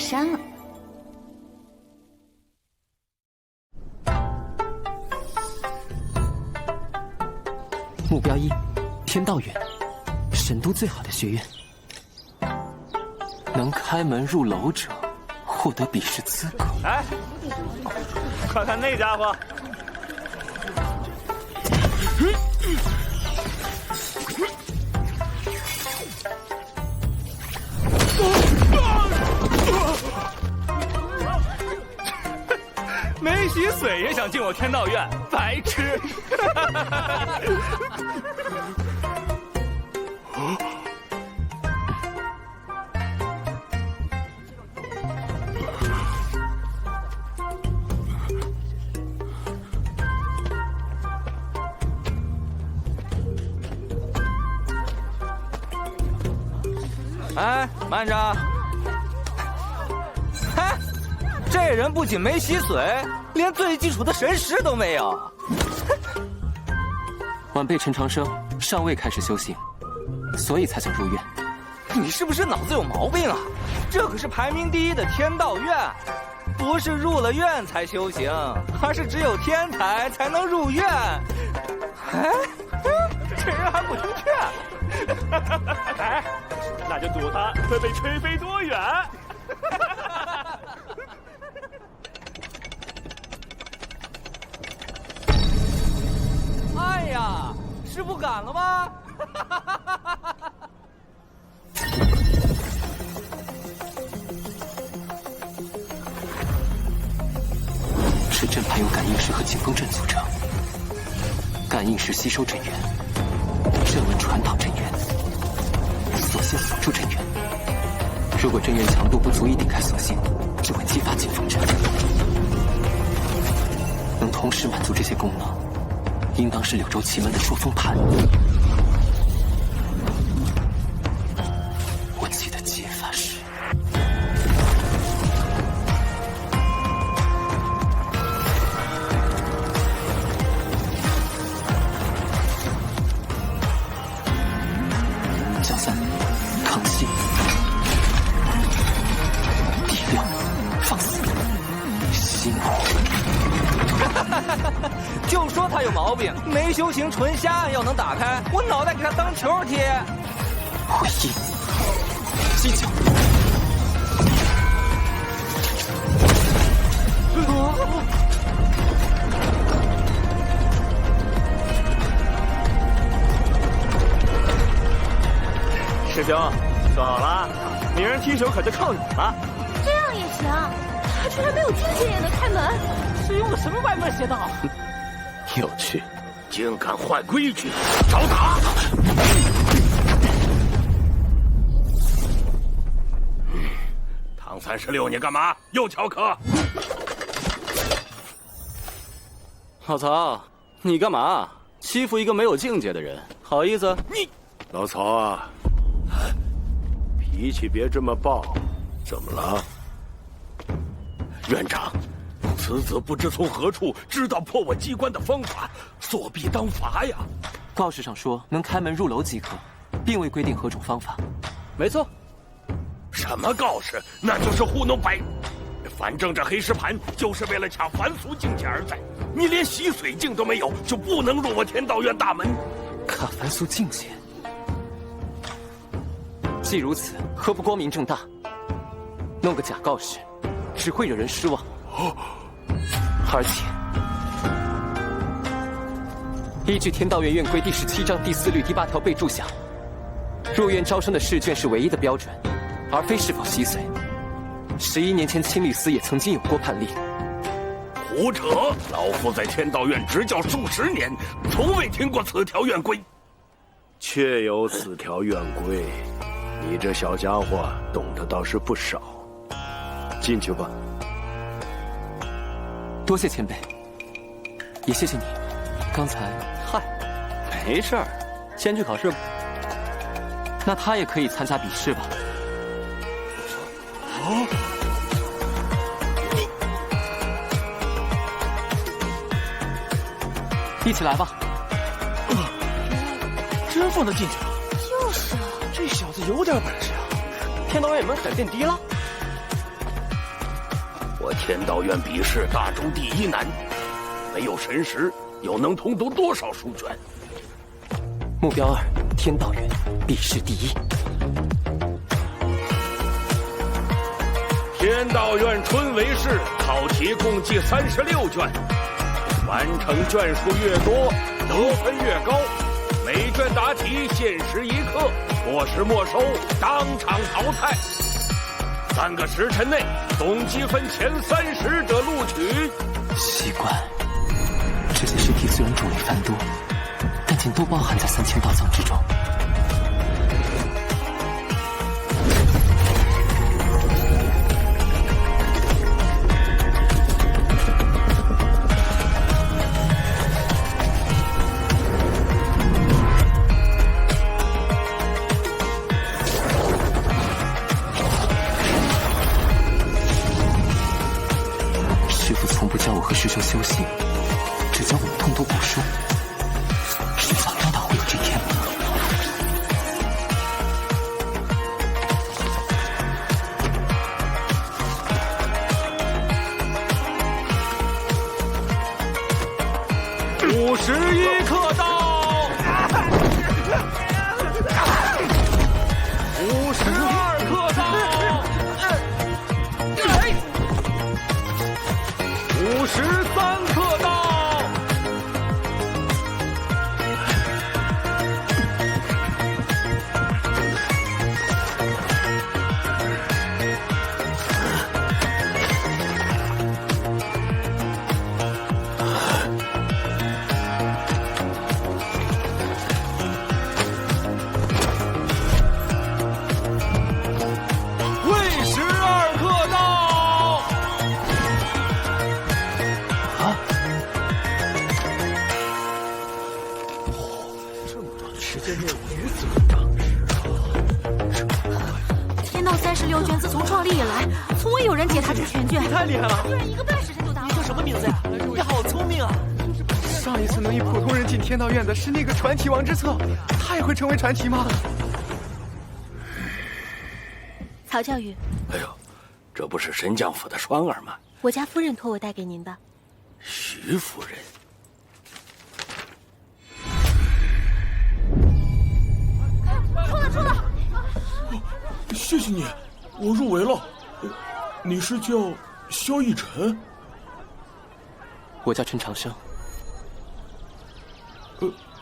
山了。目标1：天道院，神都最好的学院。能开门入楼者，获得比试资格。哎，快看那家伙！没洗髓也想进我天道院，白痴！哎，慢着！嗨，这人不仅没洗髓，连最基础的神识都没有。晚辈陈长生尚未开始修行，所以才想入院。你是不是脑子有毛病啊？这可是排名第1的天道院，不是入了院才修行，而是只有天才才能入院。哎，这人还不听劝。哎，那就赌他会被吹飞多远。哎呀，是不敢了吗？此阵盘由感应石和景风阵组成，感应石吸收阵源，阵纹传导阵源，锁性锁住阵源。如果阵源强度不足以顶开锁性，就会激发景风阵。能同时满足这些功能，应当是柳州奇门的捉风盘。我记得解法是。角3，抗性。第6，放肆。心火。就说他有毛病，没修行纯瞎按要能打开，我脑袋给他当球贴。回应。击角。师兄，说好了，女人踢手可就靠你了。这样也行？他居然没有境界也能开门，是用了什么歪门邪道？有趣，竟敢坏规矩，找打！唐36，你干嘛？又翘课？老曹，你干嘛欺负一个没有境界的人？好意思？你，老曹啊，脾气别这么暴。怎么了？院长，此子不知从何处知道破我机关的方法，作弊当罚呀！告示上说能开门入楼即可，并未规定何种方法。没错。什么告示？那就是糊弄白。反正这黑石盘就是为了抢凡俗境界而在。你连洗髓境都没有，就不能入我天道院大门。卡凡俗境界，既如此，何不光明正大？弄个假告示，只会惹人失望。而且，依据天道院院规第17章第4律第8条备注下，入院招生的试卷是唯一的标准，而非是否洗髓。11年前青律司也曾经有过判例。胡扯！老夫在天道院执教数10年，从未听过此条院规。确有此条院规，你这小家伙懂得倒是不少。进去吧。多谢前辈，也谢谢你。刚才，嗨，没事儿，先去考试吧。那他也可以参加比试吧？哦，一起来吧。真放他进去了？就是啊，这小子有点本事啊！天道院门槛变低了。我天道院比试大中第一难，没有神识，又能通读多少书卷？目标2，天道院比试第一。天道院春闱试考题共计36卷，完成卷数越多，得分越高。每卷答题限时1刻，错时没收，当场淘汰。3个时辰内总积分前30者录取。奇怪，这些试题虽然种类繁多，但竟都包含在3000道藏之中。师父从不教我和师兄修行，只教我们通读古书。迟早真的会有这天。51刻到，52刻到，53刻到。天道36卷自从创立以来，从未有人解答出全卷。太厉害了！居然1个半时辰就答完。你叫什么名字呀？你好聪明啊！上一次能以普通人进天道院的是那个传奇王之策，他也会成为传奇吗？曹教育，哎呦，这不是神将府的双儿吗？我家夫人托我带给您的。徐夫人。出了！谢谢你，我入围了。你是叫萧逸晨？我叫陈长生。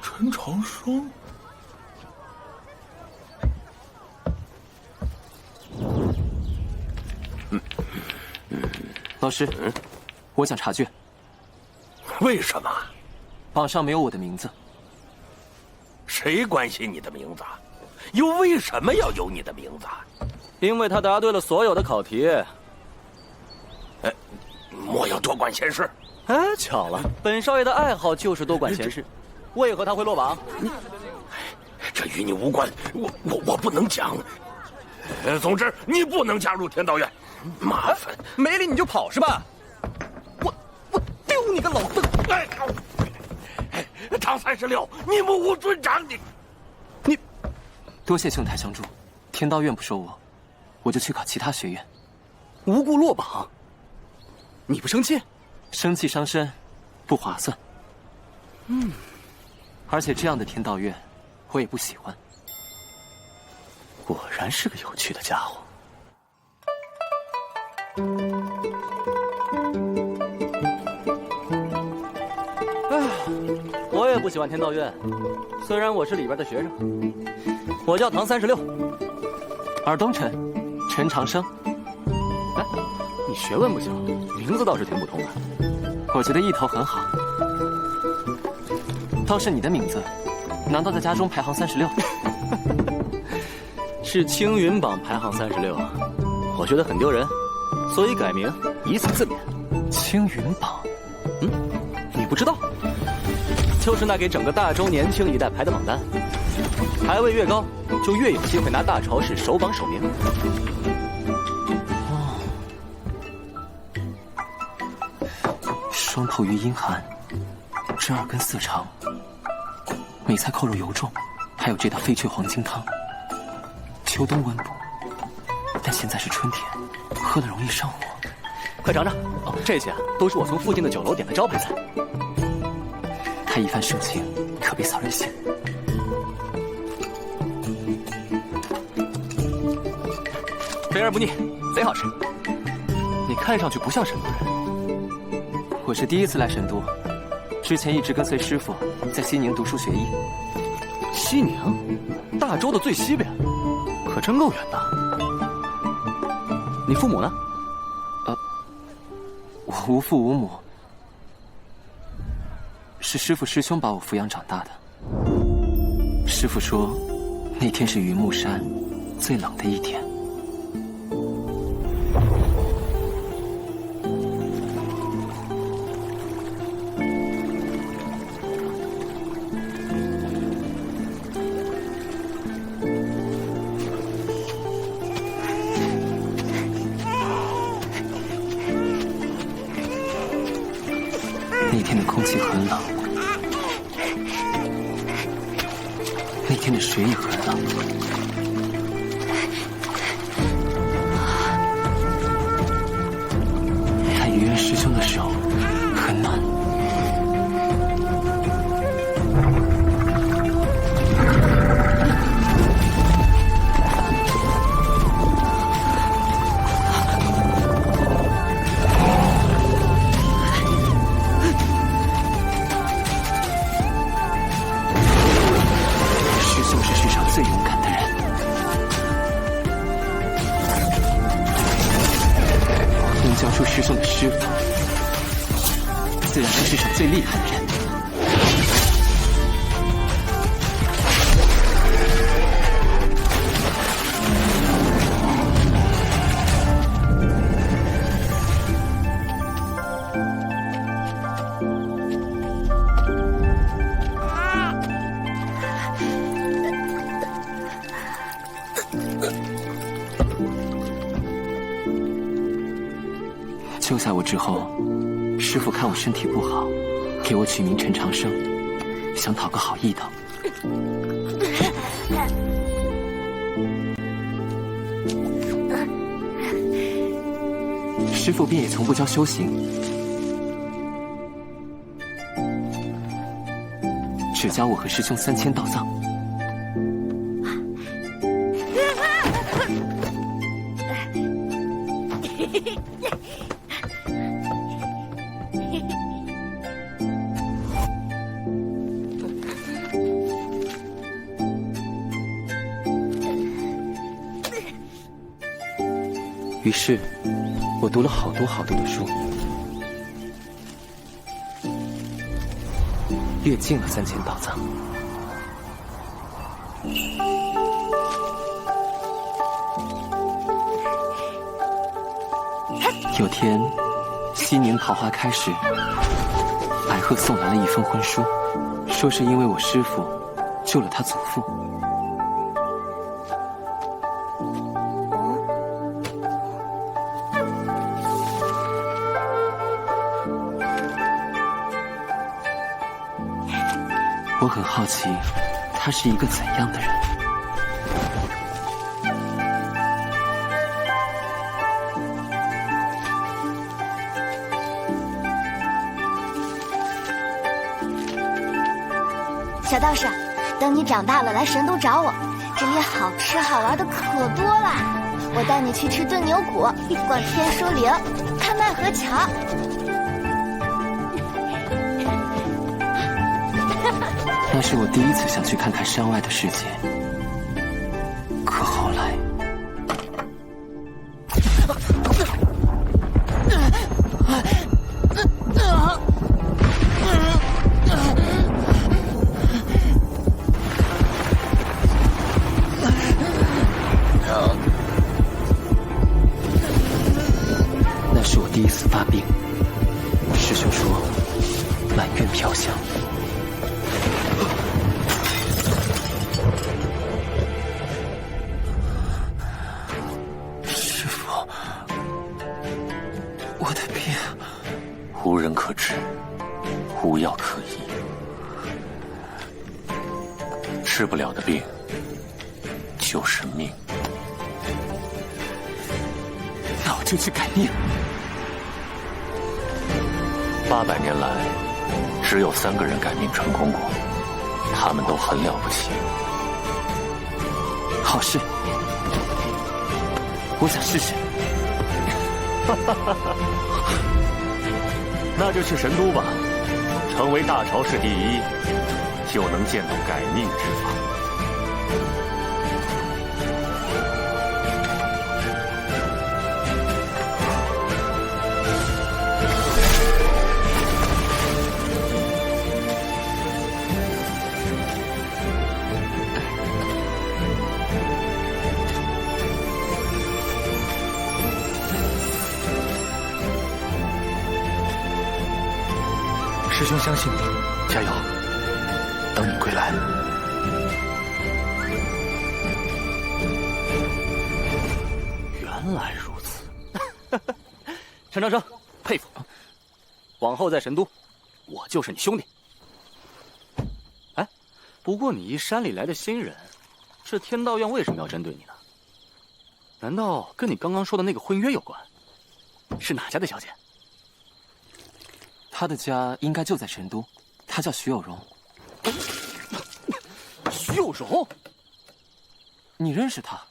陈长生。老师，我想查卷。为什么？榜上没有我的名字。谁关心你的名字？又为什么要有你的名字？因为他答对了所有的考题。莫要多管闲事。哎，巧了，本少爷的爱好就是多管闲事。为何他会落榜？这与你无关，我不能讲。总之，你不能加入天道院，麻烦。没理你就跑是吧？我丢你个老邓！唐36，你目无尊长，你多谢兄台相助，天道院不收我，我就去考其他学院。无故落榜，你不生气？生气伤身，不划算。而且这样的天道院，我也不喜欢。果然是个有趣的家伙。我也不喜欢天道院，虽然我是里边的学生。我叫唐36，尔东辰，陈长生。哎，你学问不行，名字倒是挺普通的。我觉得意头很好。倒是你的名字，难道在家中排行36？是青云榜排行36，我觉得很丢人，所以改名以此自勉。青云榜，你不知道？就是那给整个大周年轻一代排的榜单，排位越高，就越有机会拿大朝市首榜首名。双头鱼阴寒，这耳根色长，梅菜扣肉油重，还有这道飞雀黄金汤。秋冬温补，但现在是春天，喝了容易上火。快尝尝。哦，这些啊，都是我从附近的酒楼点的招牌菜。他一番盛情，可别扫人性。肥而不腻，贼好吃。你看上去不像神都人。我是第一次来神都，之前一直跟随师傅在西宁读书学艺。西宁，大周的最西边，可真够远的。你父母呢？我无父无母，是师傅师兄把我抚养长大的。师傅说，那天是云木山最冷的一天。那天的空气很冷，那天的水也很冷。看愚人师兄的手很暖。最勇敢的人，能教出师兄的师傅，自然是世上最厉害的人。救下我之后，师傅看我身体不好，给我取名陈长生，想讨个好意头。师傅便也从不教修行，只教我和师兄3000道藏。于是，我读了好多好多的书，阅尽了3000道藏。有天，西宁桃花开时，白鹤送来了一封婚书，说是因为我师父救了他祖父。我很好奇，他是一个怎样的人。小道士，等你长大了来神都找我，这里好吃好玩的可多了。我带你去吃炖牛骨，逛天书陵，看奈何桥。那是我第一次想去看看山外的世界，可后来，那是我第一次发病。师兄说，满院飘香。无人可治，无药可医，治不了的病就是命。那我就去改命。800年来，只有3个人改命成功过，他们都很了不起。好事，我想试试。那就去神都吧，成为大朝氏第一，就能见到改命之法。师兄相信你，加油！等你归来。原来如此，陈长生，佩服。往后在神都，我就是你兄弟。哎，不过你一山里来的新人，这天道院为什么要针对你呢？难道跟你刚刚说的那个婚约有关？是哪家的小姐？他的家应该就在神都，他叫徐有容。徐有容，你认识他？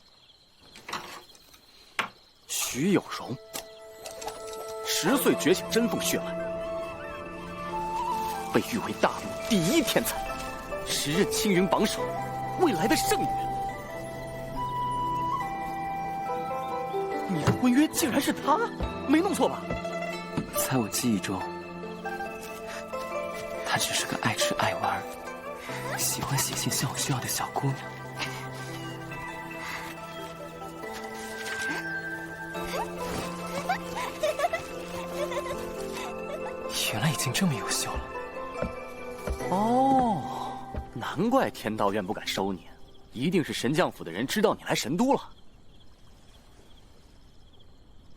徐有容，10岁觉醒真凤血脉，被誉为大陆第1天才，10任青云榜首，未来的圣女。你的婚约竟然是他，没弄错吧？在我记忆中，她只是个爱吃爱玩、喜欢写信向我需要的小姑娘。原来已经这么优秀了。哦，难怪天道院不敢收你，一定是神将府的人知道你来神都了。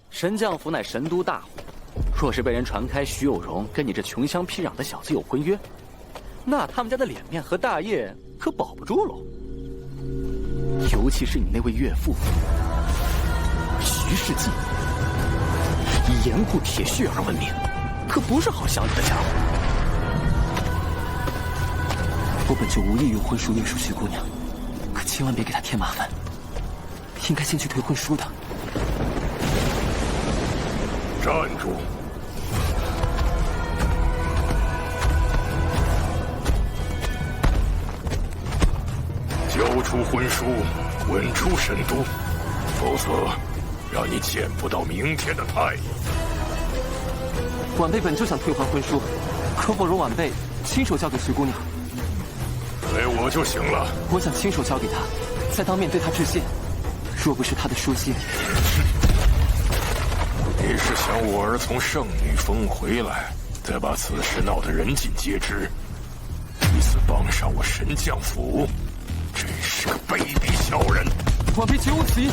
神将府乃神都大户，若是被人传开徐有容跟你这穷乡僻壤的小子有婚约，那他们家的脸面和大业可保不住喽。尤其是你那位岳父徐世进，以严固铁血而闻名，可不是好相处的家伙。我本就无意用婚书约束徐姑娘，可千万别给她添麻烦。应该先去退婚书的。站住！交出婚书，滚出神都，否则让你见不到明天的太阳。晚辈本就想退还婚书，可否容晚辈亲手交给徐姑娘？给我就行了。我想亲手交给她，再当面对她致谢。若不是她的书信，你是想我儿从圣女峰回来，再把此事闹得人尽皆知，以此傍上我神将府？真是个卑鄙小人！晚辈绝无此意。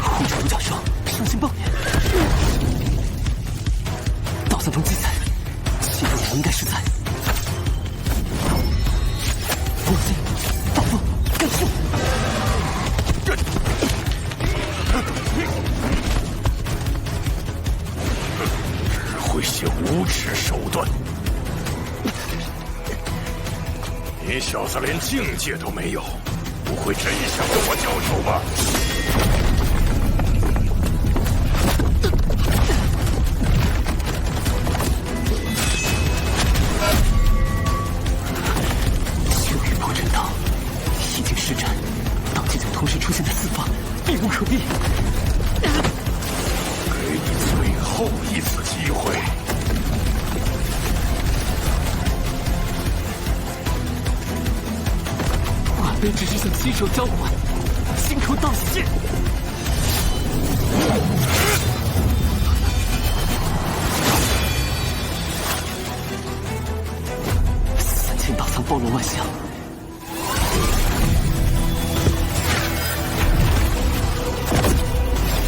护着独角兽，伤心暴言。道藏中记载，谢姑娘应该是在我心大风干秀。只会些无耻手段。你小子连境界都没有，不会真想跟我交手吧？修雨破阵道已经施展，道气就同时出现在四方，避无可避。给你最后一次机会。晚辈只是想亲手交还，心头道谢。3000道藏包罗万象，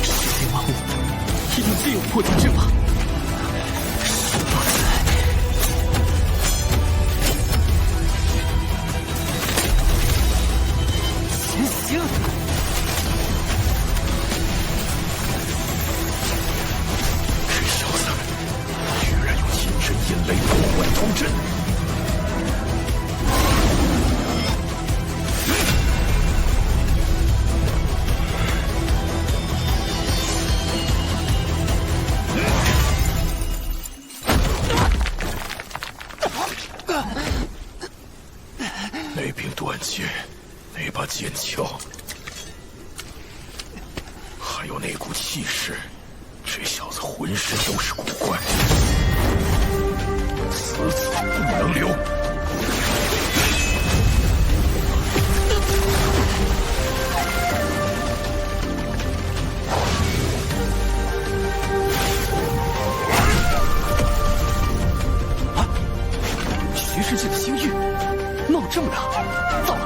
世间万物一定自有破解之法。说到此来，前行。这小子那柄断剑，那把剑鞘，还有那股气势，这小子浑身都是古怪，此不能留。徐世界的星域闹这么大，糟了！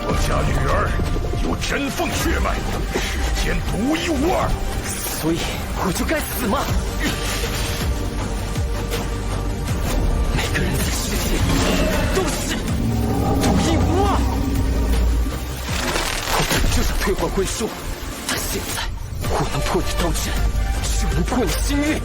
我家女儿有真凤血脉，世间独一无二，所以我就该死吗？每个人在世界里都是独一无二。我本就想退还归书，但现在我能破你刀阵，就能破你星域。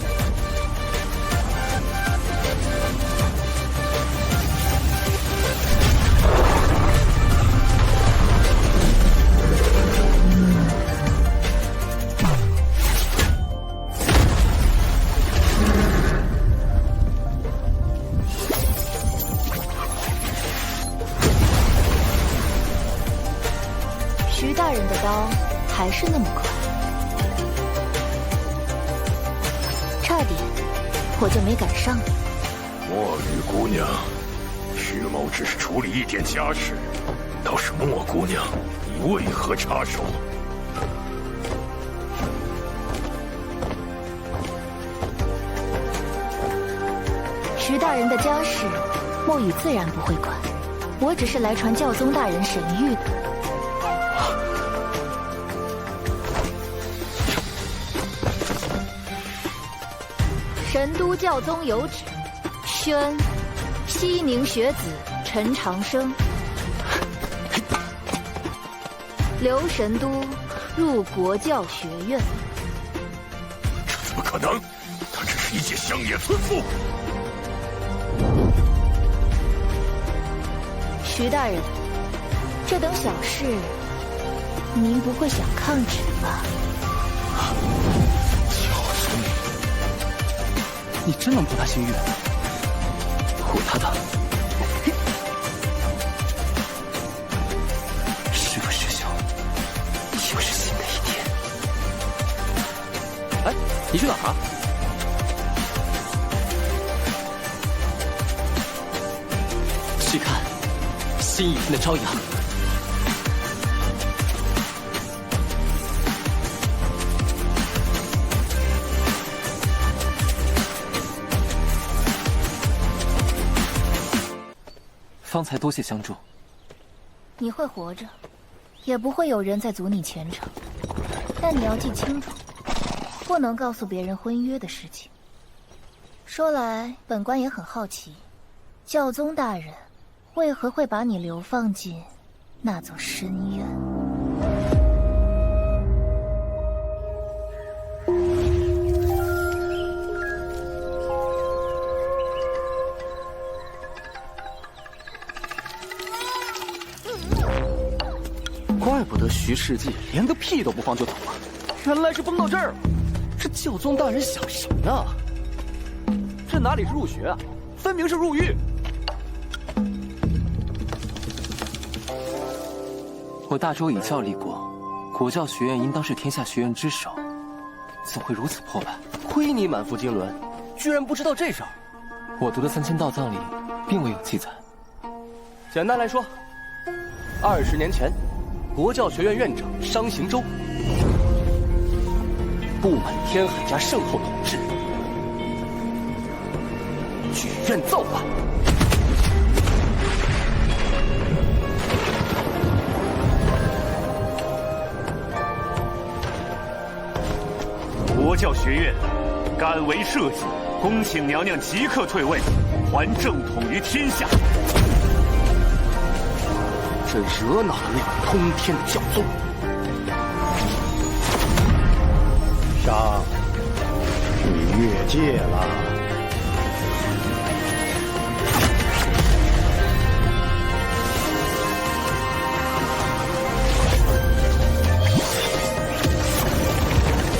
徐大人的刀还是那么快，差点我就没赶上你。墨雨姑娘，徐某只是处理一点家事，倒是莫姑娘，你为何插手？徐大人的家事，墨雨自然不会管，我只是来传教宗大人神谕的。神都教宗有旨，宣西宁学子陈长生留神都入国教学院。这怎么可能？他只是一介乡野村妇。徐大人，这等小事，您不会想抗旨吧？你真能破他星域？破他的！师傅师兄，又是新的一天。哎，你去哪儿啊？去看新一天的朝阳。方才多谢相助。你会活着，也不会有人再阻你前程。但你要记清楚，不能告诉别人婚约的事情。说来，本官也很好奇，教宗大人为何会把你流放进那座深渊？怪不得徐世纪连个屁都不放就走了，原来是崩到这儿了。这教宗大人想什么呢？这哪里是入学啊，分明是入狱。我大周已教立过，国教学院应当是天下学院之首，怎会如此破败？亏你满腹经纶，居然不知道这事儿。我读的3000道藏里并未有记载。简单来说，20年前，国教学院院长商行周不满天海家圣后统治，举院造反。国教学院敢为社稷，恭请娘娘即刻退位，还正统于天下。这惹恼了那个通天的教宗。商，你越界了。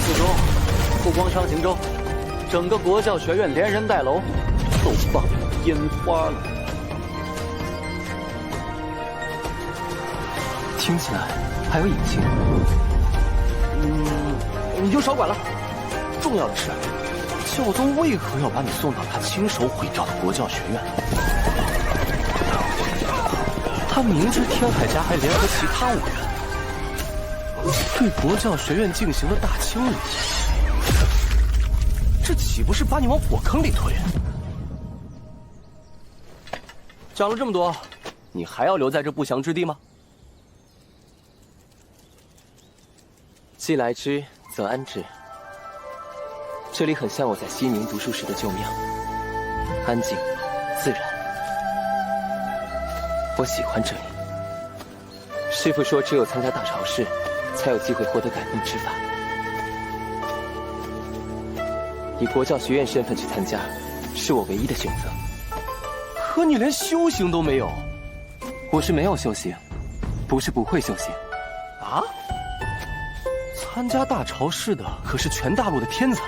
四周，不光商行州，整个国教学院连人带楼都放烟花了。听起来还有隐情。你就少管了。重要的是，教宗为何要把你送到他亲手毁掉的国教学院？他明知天海家还联合其他5人，对国教学院进行了大清理，这岂不是把你往火坑里推？讲了这么多，你还要留在这不祥之地吗？既来之，则安之。这里很像我在西宁读书时的旧庙，安静、自然。我喜欢这里。师父说，只有参加大朝试，才有机会获得改命之法。以国教学院身份去参加，是我唯一的选择。可你连修行都没有。我是没有修行，不是不会修行。啊？参加大朝试的可是全大陆的天才，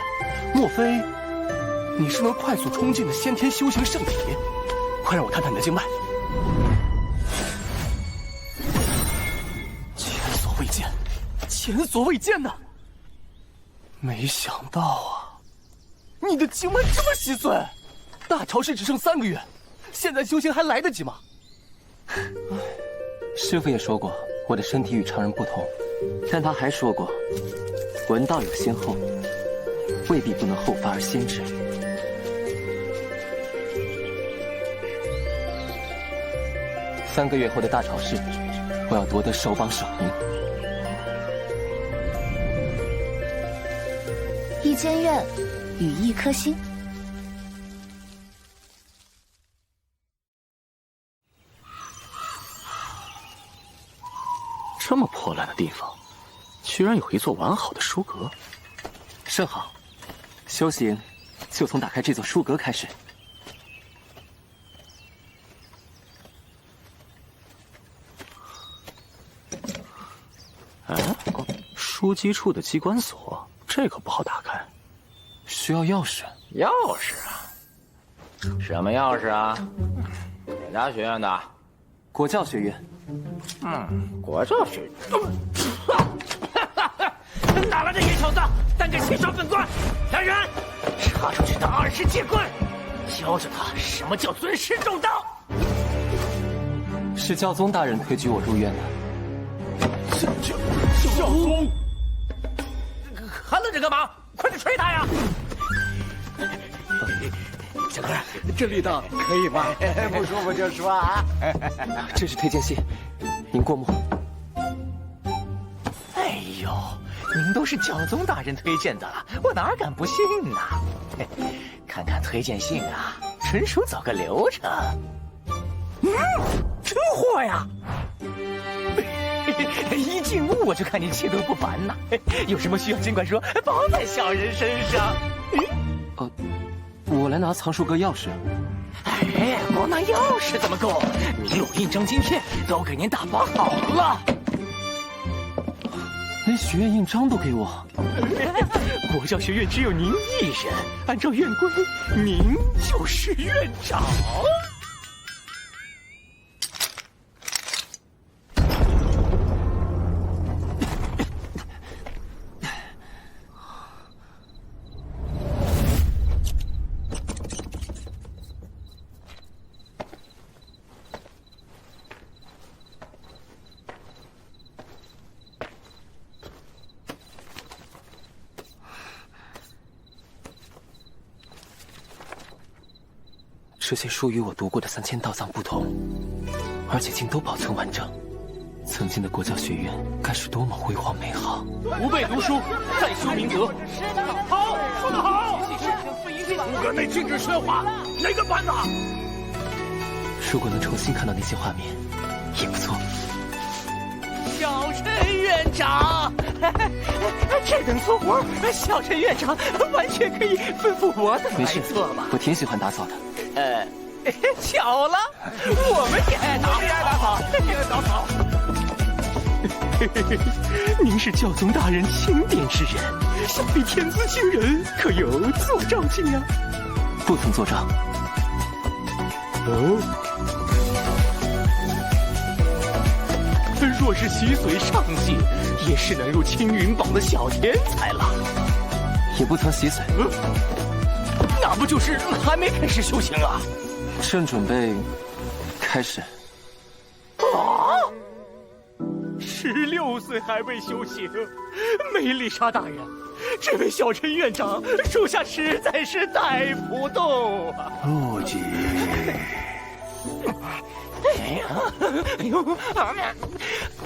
莫非你是能快速冲进的先天修行圣体？快让我看看你的经脉。前所未见，前所未见呐！没想到啊，你的经脉这么稀碎。大朝试只剩3个月，现在修行还来得及吗？师父也说过，我的身体与常人不同，但他还说过，文道有先后，未必不能后发而先至。3个月后的大朝试，我要夺得首榜首名。一间院，与一颗心。这么破烂的地方，居然有一座完好的书阁，甚好。修行就从打开这座书阁开始。哎，书机处的机关锁，这可不好打开，需要钥匙。钥匙啊？什么钥匙啊？哪家学院的？国教学院。国教学院。哪来的野小子，胆敢侵犯本官！来人，查出去的20戒棍，教着他什么叫尊师重道。是教宗大人推举我入院的。教宗，还愣着干嘛？快点吹他呀！小哥，这力道可以吗？不舒服就说啊。这是推荐信，您过目。哎呦，您都是教宗大人推荐的了，我哪敢不信呢？看看推荐信啊，纯属走个流程。真货呀！一进屋我就看你气度不凡呐，有什么需要尽管说，包在小人身上。我来拿藏书阁钥匙。哎，光拿钥匙怎么够？你有印章晶片都给您打包好了。连学院印章都给我。国教学院只有您一人，按照院规，您就是院长。这些书与我读过的3000道藏不同，而且竟都保存完整。曾经的国教学院该是多么辉煌美好！吾辈读书，再修明德。好，说得好！不敢内禁止喧哗，哪个班呐？如果能重新看到那些画面，也不错。小陈院长，这等粗活，小陈院长完全可以吩咐我等来做吧。我挺喜欢打扫的。巧了，我们也爱打扫，也爱打扫。您是教宗大人钦点之人，想必天资惊人，可有作诏请啊？不曾作诏。若是徐随上进，也是能入青云榜的小天才了。也不曾洗髓，那不就是还没开始修行啊？正准备开始。啊！16岁还未修行，梅丽莎大人，这位小陈院长，属下实在是带不动啊！不急。哎呀，哎呦，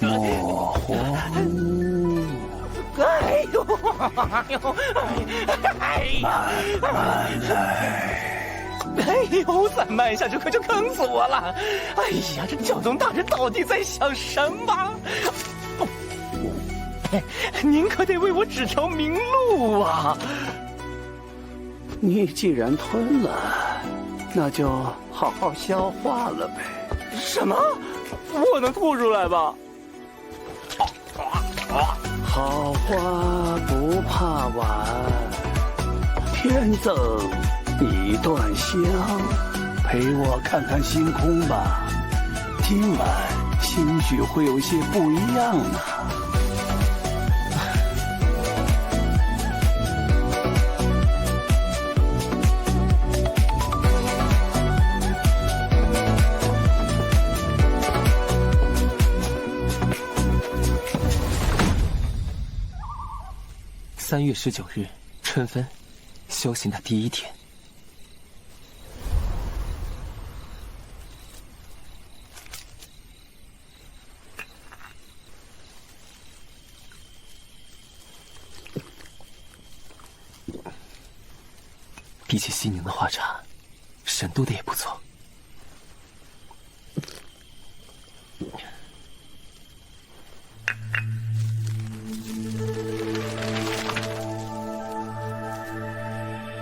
模糊。哎呦，哎呦，哎呀，慢来。哎呦，再慢下去可就坑死我了！哎呀，这教宗大人到底在想什么？您可得为我指条明路啊！你既然吞了，那就好好消化了呗。什么？我能吐出来吧？好花不怕晚，天赠你一段香，陪我看看星空吧。今晚兴许会有些不一样呢。3月19日，春分，修行的第一天。比起西宁的花茶，神都的也不错。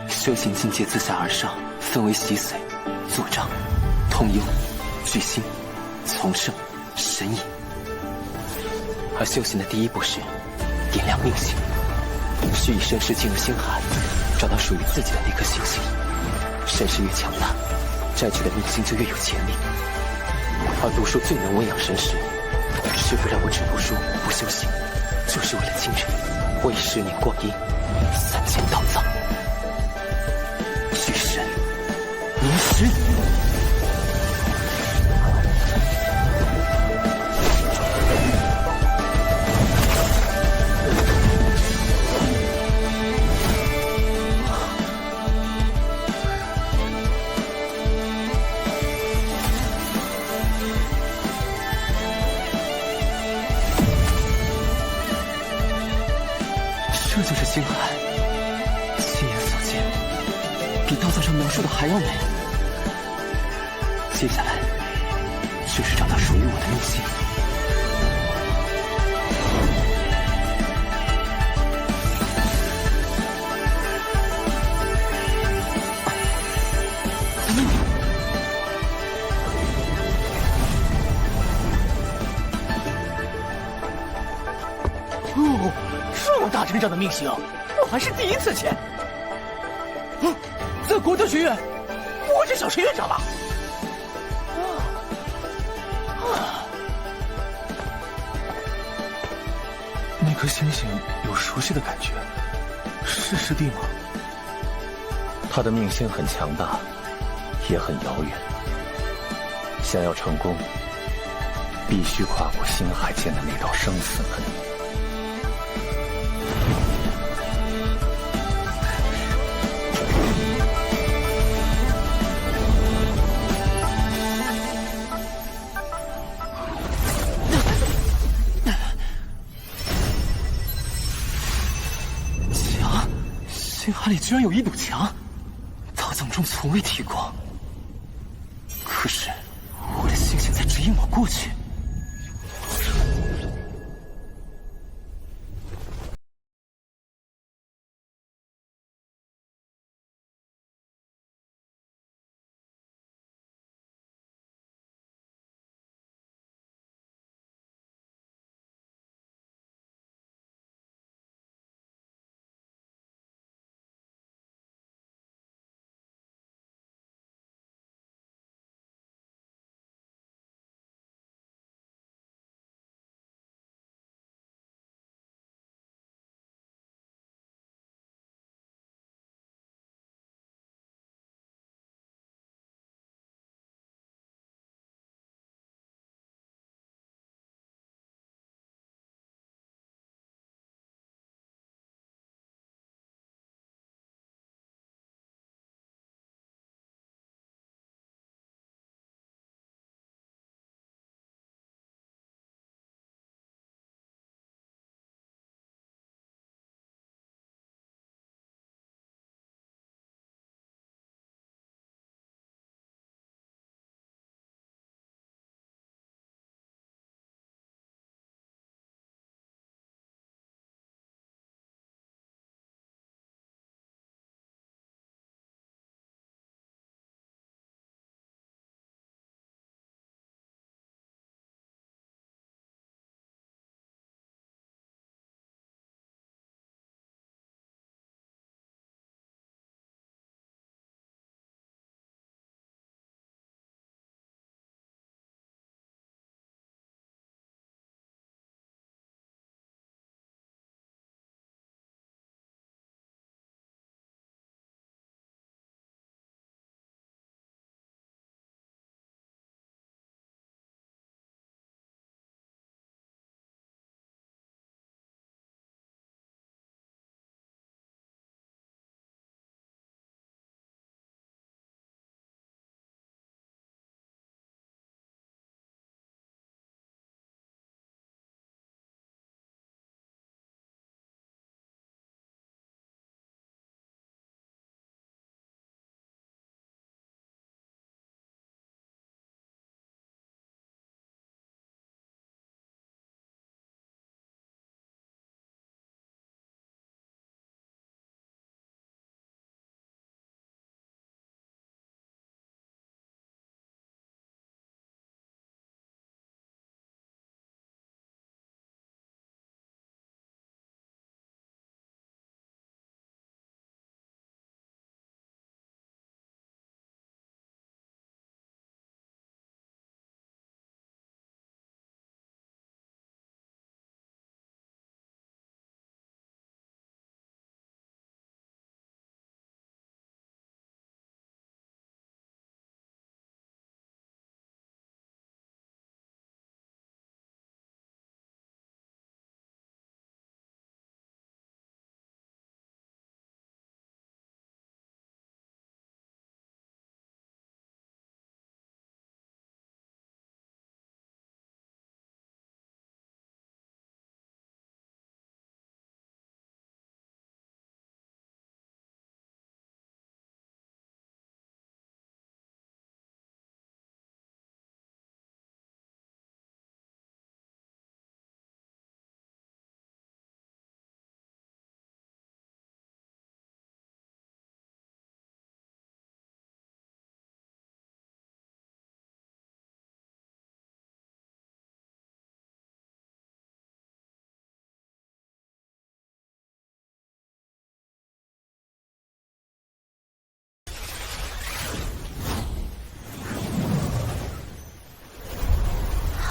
修行境界自下而上，分为习髓、祖章、通幽、聚心、从圣、神隐。而修行的第一步是点亮命星，需以身世进入星海，找到属于自己的那颗星星。身世越强大，摘取的命星就越有潜力。而读书最能温养神识，师父让我只读书不修行，就是为了今日。我以10年光阴3000道藏。聚神凝石，这就是星海。亲眼所见，比刀藏上描述的还要美。接下来就是找到属于我的命星。哦，这么大阵仗的命星，我还是第一次见。在国德学院，我是小陈院长了。那颗星星有熟悉的感觉，是师弟吗？他的命星很强大，也很遥远。想要成功，必须跨过星海间的那道生死门。星海里居然有一堵墙，道藏中从未提过。可是我的星星在指引我过去。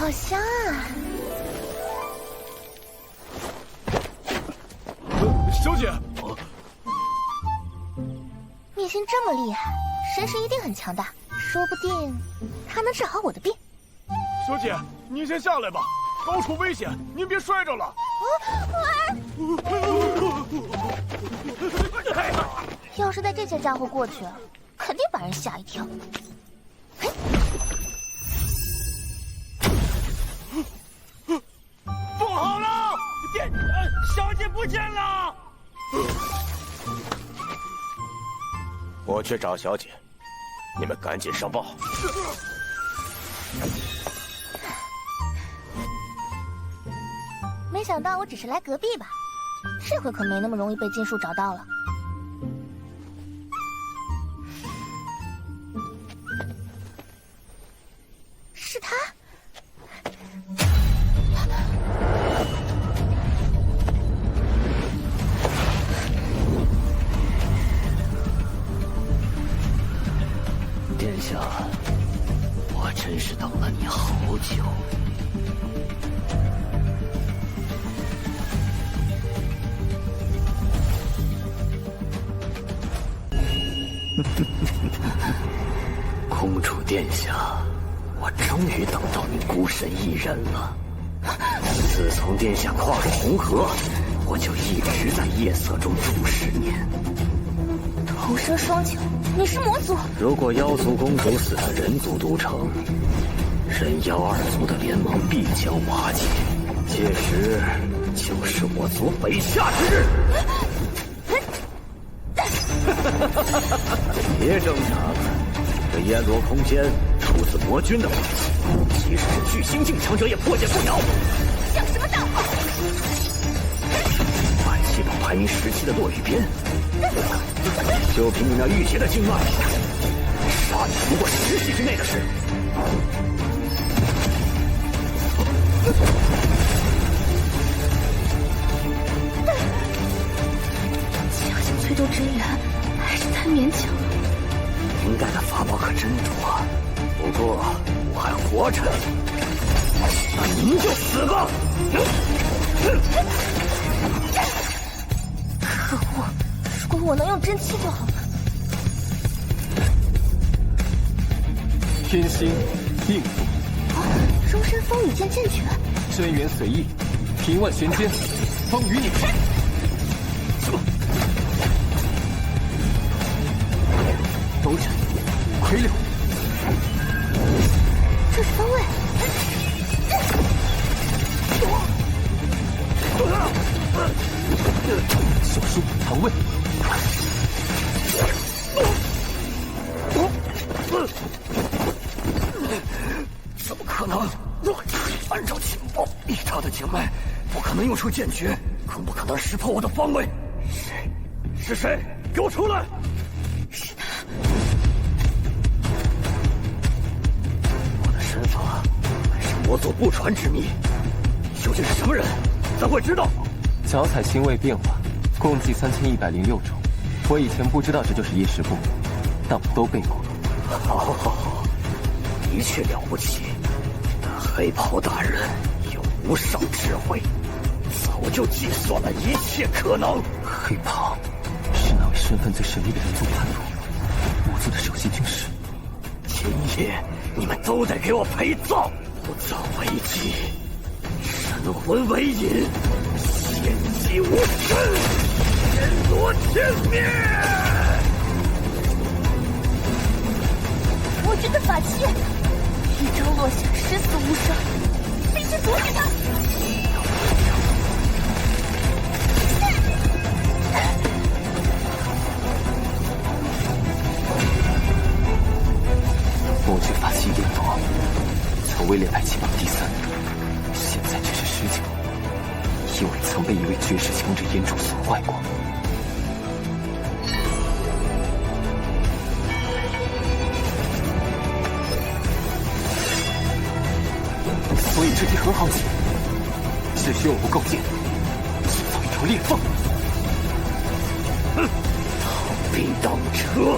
好香啊！小姐，灭星这么厉害，神识一定很强大，说不定他能治好我的病。小姐，您先下来吧，高处危险，您别摔着了。要是带这些家伙过去，肯定把人吓一跳。不好了，小姐不见了！我去找小姐，你们赶紧上报。没想到我只是来隔壁吧，这回可没那么容易被金树找到了。是他。殿下，我真是等了你好久。公主殿下，我终于等到你孤身一人了。自从殿下跨过红河，我就一直在夜色中度10年。头生双脚，你是魔族？如果妖族公主死在人族都城，人妖二族的联盟必将瓦解，届时就是我族北下之日。别挣扎了，这烟罗空间出自魔君的武器，即使是巨星境强者也破解不了。想什么大话？反气泡排名17的落雨鞭，就凭你那御邪的经脉，杀你不过10息之内的事。强行催动真元，还是太勉强了。您带的法宝可真多，不过我还活着，那您就死吧！可恶！如果我能用真气就好了。天心应付，ró身风雨剑剑诀，真元随意，平万玄间，风与你。斗忍，魁柳，这是方位。小叔唐问，怎么可能？按照情报，以他的经脉，不可能用出剑诀，更不可能识破我的方位。谁？是谁？给我出来！我的身法乃是魔族不传之秘，究竟是什么人？怎会知道？脚踩星位变化，共计3106种。我以前不知道这就是夜时部，但我都背过。好，的确了不起。但黑袍大人有无上智慧，早就计算了一切可能。黑袍是那位身份最神秘的人族叛徒，魔族的首席军师。今夜你们都得给我陪葬！不葬为祭，神魂为饮，献祭无声，天罗天灭！我军的法器，一招落下，十死无生，必须阻止他！魔君法器烟罗，曾位列排气榜第3，现在只是19，因为曾被一位绝世强者烟柱所坏过。所以这题很好解，只需我不够剑，制造一条裂缝。逃兵当车。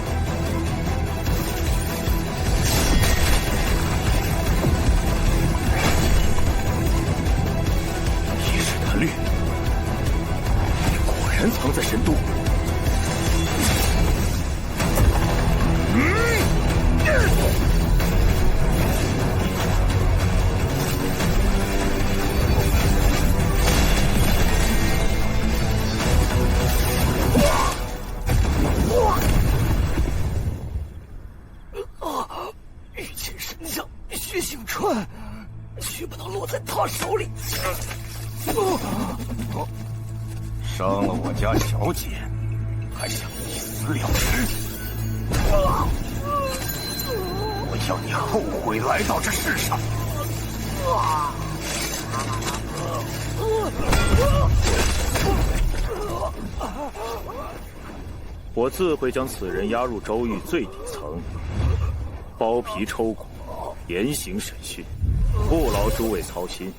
我手里。伤了我家小姐，还想一死了之？我要你后悔来到这世上！我自会将此人押入州狱最底层，剥皮抽骨，严刑审讯，不劳诸位操心。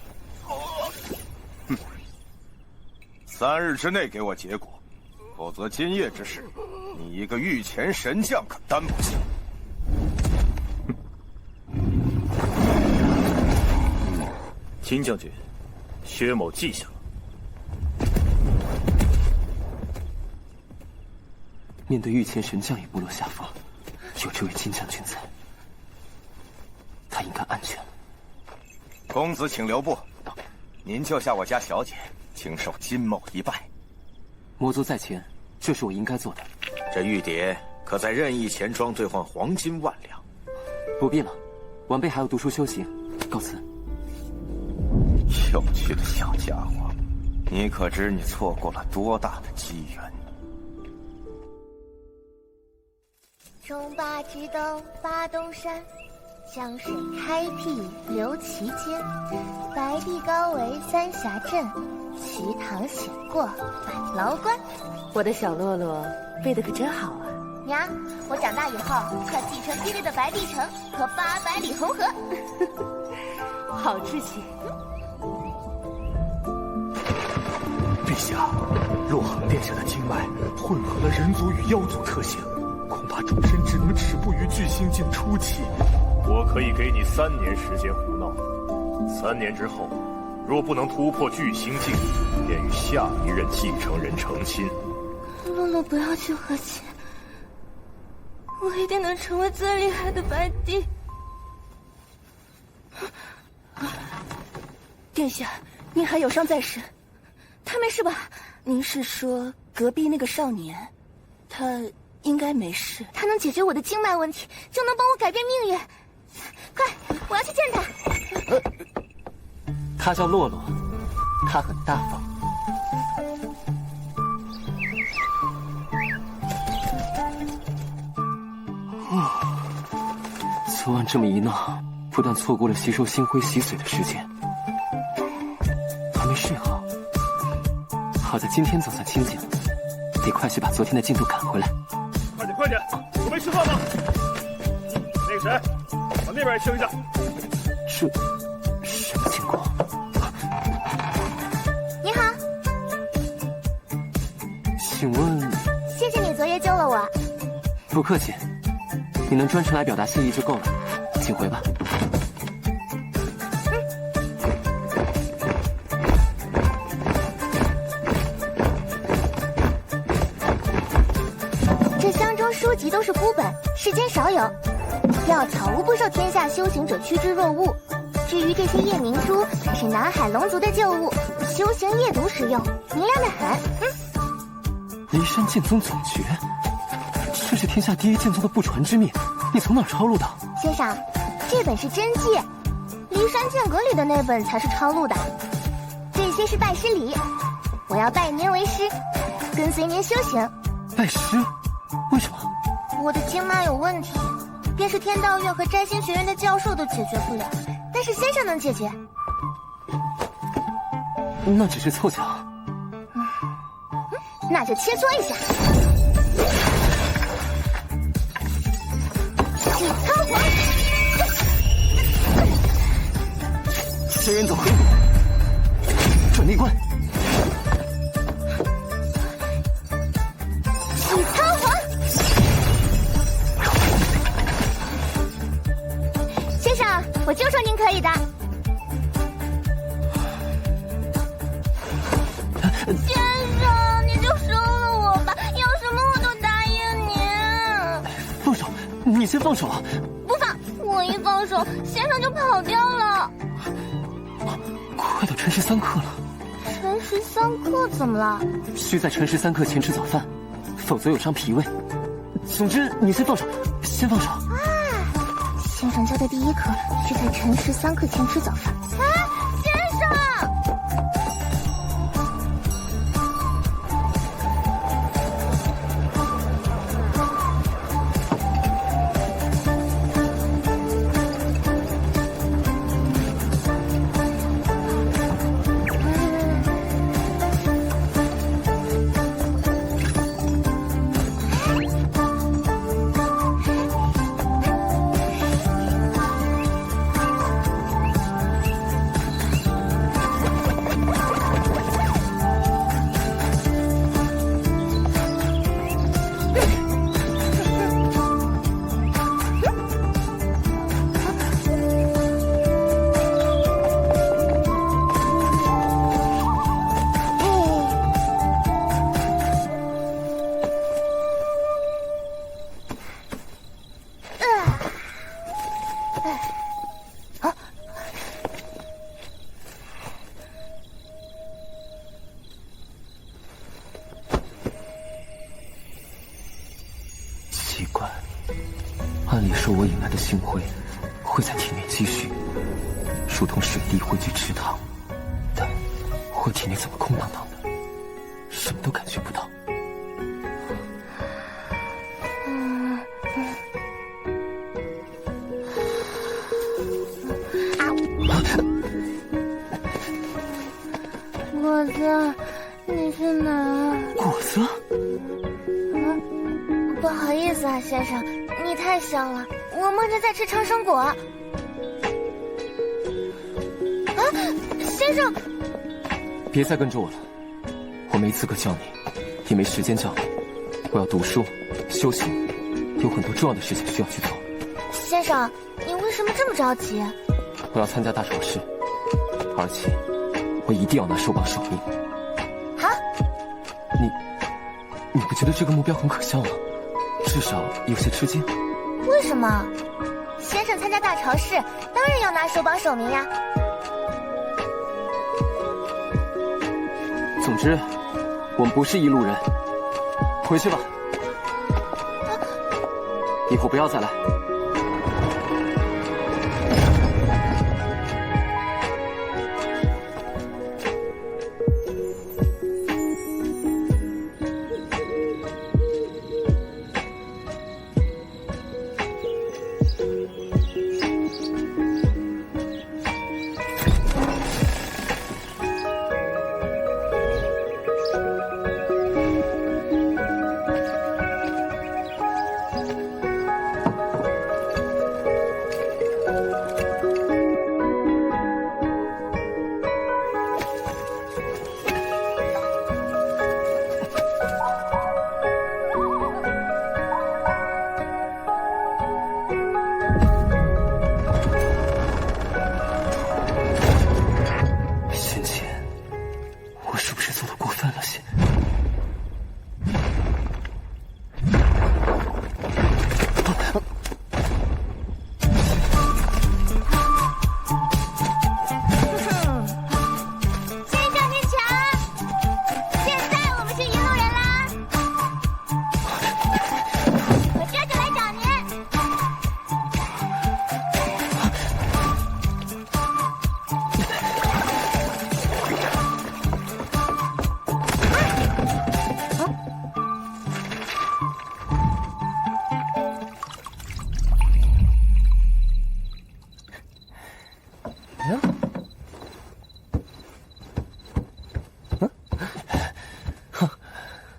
3日之内给我结果，否则今夜之事，你一个御前神将可担不起。金将军，薛某记下了。面对御前神将也不落下风，有这位金将军在，他应该安全。公子请留步，您救下我家小姐，请受金某一拜。魔族在前，这是我应该做的。这玉蝶可在任意钱庄兑换黄金10000两。不必了，晚辈还要读书修行，告辞。有趣的小家伙，你可知你错过了多大的机缘？中八直斗八洞山，江水开辟流其间。白帝高围3峡镇，瞿塘险过返牢关。我的小洛洛背得可真好啊！娘，我长大以后要继承爹爹的白帝城和800里红河。好志气。陛下，洛恒殿下的经脉混合了人族与妖族特性，恐怕终身只能止步于巨星境初期。我可以给你3年时间胡闹，3年之后，若不能突破巨星境，便与下一任继承人成亲。洛洛不要去和亲，我一定能成为最厉害的白帝。殿下，您还有伤在身，他没事吧？您是说隔壁那个少年？他应该没事。他能解决我的经脉问题，就能帮我改变命运。快，我要去见他。他叫洛洛，他很大方。昨晚这么一闹，不但错过了吸收星辉洗髓的时间，还没睡好。好在今天总算清静，得快些把昨天的进度赶回来。快点，快点，我没吃饭吗？那个谁，往那边清一下。这什么情况？你好，请问？谢谢你昨夜救了我。不客气，你能专程来表达谢意就够了，请回吧。这箱中书籍都是孤本，世间少有。药草无不受天下修行者趋之若鹜。至于这些夜明珠，才是南海龙族的旧物，修行夜读时用，明亮的很。骊山剑宗总诀，这是天下第一剑宗的不传之秘，你从哪儿抄录的？先生，这本是真迹，骊山剑阁里的那本才是抄录的。这些是拜师礼，我要拜您为师，跟随您修行。拜师？为什么？我的经脉有问题，便是天道院和摘星学院的教授都解决不了，但是先生能解决。那只是凑巧。那就切磋一下。洗汤皇，轩辕走河谷，转内关。洗汤皇，先生，我就说您可以的。先生，你就收了我吧，有什么我都答应您。放手，你先放手。不放，我一放手，先生就跑掉了。快到辰时3刻了。辰时3刻怎么了？需在辰时3刻前吃早饭，否则有伤脾胃。总之，你先放手，先放手。啊，先生教的第一课是在辰时3刻前吃早饭。啊，先生。受我引来的星辉会在体内积蓄，如同水滴汇聚池塘，但我体内怎么空荡荡的，什么都感觉不到。果子，你去哪儿？果子？不好意思啊，先生，你太小了，我梦见在吃长生果。啊，先生，别再跟着我了，我没资格叫你，也没时间叫你。我要读书、修行，有很多重要的事情需要去做。先生，你为什么这么着急？我要参加大考试，而且我一定要拿兽榜首名。啊？你不觉得这个目标很可笑吗？至少有些吃惊。为什么？先生参加大潮试，当然要拿首榜首名呀。总之，我们不是一路人。回去吧，以后不要再来。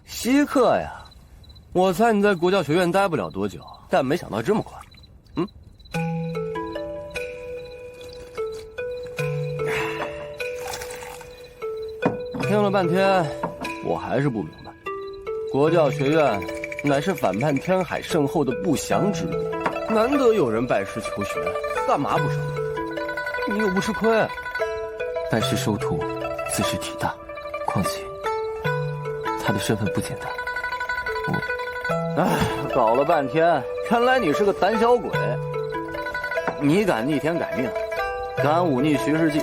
稀客呀，我猜你在国教学院待不了多久，但没想到这么快。听了半天，我还是不明白，国教学院乃是反叛天海圣后的不祥之地，难得有人拜师求学，干嘛不收你？你又不吃亏。拜师收徒，自是体大，况且他的身份不简单。搞了半天，原来你是个胆小鬼。你敢逆天改命，敢忤逆徐世纪，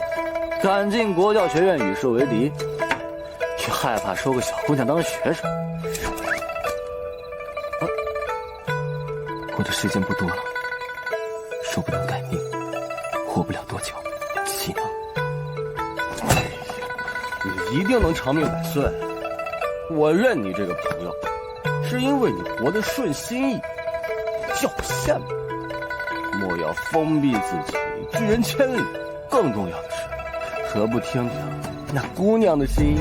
敢进国教学院与世为敌，却害怕收个小姑娘当学生。我的时间不多了，说不能改命，活不了多久，岂能？你一定能长命百岁。我认你这个朋友，是因为你活得顺心意，叫我羡慕。莫要封闭自己，拒人千里。更重要的是，何不听听那姑娘的心意？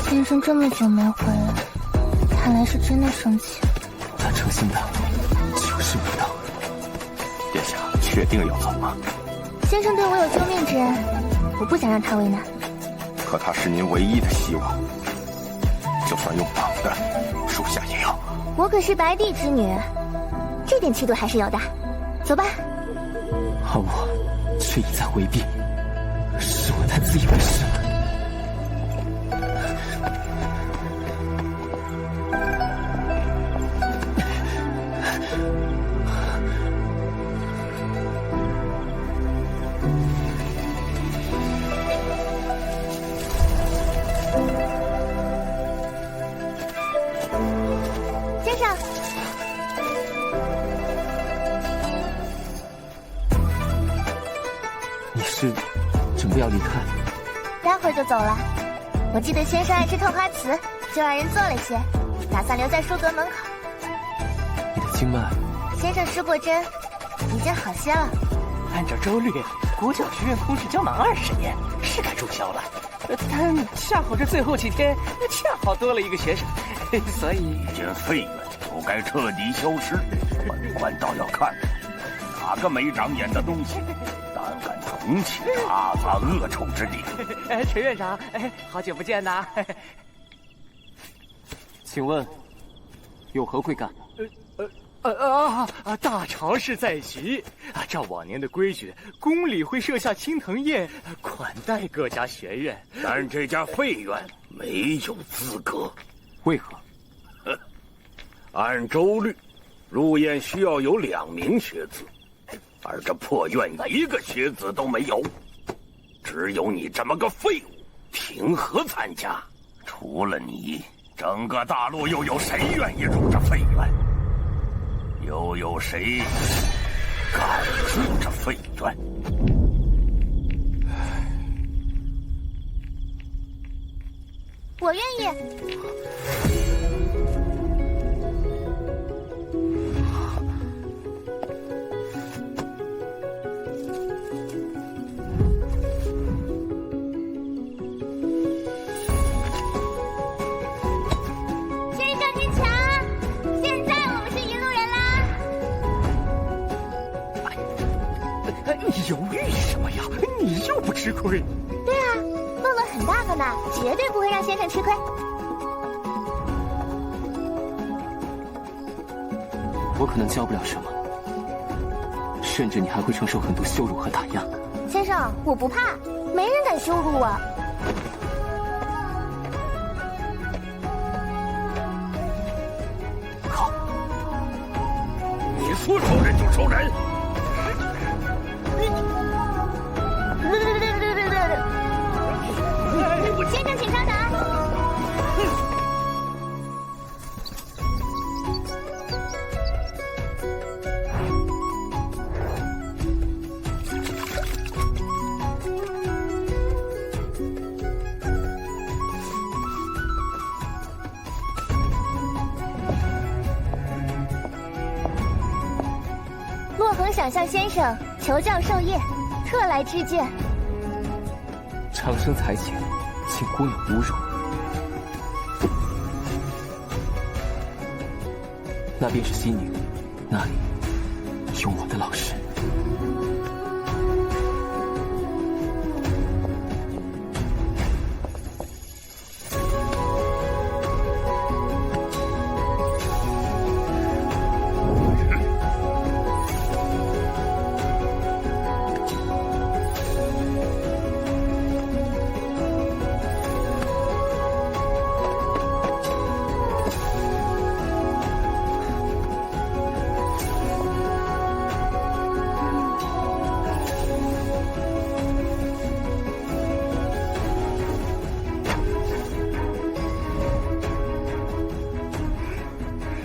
先生这么久没回来，看来是真的生气。他诚心的，就是不到。殿下确定要走吗？先生对我有救命之恩，我不想让他为难。可他是您唯一的希望，就算用绑的，属下也要。我可是白帝之女，这点气度还是有的。走吧。而我却一再回避，是我太自以为是了。你是准备要离开？待会儿就走了。我记得先生爱吃透花瓷，就让人做了些，打算留在书阁门口。你的经脉，先生施过针，已经好些了。按照周律，国教学院空室将满20年，是该注销了。但恰好这最后几天，恰好多了一个学生，所以一间废院就该彻底消失。本官倒要看看，哪个没长眼的东西，胆敢重启阿发恶臭之地。陈院长，好久不见呐！请问有何贵干？大朝是在即，照往年的规矩，宫里会设下青藤宴，款待各家学院。但这家废院没有资格。为何？按周律，入宴需要有2名学子，而这破院1个学子都没有，只有你这么个废物，凭何参加？除了你，整个大陆又有谁愿意入这废院？又有谁敢入这废院？我愿意。先生您瞧，现在我们是一路人啦。你犹豫什么呀？你又不吃亏。对啊，乐乐很大个呢，绝对不会让先生吃亏。我可能教不了什么，甚至你还会承受很多羞辱和打压。先生，我不怕，没人敢羞辱我。好，你说收人就收人。先生，请稍等。洛恒想向先生求教授业，特来致见。长生才情，请姑娘侮辱。那便是西宁，那里有我的老师。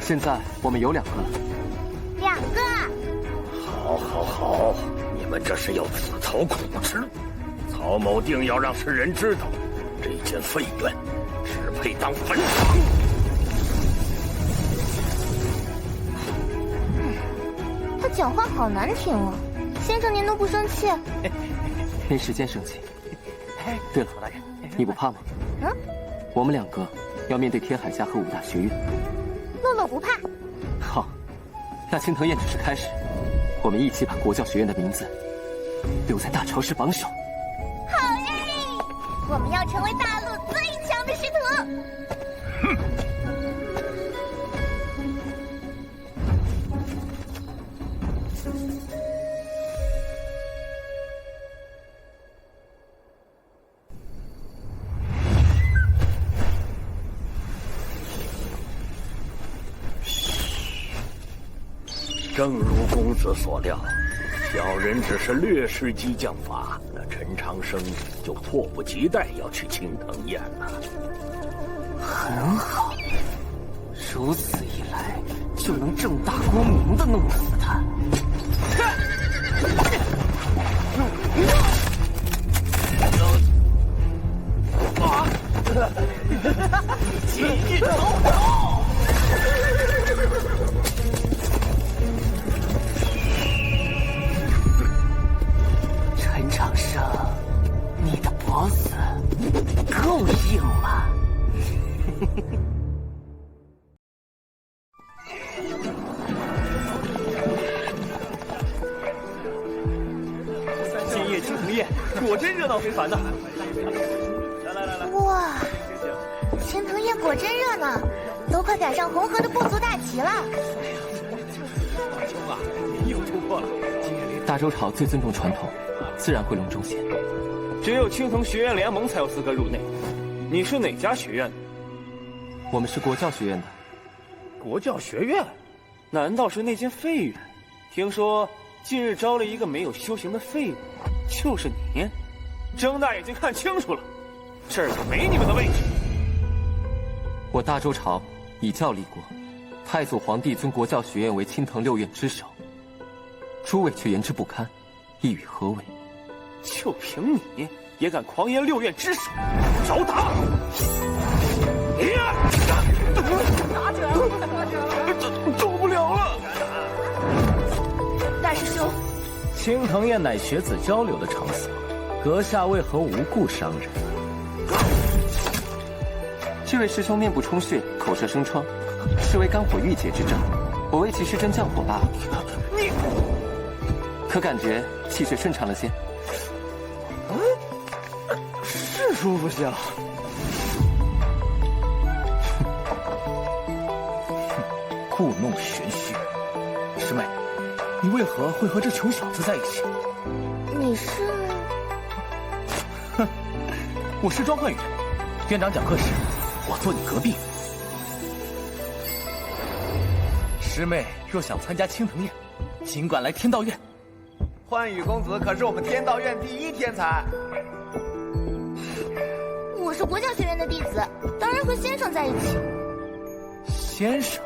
现在我们有2个了。2个。好，好，好，你们这是要自讨苦吃。曹某定要让世人知道，这间废院只配当坟场。他讲话好难听啊！先生您都不生气？没时间生气。对了，你不怕吗？我们2个要面对天海家和5大学院。乐乐不怕。好，那青藤宴只是开始，我们一起把国教学院的名字留在大朝氏榜首。好耶！我们要成为大陆最强的师徒。正如公子所料，小人只是略施激将法，那陈长生就迫不及待要去青藤宴了。很好，如此一来，就能正大光明的弄死他。今夜青藤宴果真热闹非凡呐！哇，青藤宴果真热闹，都快赶上红河的部族大旗了。又突破了！大周朝最尊重传统，自然会隆重些。只有青藤学院联盟才有资格入内。你是哪家学院的？我们是国教学院的。国教学院？难道是那间废院？听说近日招了一个没有修行的废物，就是你。睁大眼睛看清楚了，这儿可没你们的位置。我大周朝以教立国，太祖皇帝尊国教学院为青藤六院之首，诸位却言之不堪，意与何为？就凭你也敢狂言六院之首，找打！打起来了！打起来了！受不了了！大师兄，青藤宴乃学子交流的场所，阁下为何无故伤人？这位师兄面部充血，口舌生疮，是为肝火郁结之症。我为其施针降火罢了。你可感觉气血顺畅了些？是舒服些了。故弄玄虚，师妹，你为何会和这穷小子在一起？你是？哼，我是庄焕宇，院长讲课时，我坐你隔壁。师妹若想参加青藤宴，尽管来天道院。焕宇公子可是我们天道院第一天才。我是国教学院的弟子，当然和先生在一起。先生，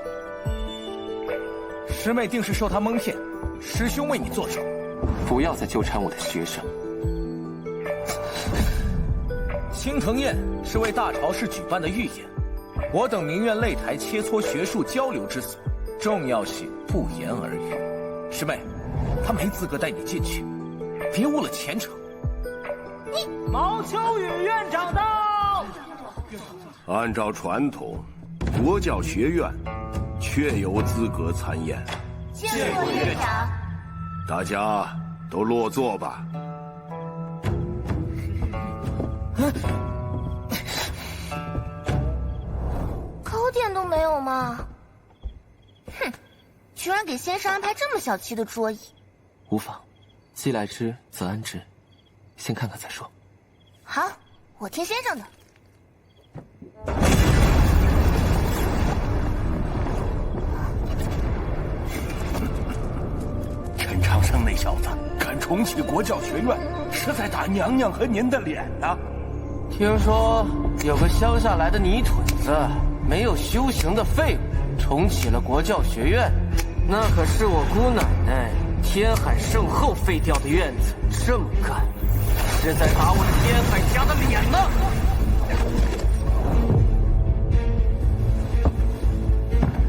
师妹定是受他蒙骗，师兄为你做主。不要再纠缠我的学生。青藤宴是为大朝氏举办的御宴，我等明院擂台切磋学术交流之所，重要性不言而喻。师妹，他没资格带你进去，别误了前程。毛秋雨院长到。按照传统，国教学院确有资格参宴。见过院长。大家都落座吧。考点都没有吗？哼，居然给先生安排这么小气的桌椅。无妨，既来之则安之，先看看再说。好，我听先生的。陈长生那小子敢重启国教学院，是在打娘娘和您的脸呢。听说有个乡下来的泥腿子，没有修行的废物，重启了国教学院，那可是我姑奶奶天海圣后废掉的院子，这么干，是在打我天海家的脸呢。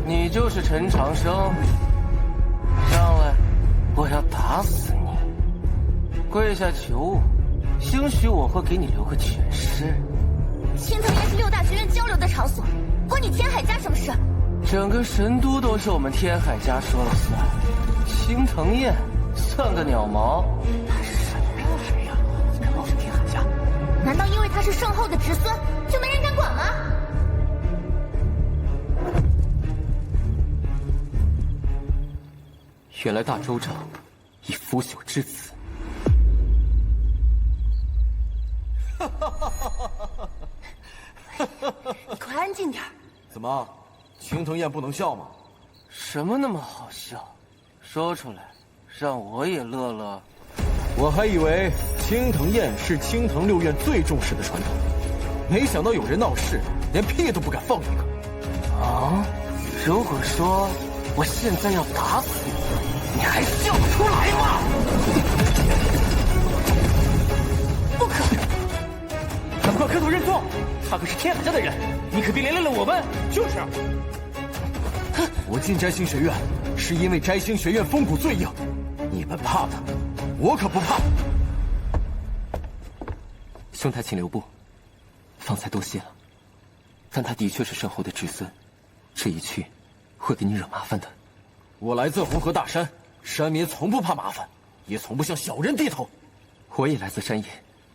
你就是陈长生，上来，我要打死你！跪下求我，兴许我会给你留个全尸。青藤宴是六大学院交流的场所，关你天海家什么事？整个神都都是我们天海家说了算，青藤宴算个鸟毛！他是什么人呀？怎么是天海家？难道因为他是圣后的侄孙，就没人敢管吗？原来大周长已腐朽至此。你快安静点。怎么，青藤宴不能笑吗？什么那么好笑？说出来，让我也乐乐。我还以为青藤宴是青藤六院最重视的传统，没想到有人闹事，连屁都不敢放一个。啊！如果说我现在要打死你，你还笑得出来吗？不可！赶快磕头认错，他可是天海家的人，你可别连累了我们。就是。我进摘星学院，是因为摘星学院风骨最硬，你们怕他，我可不怕。兄台请留步，方才多谢了。但他的确是身后的至尊，这一去会给你惹麻烦的。我来自红河大山，山民从不怕麻烦，也从不向小人低头。我也来自山野，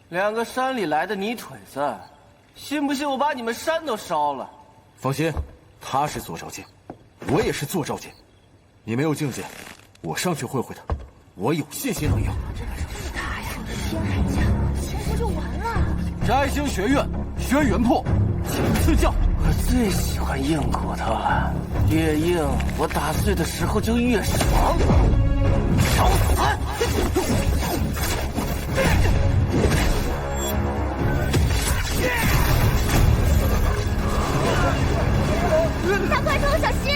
两个山里来的泥腿子，信不信我把你们山都烧了？放心，他是坐照剑，我也是坐照剑。你没有境界，我上去会会他，我有信心能赢。他呀，天海家其实就完了。摘星学院，轩辕破，请赐教。我最喜欢硬骨头了，越硬我打碎的时候就越爽。找死！大块头，小心！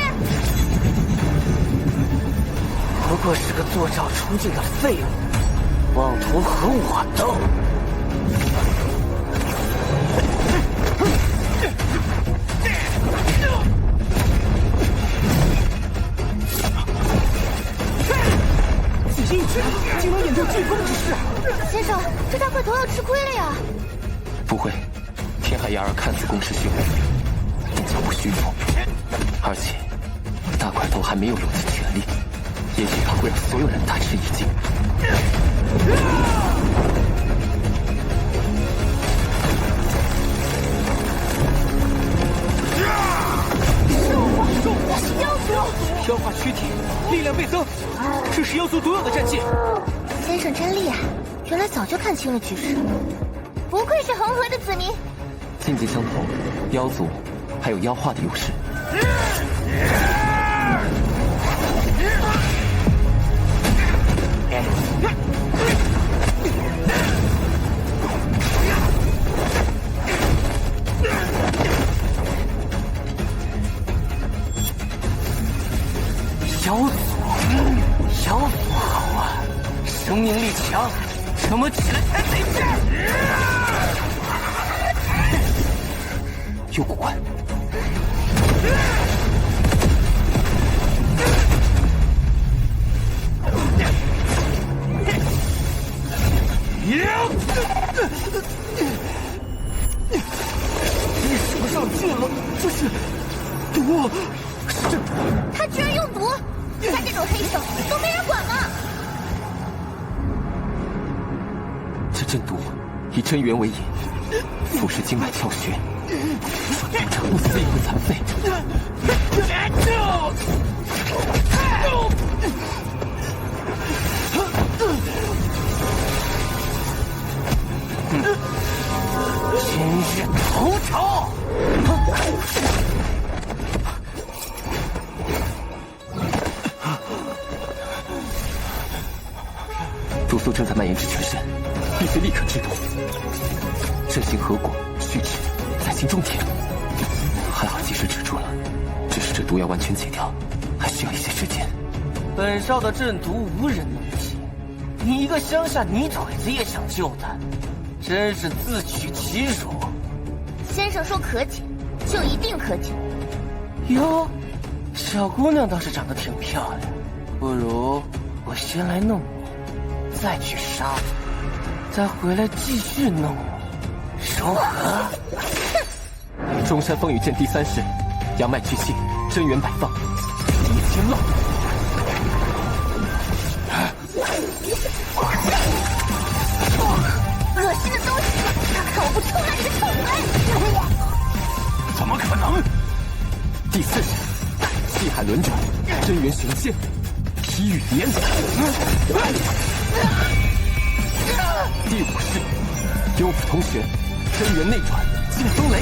不过是个坐照出镜的废物，妄图和我斗。紫金竟能演出飓风之势！先生，这大块头要吃亏了呀！不会，天海牙儿看似攻势迅猛，但脚步虚弱，而且大块头还没有用尽全力，也许他会让所有人大吃一惊。妖族，消化躯体，力量倍增，这是妖族独有的战技。先生真厉害，原来早就看清了局势。不愧是恒河的子民。境界相同，妖族还有妖化的优势。妖族好啊，生命力强，怎么起来才得劲儿？有古怪。你使不上劲了，这是毒！他居然用毒！他这种黑手都没人管吗？这阵毒以真元为引，腐蚀经脉窍穴，毒者不死也会残废。今日头朝！毒素正在蔓延至全身，必须立刻制毒。阵型合果，续指，在心中点。还好及时止住了，只是这毒要完全解掉，还需要一些时间。本少的阵毒无人能解，你一个乡下泥腿子也想救他，真是自取其辱。先生说可解，就一定可解。哟，小姑娘倒是长得挺漂亮，不如我先来弄你，再去杀你，再回来继续弄你，如何？中山风雨阵第3式，阳脉聚气，真元摆放，一千浪。恶心的东西，看我不抽烂你的臭嘴！怎么可能？第4式，气海轮转，真元玄仙，劈雨连。第5式，幽府同玄，真元内转，劲风雷。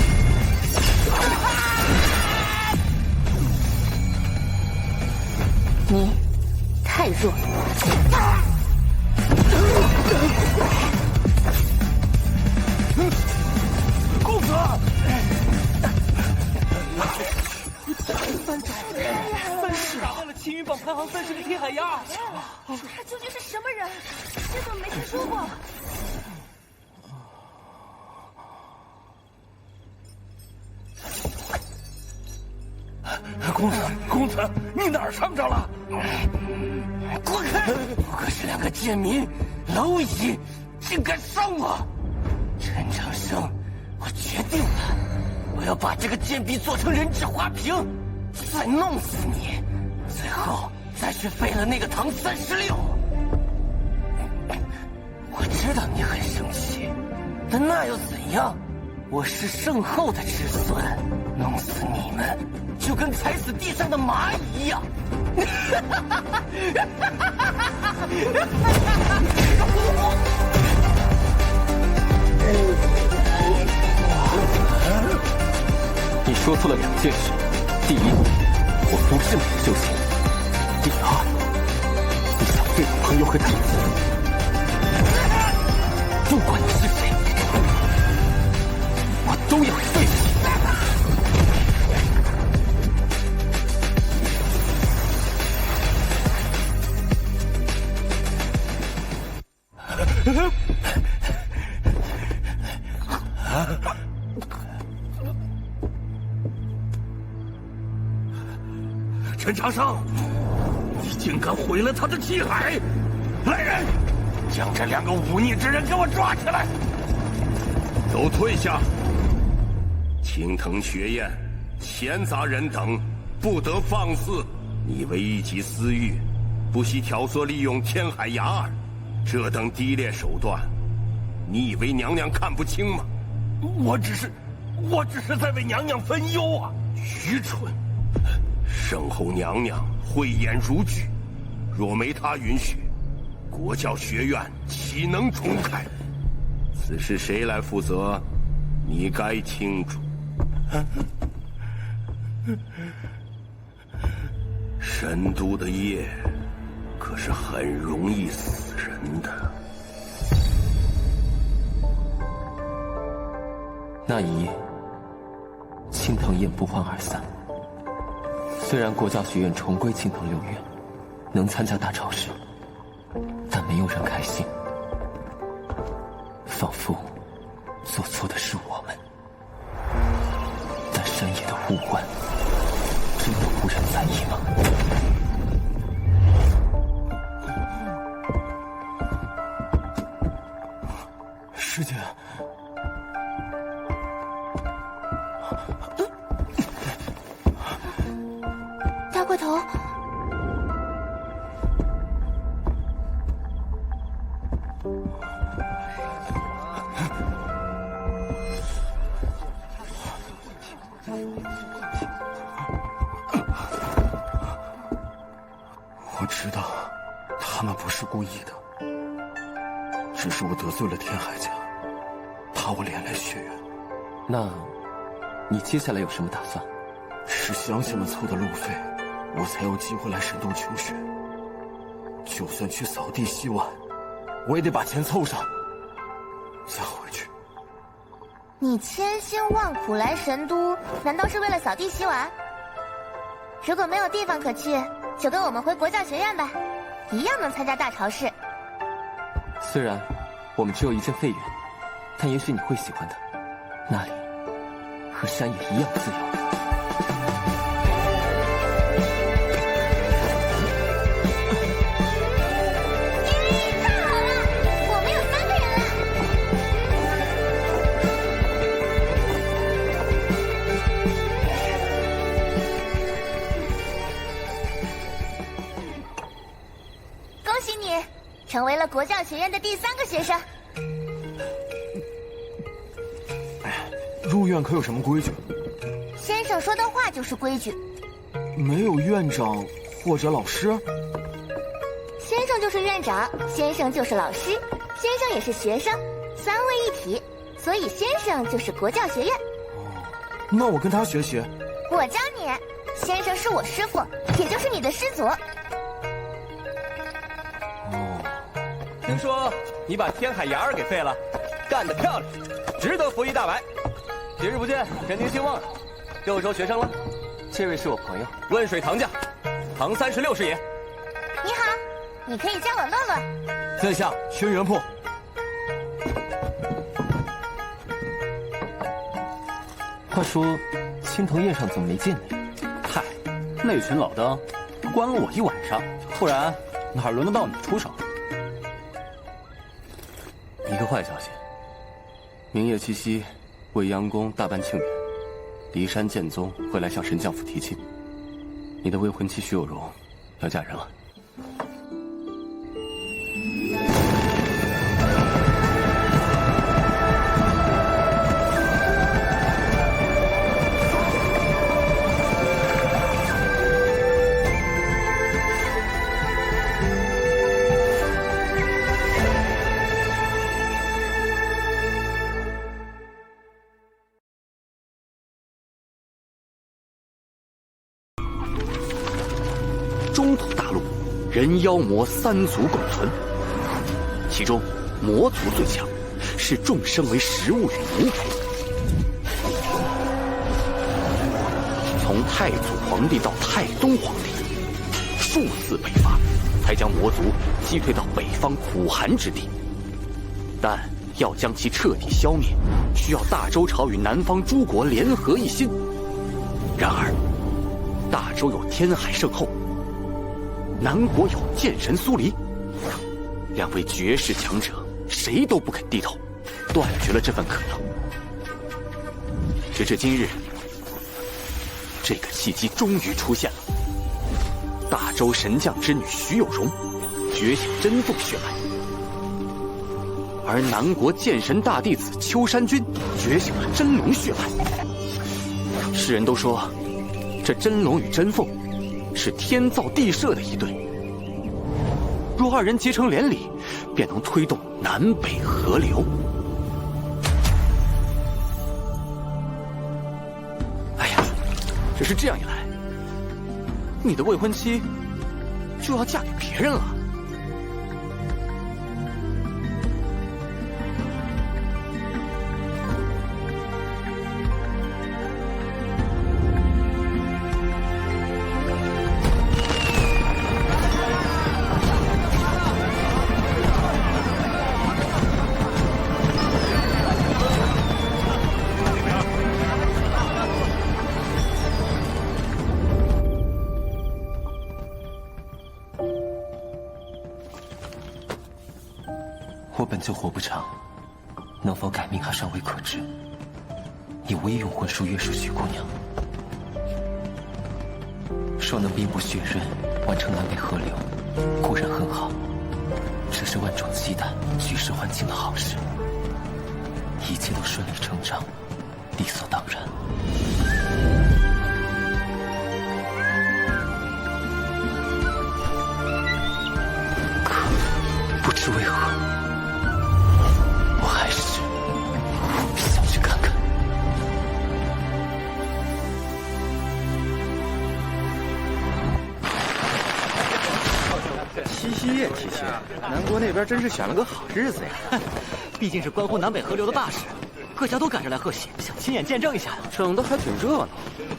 你太弱了。公子，3式打败了青云榜排行30的天海牙。他究竟是什么人？这怎么没听说过？公子，你哪儿伤着了？滚开！不过是2个贱民，蝼蚁，竟敢伤我！陈长生，我决定了，我要把这个贱婢做成人质花瓶，再弄死你，最后再去废了那个唐36。我知道你很生气，但那又怎样？我是圣后的侄孙，弄死你们就跟踩死地上的蚂蚁一样。你说错了2件事：第一，我不是没有修行；第二，你想废我朋友和弟子。不管你是谁，我都要废你。陈长生，你竟敢毁了他的气海！来人，将这2个忤逆之人给我抓起来！都退下！青藤学院、闲杂人等不得放肆！你为一己私欲，不惜挑唆利用天海牙儿，这等低劣手段，你以为娘娘看不清吗？我只是在为娘娘分忧啊！愚蠢！圣后娘娘慧眼如炬，若没她允许，国教学院岂能重开？此事谁来负责？你该清楚。神都的夜可是很容易死人的。那一夜，青藤宴不欢而散。虽然国教学院重归青藤6院，能参加大朝试，但没有人开心，仿佛做错的是我们。但山野的物冠，真的无人在意吗？师姐。大块头，我知道他们不是故意的，只是我得罪了天海家，怕我连累学院。那，你接下来有什么打算？是乡亲们凑的路费，我才有机会来神都求学。就算去扫地洗碗，我也得把钱凑上，再回去。你千辛万苦来神都，难道是为了扫地洗碗？如果没有地方可去，就跟我们回国教学院吧，一样能参加大朝试。虽然我们只有一间废园，但也许你会喜欢的，那里和山野一样自由。成为了国教学院的第3个学生。入院可有什么规矩？先生说的话就是规矩。没有院长或者老师？先生就是院长，先生就是老师，先生也是学生，3位一体，所以先生就是国教学院。那我跟他学习。我教你，先生是我师父，也就是你的师祖。听说你把天海牙儿给废了，干得漂亮，值得服役大白。几日不见，人丁兴旺，又收学生了。这位是我朋友，温水堂将，唐36师爷。你好，你可以叫我洛洛。在下轩辕破。话说，青藤宴上怎么没见你？嗨，那群老登关了我一晚上，不然哪轮得到你出手？一个坏消息，明夜七夕，未央宫大办庆典，骊山剑宗会来向神将府提亲，你的未婚妻徐有容要嫁人了。中土大陆，人妖魔三族共存，其中魔族最强，视众生为食物与奴仆。从太祖皇帝到太宗皇帝，数次北伐，才将魔族击退到北方苦寒之地。但要将其彻底消灭，需要大周朝与南方诸国联合一心。然而，大周有天海圣后，南国有剑神苏黎，两位绝世强者，谁都不肯低头，断绝了这份可能。直至今日，这个契机终于出现了。大周神将之女徐有容觉醒真凤血脉，而南国剑神大弟子秋山君觉醒了真龙血脉。世人都说，这真龙与真凤是天造地设的一对。若二人结成连理，便能推动南北河流。哎呀，只是这样一来，你的未婚妻就要嫁给别人了。我本就活不长，能否改命还尚未可知。你无意用婚书约束徐姑娘，若能弥补血刃，完成南北河流，固然很好。这是万众期待、举世欢庆的好事，一切都顺理成章，理所当然。可不知为何，我还是想去看看。七夕夜，七夕，南国那边真是选了个好日子呀！毕竟是关乎南北河流的大事，各家都赶着来贺喜，想亲眼见证一下。整得还挺热闹，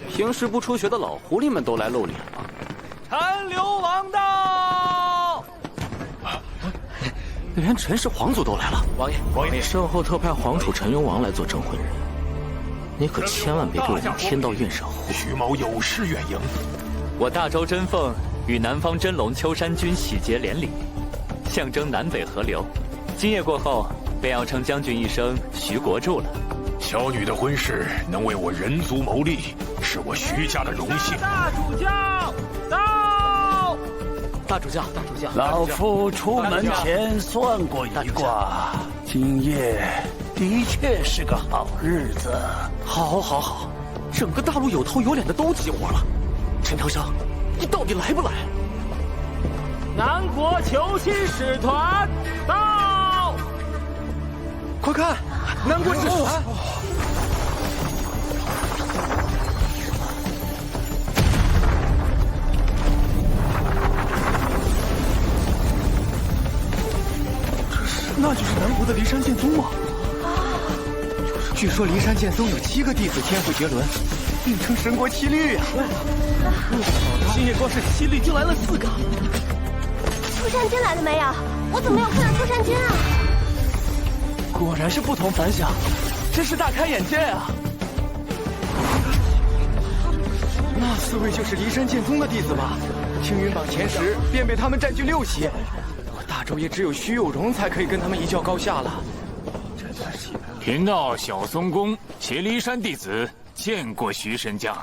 平时不出血的老狐狸们都来露脸了。陈留王到，连陈氏皇族都来了。王爷，身后特派皇储陈留王来做证婚人，你可千万别给我们天道院惹祸。徐某有失远迎。我大周真凤与南方真龙秋山君喜结连理，象征南北河流。今夜过后，便要称将军一声徐国柱了。小女的婚事能为我人族谋利，是我徐家的荣幸。大主教到，大主教，大主教，老夫出门前算过一卦，今夜的确是个好日子。好，好，好，整个大陆有头有脸的都齐活了。陈长生，你到底来不来？南国求亲使团到，快看，南国使团！那就是南国的骊山剑宗吗？据说骊山剑宗有7个弟子天赋绝伦，并称神国7律啊！今夜光是7律就来了4个。秋山君来了没有？我怎么没有看到秋山君啊？果然是不同凡响，真是大开眼界啊！那4位就是骊山剑宗的弟子吧？青云榜前10便被他们占据6席，我大周也只有徐有容才可以跟他们一较高下了。贫道小松公携骊山弟子见过徐神将。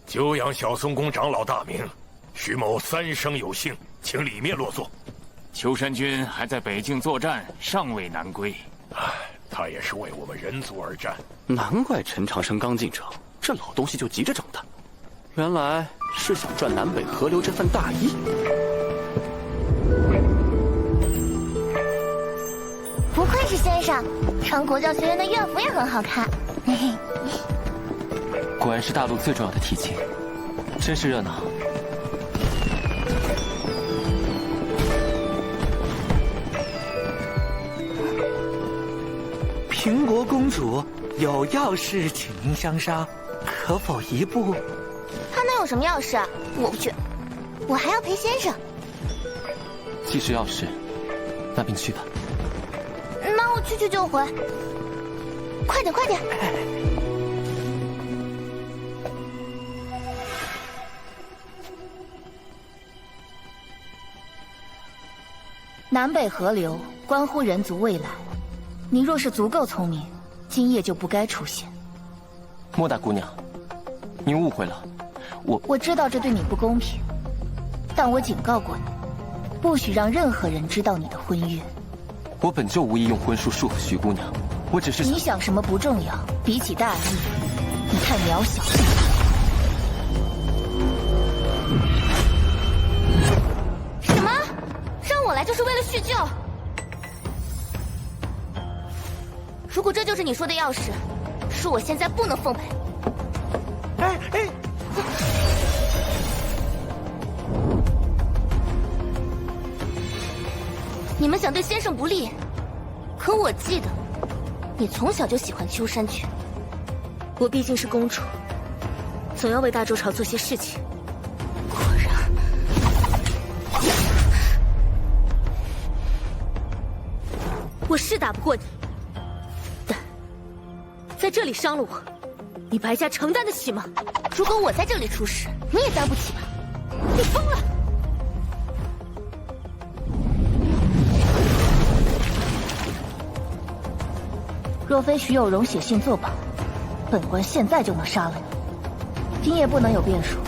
久仰小松宫长老大名，徐某三生有幸，请里面落座。秋山君还在北境作战，尚未南归。他也是为我们人族而战。难怪陈长生刚进城，这老东西就急着整他，原来是想赚南北河流这份大义。不愧是先生，穿国教学院的院服也很好看。嘿嘿，果然是大陆最重要的提亲，真是热闹。平国公主有要事请您相商，可否一步？他能有什么要事？我不去，我还要陪先生。既是要事，那便去吧。那我去就回。快点，快点！南北河流关乎人族未来，你若是足够聪明，今夜就不该出现。莫大姑娘，您误会了，我知道这对你不公平，但我警告过你，不许让任何人知道你的婚约。我本就无意用婚术束缚徐姑娘，我只是……你想什么不重要，比起大义，你太渺小。什么？让我来就是为了叙旧？如果这就是你说的要事，恕我现在不能奉陪。你们想对先生不利，可我记得你从小就喜欢秋山君。我毕竟是公主，总要为大周朝做些事情。果然，我是打不过你，但在这里伤了我，你白家承担得起吗？如果我在这里出事，你也担不起吧？你疯了！若非徐有容写信作保，本官现在就能杀了你。今夜不能有变数，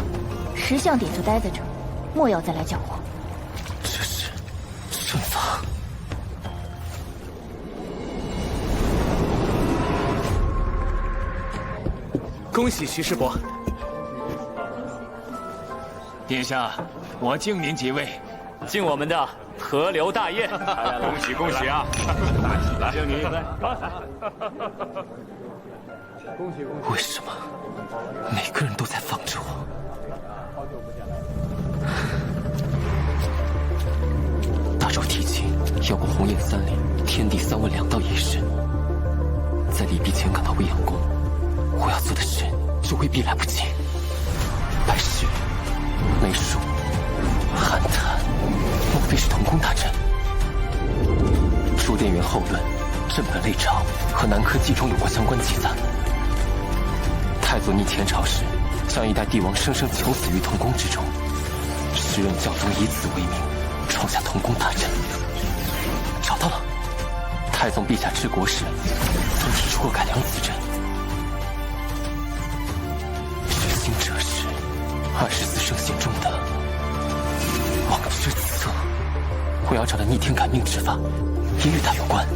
识相点就待在这儿，莫要再来搅和。这是阵法。恭喜徐师伯。殿下，我敬您几位，敬我们的河流大宴。恭喜恭喜啊！来，敬您一杯。为什么每个人都在防着我？大周提亲要过红叶3里天地3问2道仪式，在礼毕前赶到未央宫，我要做的事就未必来不及。拜师、美术、寒潭，莫非是同宫大阵？书店员后论《镇本类钞》和《南柯记》中有过相关记载。太祖逆前朝时，将一代帝王生生囚死于同宫之中，时任教宗以此为名，创下同宫大阵。找到了，太宗陛下治国时曾提出过改良此阵。执行者是24圣贤中的望之策，我要找的逆天改命之法也与他有关。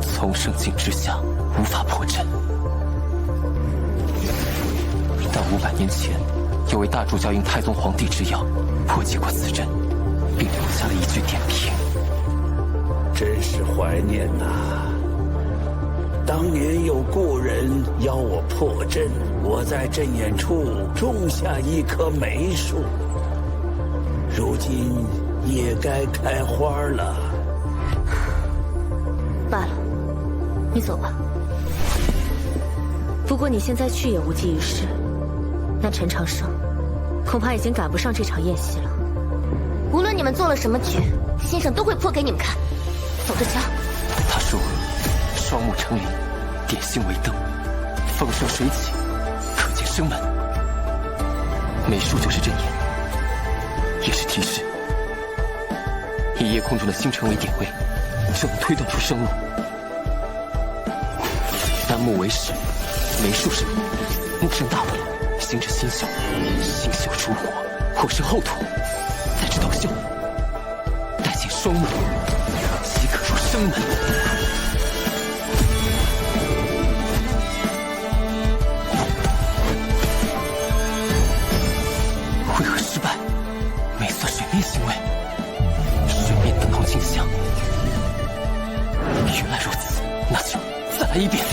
从圣境之下无法破阵，但500年前有位大主教应太宗皇帝之要破解过此阵，并留下了一句点评。真是怀念呐！当年有故人邀我破阵，我在阵眼处种下一棵梅树，如今也该开花了。罢了，你走吧。不过你现在去也无济于事，那陈长生恐怕已经赶不上这场宴席了。无论你们做了什么局，先生都会破给你们看。走着瞧。他说：“双目成林，点星为灯，风生水起，可见生门。”美术就是阵眼，也是提示。以夜空中的星辰为点位，就能推断出生路。丹木为始，梅树是木，木生大伟，形至星宿，星宿出火，火生后土，再至斗秀，待见双门，即可入生门。会合失败，没算水面行为，水面等同镜像。原来如此，那就再来一遍。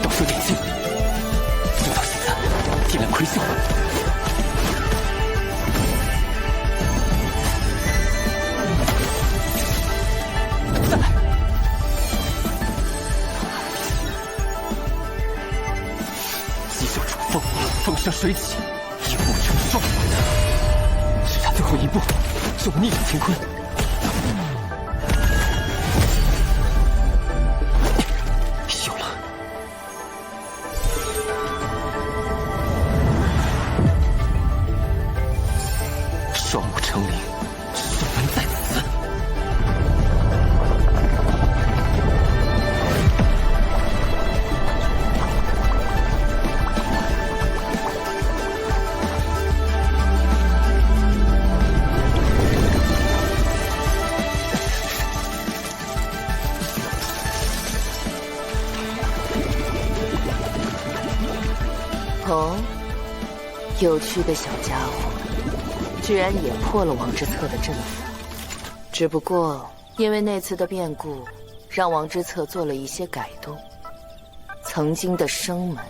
斗秀点睛，直到现在，点亮魁秀。再来。急秀出风，风生水起，一步成双。只差最后一步，就逆转乾坤。有了。双目成灵，守门在此。哦，有趣的小家伙，居然也破了王之策的阵符。只不过因为那次的变故，让王之策做了一些改动。曾经的生门，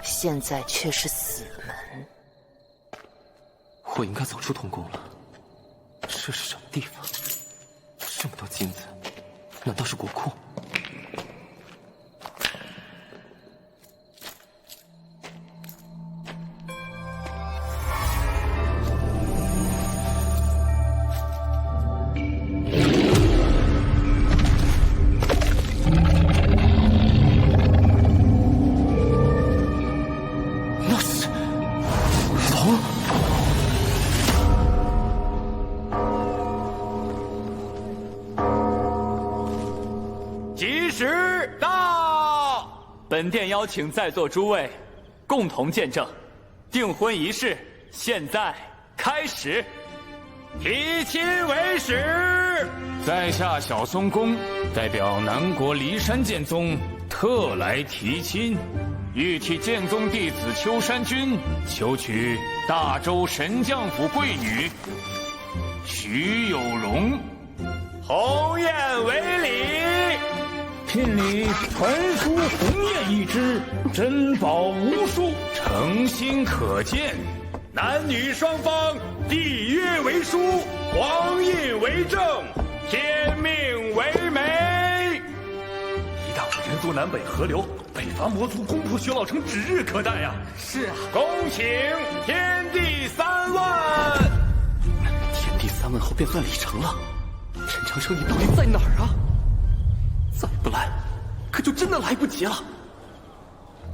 现在却是死门。我应该走出童宫了。这是什么地方？这么多金子，难道是国库？本殿邀请在座诸位共同见证，订婚仪式现在开始。提亲为始，在下小松公代表南国骊山剑宗特来提亲，欲替剑宗弟子秋山君求娶大周神将府贵女徐有容。鸿雁为礼。聘礼传书鸿雁一只，珍宝无数，诚心可见。男女双方缔约为书，黄印为证，天命为媒。一大股人族南北合流，北伐魔族攻破玄老城指日可待呀！是啊，恭请天地3万。天地3万后便算礼成了。陈长生，你到底在哪儿啊？再不来，可就真的来不及了。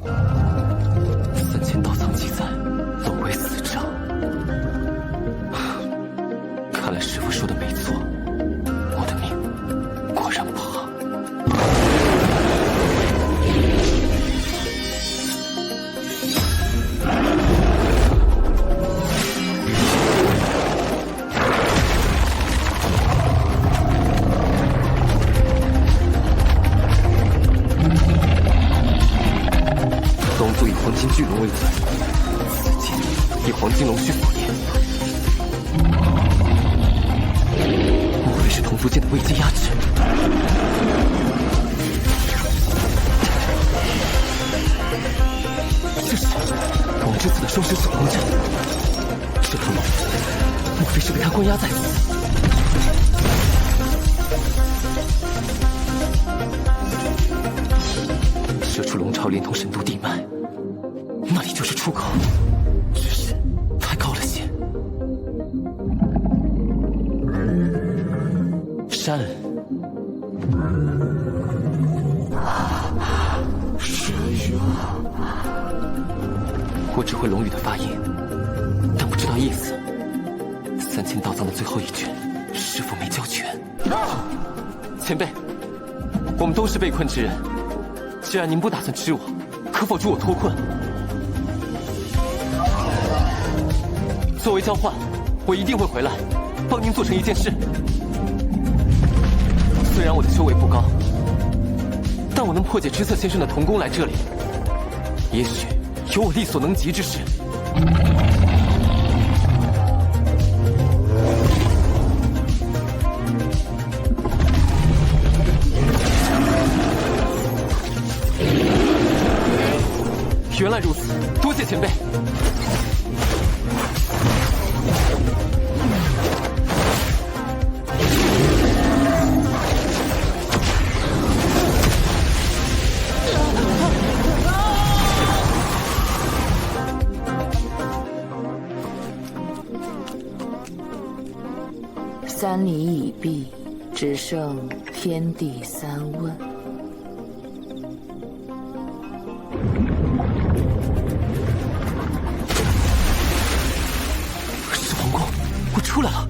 3000道藏记载，龙为死者。看来师父说的没错，我的命果然不好。龙族以黄金巨龙为尊，此剑以黄金龙须所炼。莫非是同族间的危机压制？这是王之子的双生锁龙阵。这头龙，莫非是被他关押在此？射出龙巢连通神都地脉，那里就是出口，只是太高了些。山是雨，我只会龙语的发音，但不知道意思。3000道藏的最后一卷，师父没教全。前辈，我们都是被困之人。既然您不打算吃我，可可否助我脱困？作为交换，我一定会回来，帮您做成一件事。虽然我的修为不高，但我能破解知策先生的童工来这里，也许有我力所能及之事。原来如此，多谢前辈。3礼已毕，只剩天地3问。是皇宫，我出来了。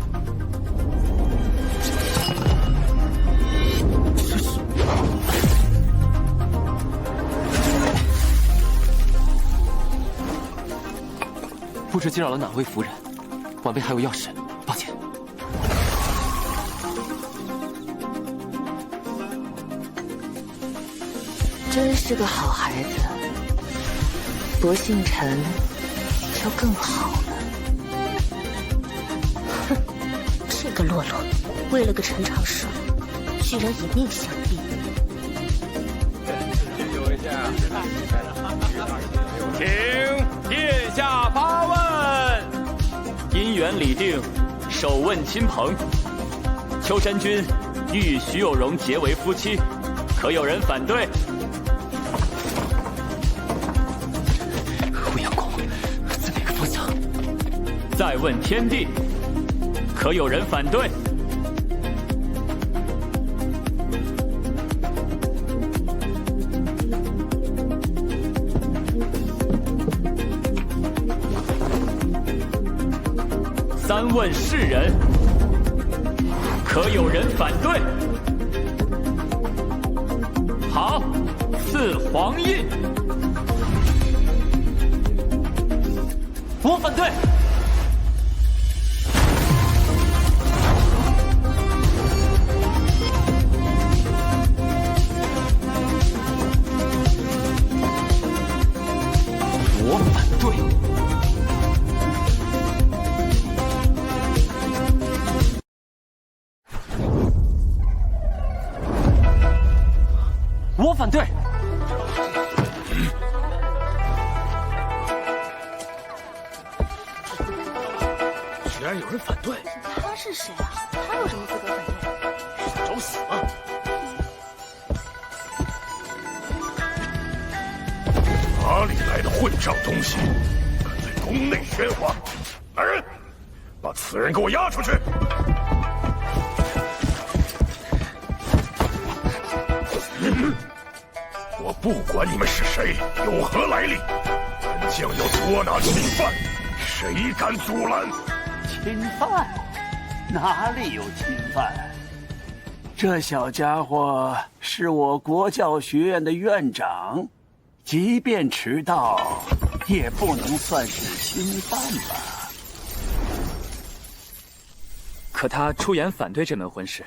不知惊扰了哪位夫人？晚辈还有要事，抱歉。真是个好孩子，不姓陈就更好了。哼，这个洛洛，为了个陈长寿，居然以命相逼。请殿下发问。姻缘已定，首问亲朋。秋山君欲与徐有容结为夫妻，可有人反对？未央宫在哪个方向？再问天地，可有人反对？三问世人，可有人反对？好，赐皇印。我反对。我反对。我反对。居然有人反对！他是谁啊？他有什么资格反对？想找死吗？哪里来的混账东西，敢在宫内喧哗！来人，把此人给我押出去！我不管你们是谁，有何来历，本将要捉拿侵犯，谁敢阻拦？侵犯？哪里有侵犯？这小家伙是我国教学院的院长，即便迟到，也不能算是侵犯吧？可他出言反对这门婚事。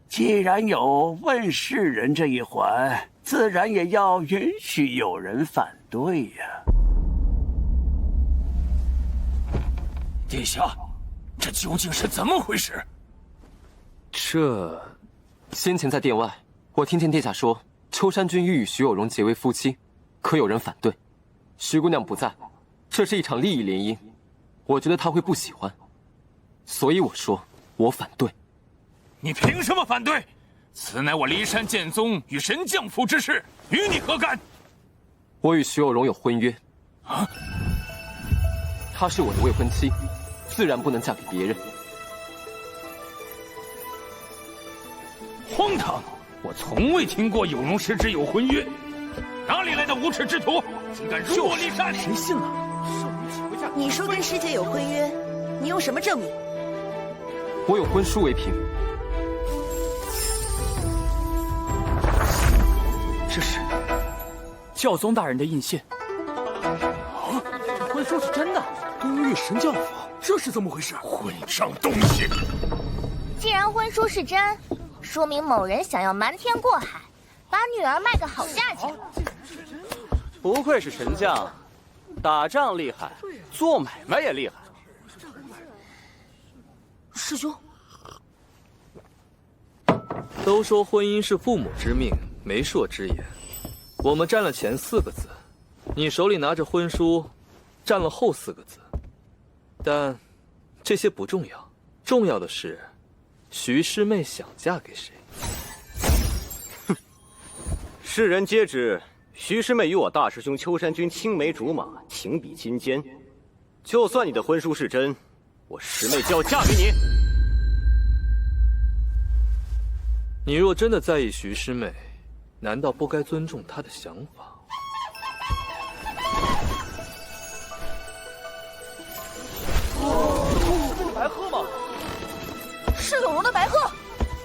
既然有问世人这一环，自然也要允许有人反对呀。殿下，这究竟是怎么回事？先前在殿外，我听见殿下说秋山君欲与徐有容结为夫妻，可有人反对。徐姑娘不在，这是一场利益联姻，我觉得她会不喜欢，所以我说我反对。你凭什么反对？此乃我骊山剑宗与神将府之事，与你何干？我与徐有容有婚约。啊？她是我的未婚妻，自然不能嫁给别人。荒唐！我从未听过有容师之有婚约，哪里来的无耻之徒，竟敢辱我骊山！谁信了？你说跟师姐有婚约，你用什么证明？我有婚书为凭。教宗大人的印信。婚书是真的，东域神教府，这是怎么回事？混账东西！既然婚书是真，说明某人想要瞒天过海，把女儿卖个好价钱。不愧是神将，打仗厉害，做买卖也厉害。师兄，都说婚姻是父母之命，媒妁之言。我们占了前4个字，你手里拿着婚书，占了后4个字。但这些不重要，重要的是徐师妹想嫁给谁。世人皆知，徐师妹与我大师兄秋山君青梅竹马，情比金坚。就算你的婚书是真，我师妹就要嫁给你。你若真的在意徐师妹，难道不该尊重她的想法？白鹤吗？是有容的白鹤。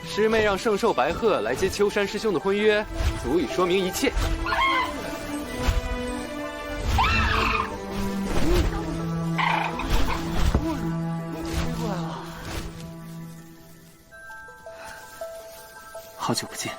师妹让圣兽白鹤来接秋山师兄的婚约，足以说明一切。好久不见。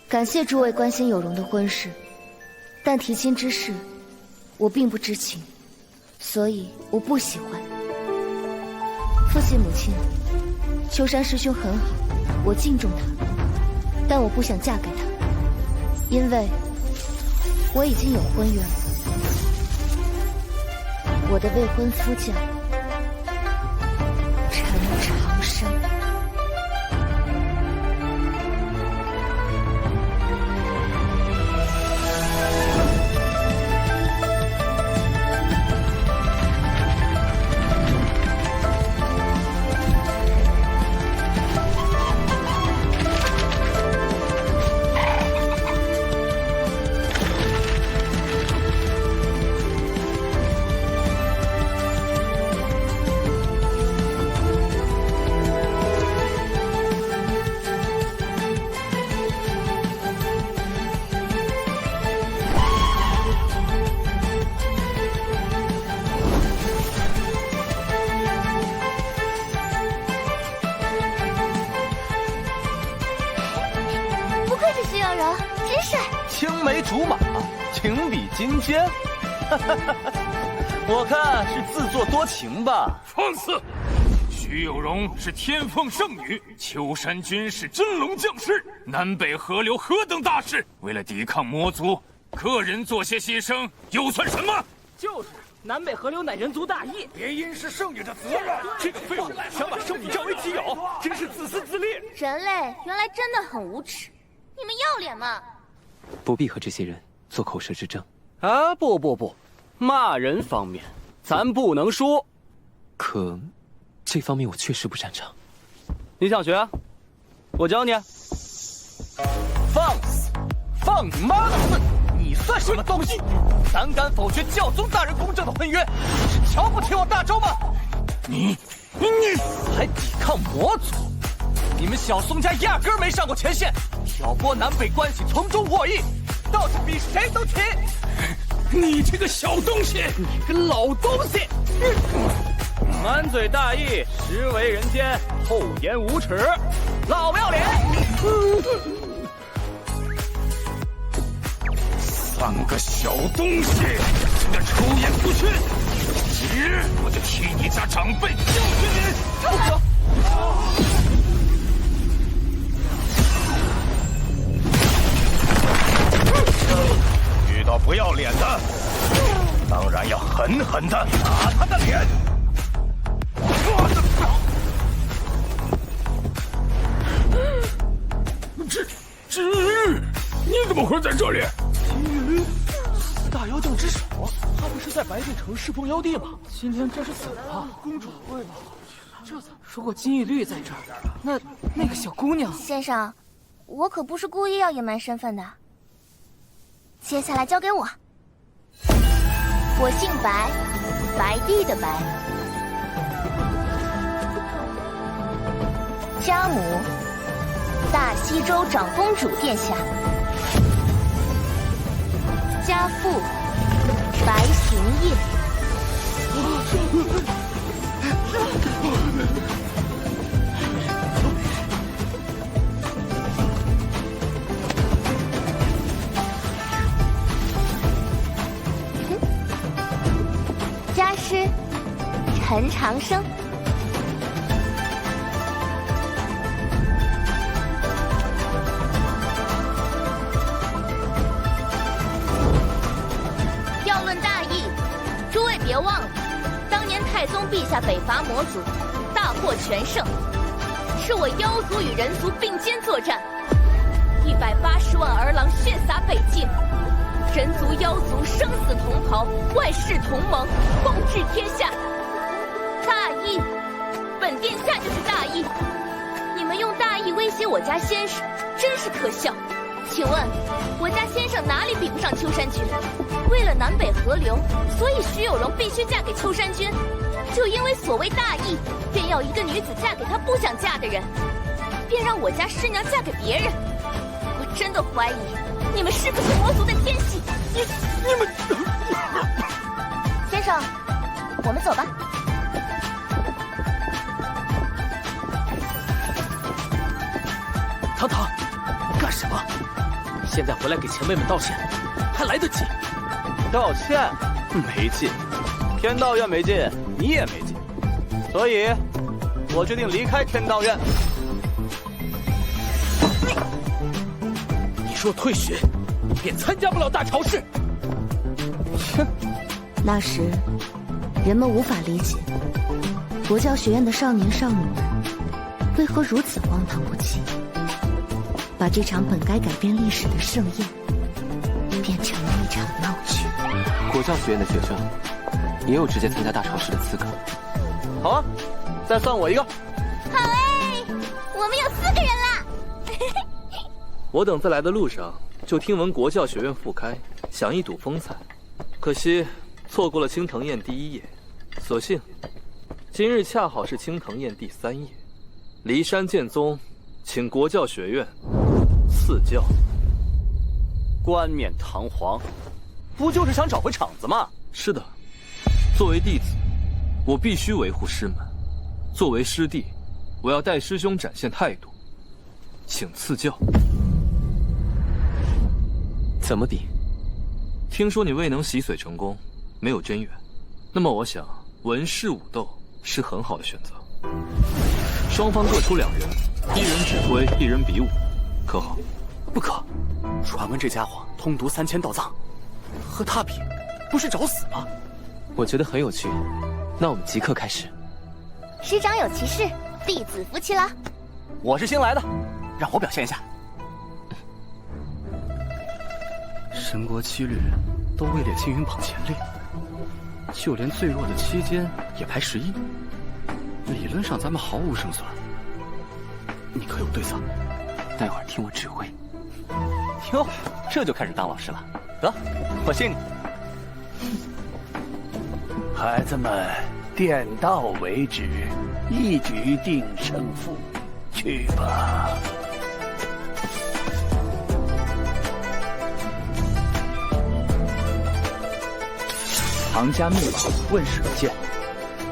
感谢诸位关心有容的婚事，但提亲之事，我并不知情，所以我不喜欢。父亲母亲，秋山师兄很好，我敬重他，但我不想嫁给他，因为我已经有婚约了。我的未婚夫叫陈长生。青梅竹马，情比金坚。我看是自作多情吧。放肆！徐有容是天凤圣女，秋山君是真龙将士，南北河流何等大事，为了抵抗魔族，个人做些牺牲又算什么？就是南北河流乃人族大义，别因是圣女的责任。这个废物想把圣女占为己有，真是自私自利。人类原来真的很无耻，你们要脸吗？不必和这些人做口舌之争。啊，不，骂人方面咱不能输。可这方面我确实不擅长。你想学？我教你。放肆！放你妈的肆！你算什么东西？胆敢否决教宗大人公证的婚约，是瞧不起我大周吗？你还抵抗魔族？你们小宋家压根儿没上过前线，挑拨南北关系，从中获益，倒是比谁都勤。你这个小东西，你个老东西！满嘴大义，实为人间，厚颜无耻，老不要脸3个小东西，真的出言不逊！今日我就替你家长辈教训你！住手！遇到不要脸的，当然要狠狠的打他的脸。知玉，你怎么会在这里？金玉，四大妖将之首，他不是在白帝城侍奉妖帝吗？今天真是死了！公主，如果金玉律在这儿，那个小姑娘……先生，我可不是故意要隐瞒身份的。接下来交给我。我姓白，白帝的白。家母，大西州长公主殿下。家父，白行业。家师，陈长生。要论大义，诸位别忘了，当年太宗陛下北伐魔族，大获全胜，是我妖族与人族并肩作战，180万儿郎血洒北境。人族妖族生死同袍，万世同盟，共治天下。大义，本殿下就是大义。你们用大义威胁我家先生，真是可笑。请问，我家先生哪里比不上秋山君？为了南北河流，所以徐有容必须嫁给秋山君。就因为所谓大义，便要一个女子嫁给她不想嫁的人，便让我家师娘嫁给别人。我真的怀疑。你们是不是魔族的奸细？你们，先生，我们走吧。堂堂，干什么？现在回来给前辈们道歉，还来得及。道歉？没劲，天道院没劲，你也没劲，所以，我决定离开天道院。你若退学，便参加不了大朝事。哼，那时人们无法理解国教学院的少年少女们为何如此荒唐不羁，把这场本该改变历史的盛宴变成了一场闹剧。国教学院的学生也有直接参加大朝事的资格。好啊，再算我一个。好哎，我们有4个人啦！我等在来的路上就听闻国教学院复开，想一睹风采，可惜错过了青藤宴第1页。所幸今日恰好是青藤宴第3页，骊山剑宗请国教学院赐教。冠冕堂皇，不就是想找回场子吗？是的，作为弟子，我必须维护师门；作为师弟，我要带师兄展现态度，请赐教。怎么比？听说你未能洗髓成功，没有真元，那么我想文士武斗是很好的选择。双方各出2人，一人指挥，一人比武，可好？不可！传闻这家伙通读3000道藏，和他比，不是找死吗？我觉得很有趣，那我们即刻开始。师长有其事，弟子服气了。我是新来的，让我表现一下。神国7律都位列青云榜前列，就连最弱的7间也排11，理论上咱们毫无胜算。你可有对策？待会儿听我指挥。哟，这就开始当老师了。得，我信你。孩子们，点到为止，一举定胜负，去吧。唐家秘宝问世不见，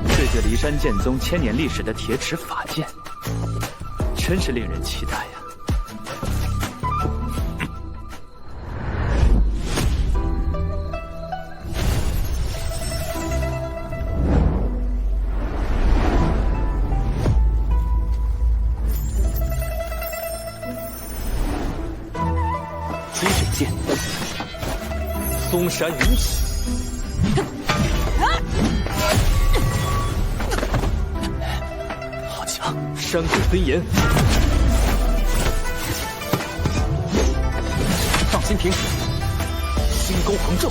这届骊山剑宗1000年历史的铁齿法剑，真是令人期待呀！积水剑，嵩山云起。好强！山鬼分岩，荡心亭，星宫横咒，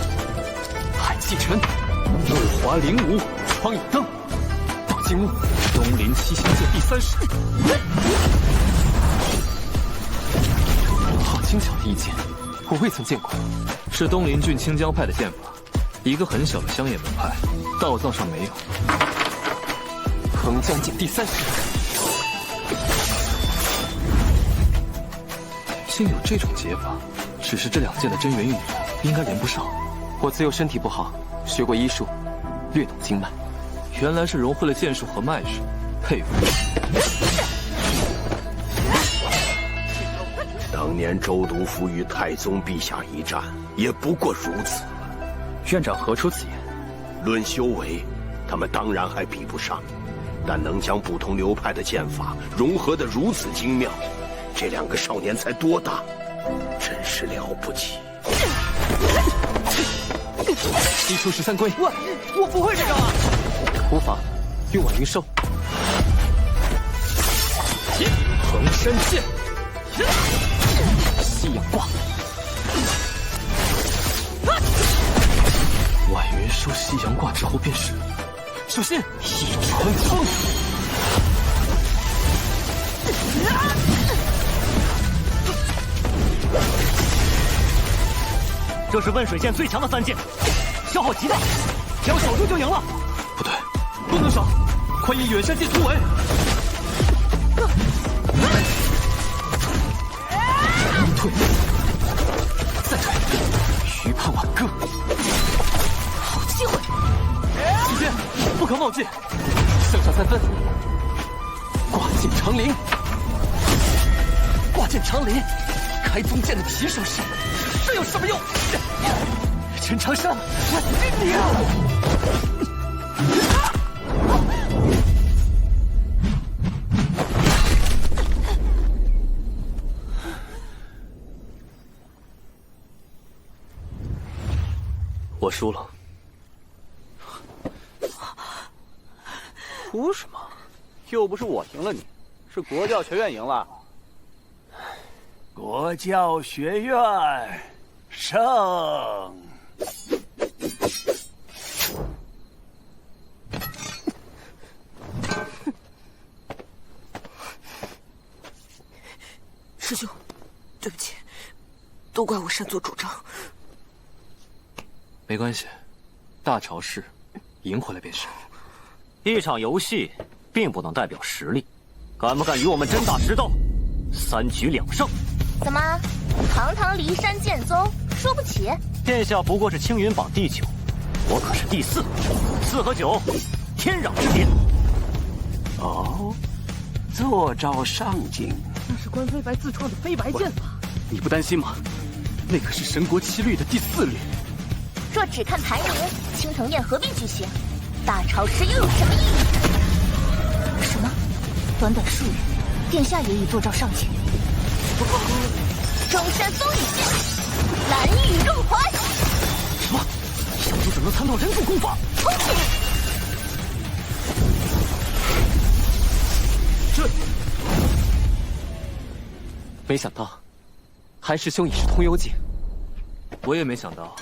海气沉，怒华灵武，窗影灯，到金木，东林七星剑第30。好轻巧的一剑，我未曾见过。是东林郡清江派的剑法，一个很小的乡野门派，道藏上没有。横江剑第30。竟有这种解法，只是这2剑的真元运用应该连不上。我自幼身体不好，学过医术，略懂经脉。原来是融会了剑术和脉术，佩服。当年周督府与太宗陛下一战，也不过如此了。院长何出此言？论修为，他们当然还比不上，但能将不同流派的剑法融合得如此精妙，这2个少年才多大，真是了不起。西出13归，我不会这个啊！无妨，用我云收。横山剑，西洋挂，晚云收西洋挂之后便是，小心一穿风。这是问水剑最强的3剑，消耗极大，只要守住就赢了。不对，不能守，快以远山剑突围！退，再退，余盼挽歌。好机会！时间不可冒进，剩下3分。挂剑长林，挂剑长林，开宗剑的提手式，这有什么用？陈长生，我敬你啊！我输了。哭什么？又不是我赢了你，是国教学院赢了。国教学院胜。师兄，对不起，都怪我擅作主张。没关系，大潮市赢回来便是。一场游戏并不能代表实力，敢不敢与我们真打实斗？3局2胜。怎么，堂堂骊山剑宗输不起？殿下不过是青云榜第9，我可是第4，4和9，天壤之别。哦，坐招上京。那是关飞白自创的飞白剑法。你不担心吗？那可是神国7律的第4律。若只看排名，青藤宴何必举行？大潮师又有什么意义？什么？短短数日，殿下也已坐诏上前。中山风雨剑，蓝雨入怀。什么？小主怎能参透人族功法？这，没想到，韩师兄已是通幽境。我也没想到，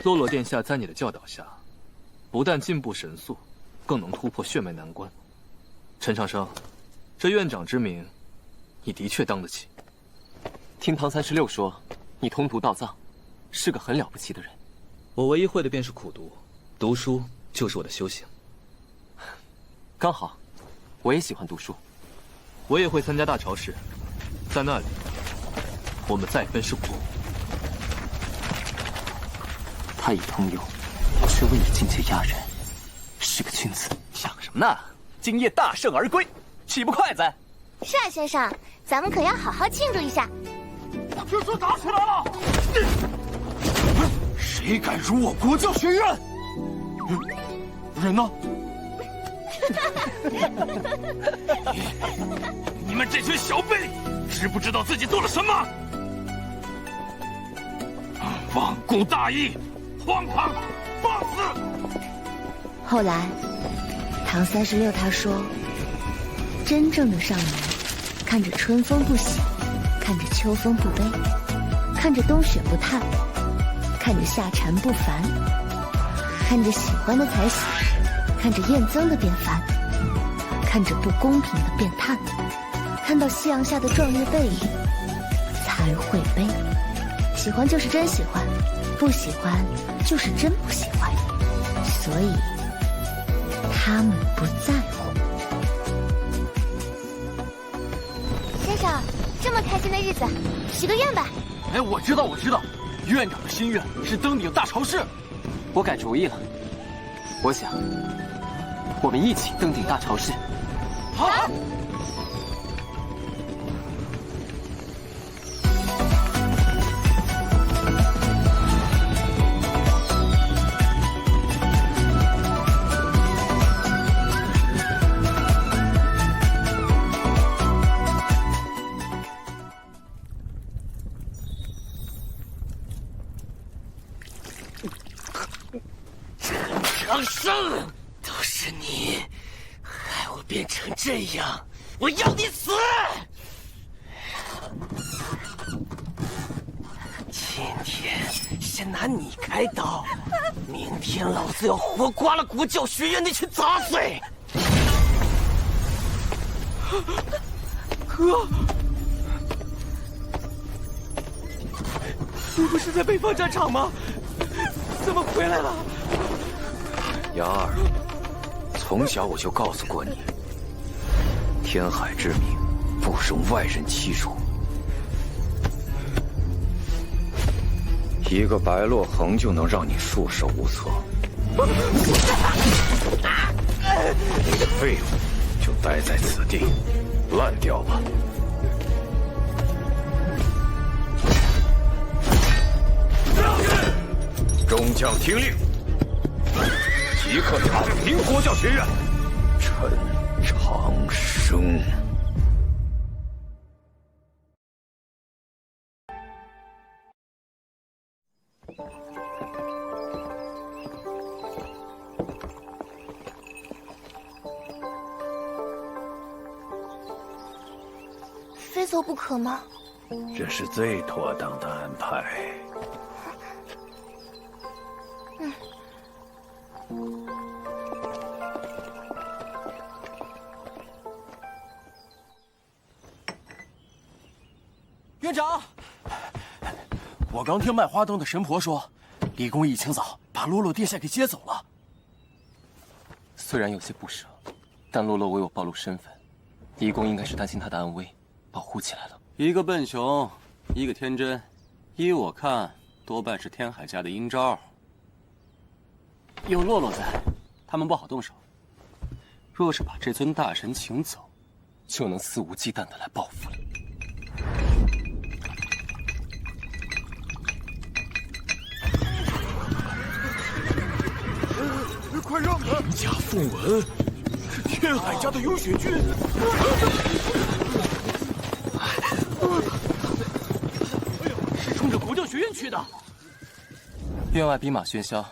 洛洛殿下在你的教导下，不但进步神速，更能突破血脉难关。陈长生，这院长之名，你的确当得起。听唐36说，你通读道藏，是个很了不起的人。我唯一会的便是苦读，读书就是我的修行。刚好，我也喜欢读书。我也会参加大潮市，在那里，我们再分胜负。他已通幽，却未以境界压人，是个君子。想什么呢？今夜大胜而归，岂不快哉？是啊，先生，咱们可要好好庆祝一下。这说打起来了！谁敢辱我国教学院？人呢？你们这群小辈，知不知道自己做了什么？罔顾大义，荒唐放肆！后来，唐36他说，真正的少年，看着春风不喜，看着秋风不悲，看着冬雪不叹，看着夏蝉不烦，看着喜欢的才喜，看着厌憎的变烦，看着不公平的变叹，看到夕阳下的壮烈背影，才会悲。喜欢就是真喜欢，不喜欢就是真不喜欢，所以他们不在乎。先生，这么开心的日子，许个愿吧。哎，我知道，院长的心愿是登顶大朝市。我改主意了，我想，我们一起登顶大朝市。好。长生，都是你，害我变成这样，我要你死！今天先拿你开刀，明天老子要活刮了国教学院那群杂碎！哥，你不是在北方战场吗？怎么回来了？杨二，从小我就告诉过你，天海之名不容外人欺辱。一个白落恒就能让你束手无策，你的废物就待在此地，烂掉吧。众将听令，即刻铲平国教学院。陈长生。非走不可吗？这是最妥当的安排。院长，我刚听卖花灯的神婆说，李公一清早把洛洛殿下给接走了。虽然有些不舍，但洛洛为我暴露身份，李公应该是担心他的安危，保护起来了。一个笨熊，一个天真，依我看，多半是天海家的阴招。有洛洛在，他们不好动手。若是把这尊大神请走，就能肆无忌惮的来报复了。快让开！人家凤文是天海家的优血军，是冲着国教学院去的。院外兵马喧嚣，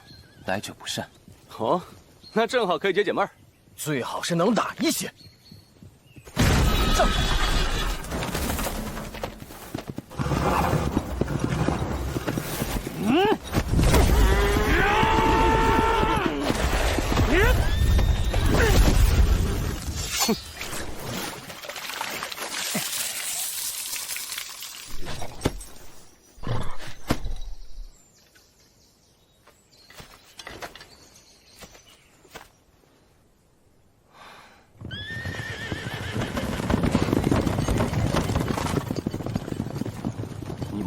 来者不善。哦，那正好可以解解闷儿。最好是能打一些。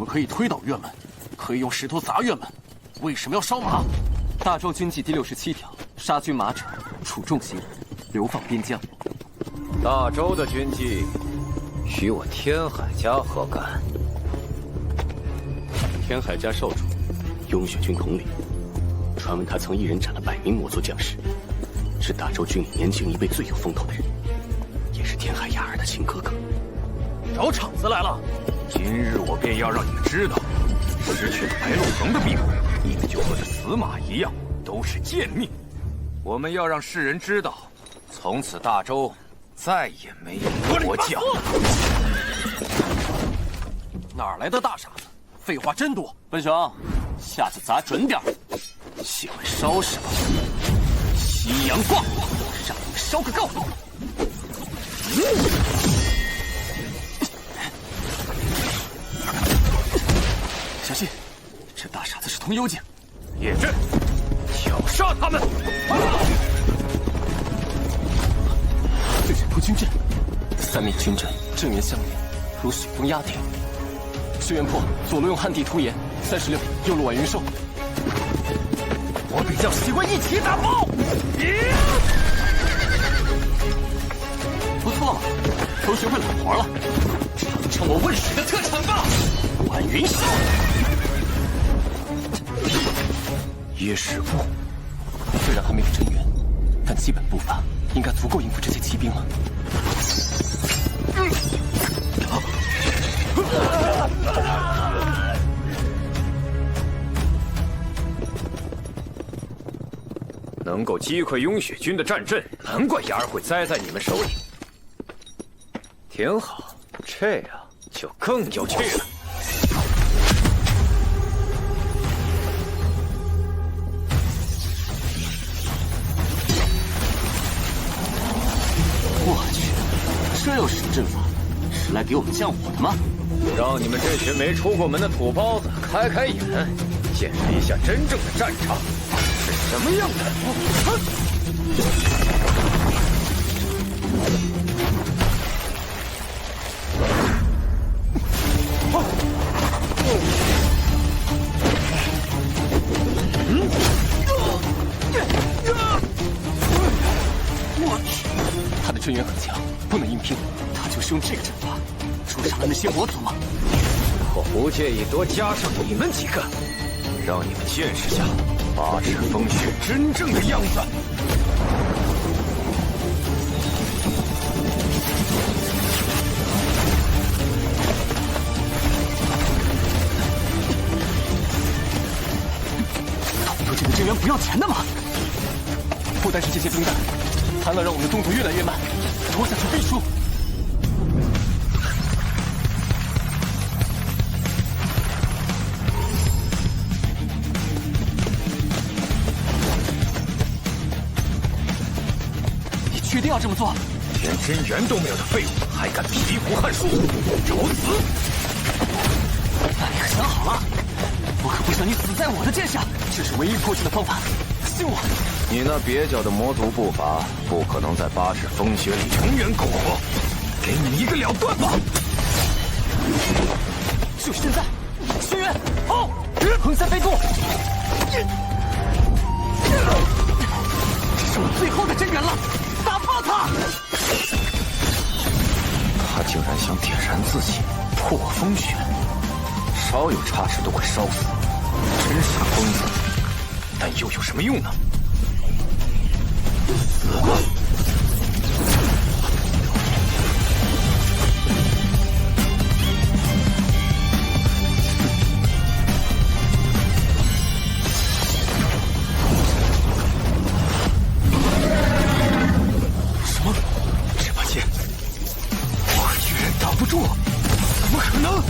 可以推倒院门，可以用石头砸院门，为什么要烧马？大周军纪第67条，杀军马者处重刑，流放边疆。大周的军纪与我天海家何干？天海家少主，雍雪军统领，传闻他曾一人斩了100名魔族将士，是大周军里年轻一辈最有风头的人，也是天海雅儿的亲哥哥。找场子来了！今日我便要让你们知道，失去白鹿恒的庇护，你们就和这死马一样，都是贱命。我们要让世人知道，从此大周再也没有国教。哪来的大傻子？废话真多！笨熊，下次砸准点。喜欢烧是吧？西洋挂，让你们烧个够！小心，这大傻子是通幽境。叶震，挑杀他们！对人突军阵，3面军阵，正圆相连，如雪崩压顶。轩辕破左路用旱地突岩，36右路挽云兽。我比较喜欢一起打炮。不错嘛，都学会揽活了，尝尝我问水的特产吧！挽云兽。耶师傅，虽然还没有真元，但基本步伐应该足够应付这些骑兵了。能够击溃雍雪军的战阵，难怪牙儿会栽在你们手里。挺好，这样就更有趣了。我去，这又是什么阵法？是来给我们降火的吗？让你们这群没出过门的土包子开开眼，见识一下真正的战场是什么样的。我去，他的真元很强，不能硬拼。他就是用这个阵法捉杀了那些魔族吗？我不介意多加上你们几个，让你们见识下8尺风雪真正的样子。统督这个真元不要钱的吗？不单是这些兵弹，还能让我们的中途越来越慢，拖下去必输。你确定要这么做？连真元都没有的废物，还敢披胡汉书，找死！那你可想好了？我可不想你死在我的剑下，这是唯一破阵的方法，信我。你那蹩脚的魔族步伐，不可能在8尺风雪里永远苟活。给你一个了断吧！就是现在，轩辕，好，横三飞渡。这是我最后的真元了，打爆他！他竟然想点燃自己，破风雪，稍有差池都会烧死，真傻疯子！但又有什么用呢？死吧！什么？这把剑，我居然挡不住？怎么可能？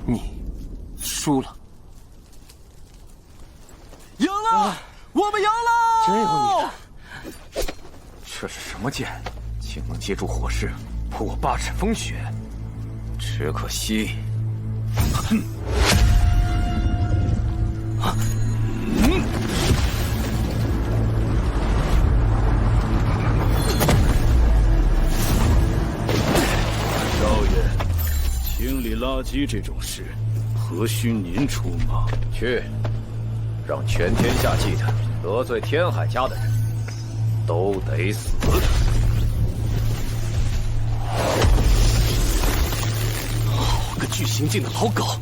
你输了，赢了！我们赢了！真有你的！这是什么剑？竟能接住火势，破8尺风雪？只可惜，少爷，清理垃圾这种事，何须您出马？去，让全天下记得，得罪天海家的人，都得死。好个巨行径的老狗！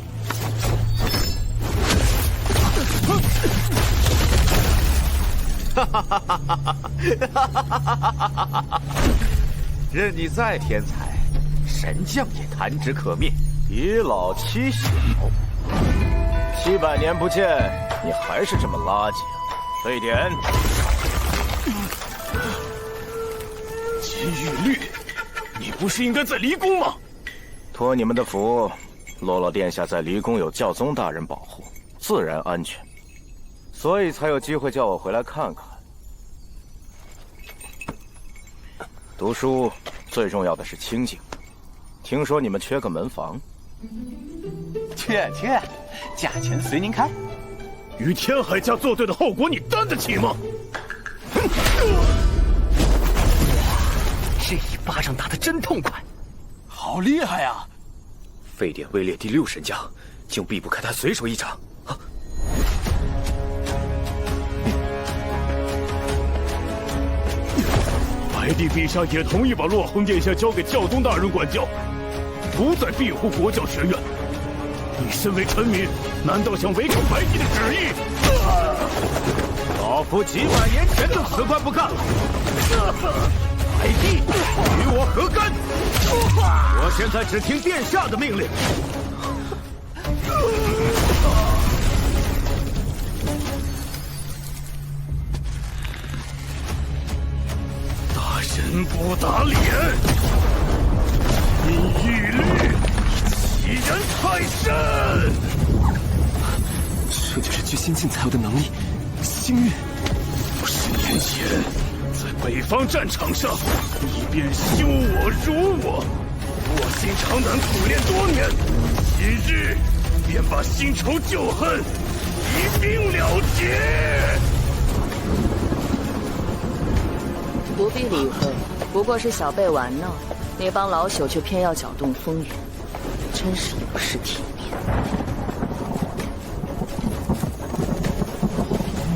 任你再天才，神将也弹指可灭。以老欺小，700年不见，你还是这么垃圾啊！沸点，绝玉律，你不是应该在离宫吗？托你们的福，洛洛殿下在离宫有教宗大人保护，自然安全，所以才有机会叫我回来看看。读书最重要的是清静，听说你们缺个门房。缺，价钱随您开。与天海家作对的后果，你担得起吗？这一巴掌打得真痛快，好厉害啊！沸点位列第6神将，竟避不开他随手一掌。白帝陛下也同意把洛恒殿下交给教宗大人管教，不再庇护国教学院。你身为臣民，难道想违抗白帝的旨意？老夫几百年前就辞官不干了。白帝与我何干？我现在只听殿下的命令。大人不打脸，因玉律欺人太甚。这就是具心境才有的能力，星运。50年前，在北方战场上，你便羞我辱我，卧薪尝胆苦练多年，今日便把新仇旧恨一并了结。不必理会，不过是小辈玩闹，你帮老朽却偏要搅动风云，真是有失体面。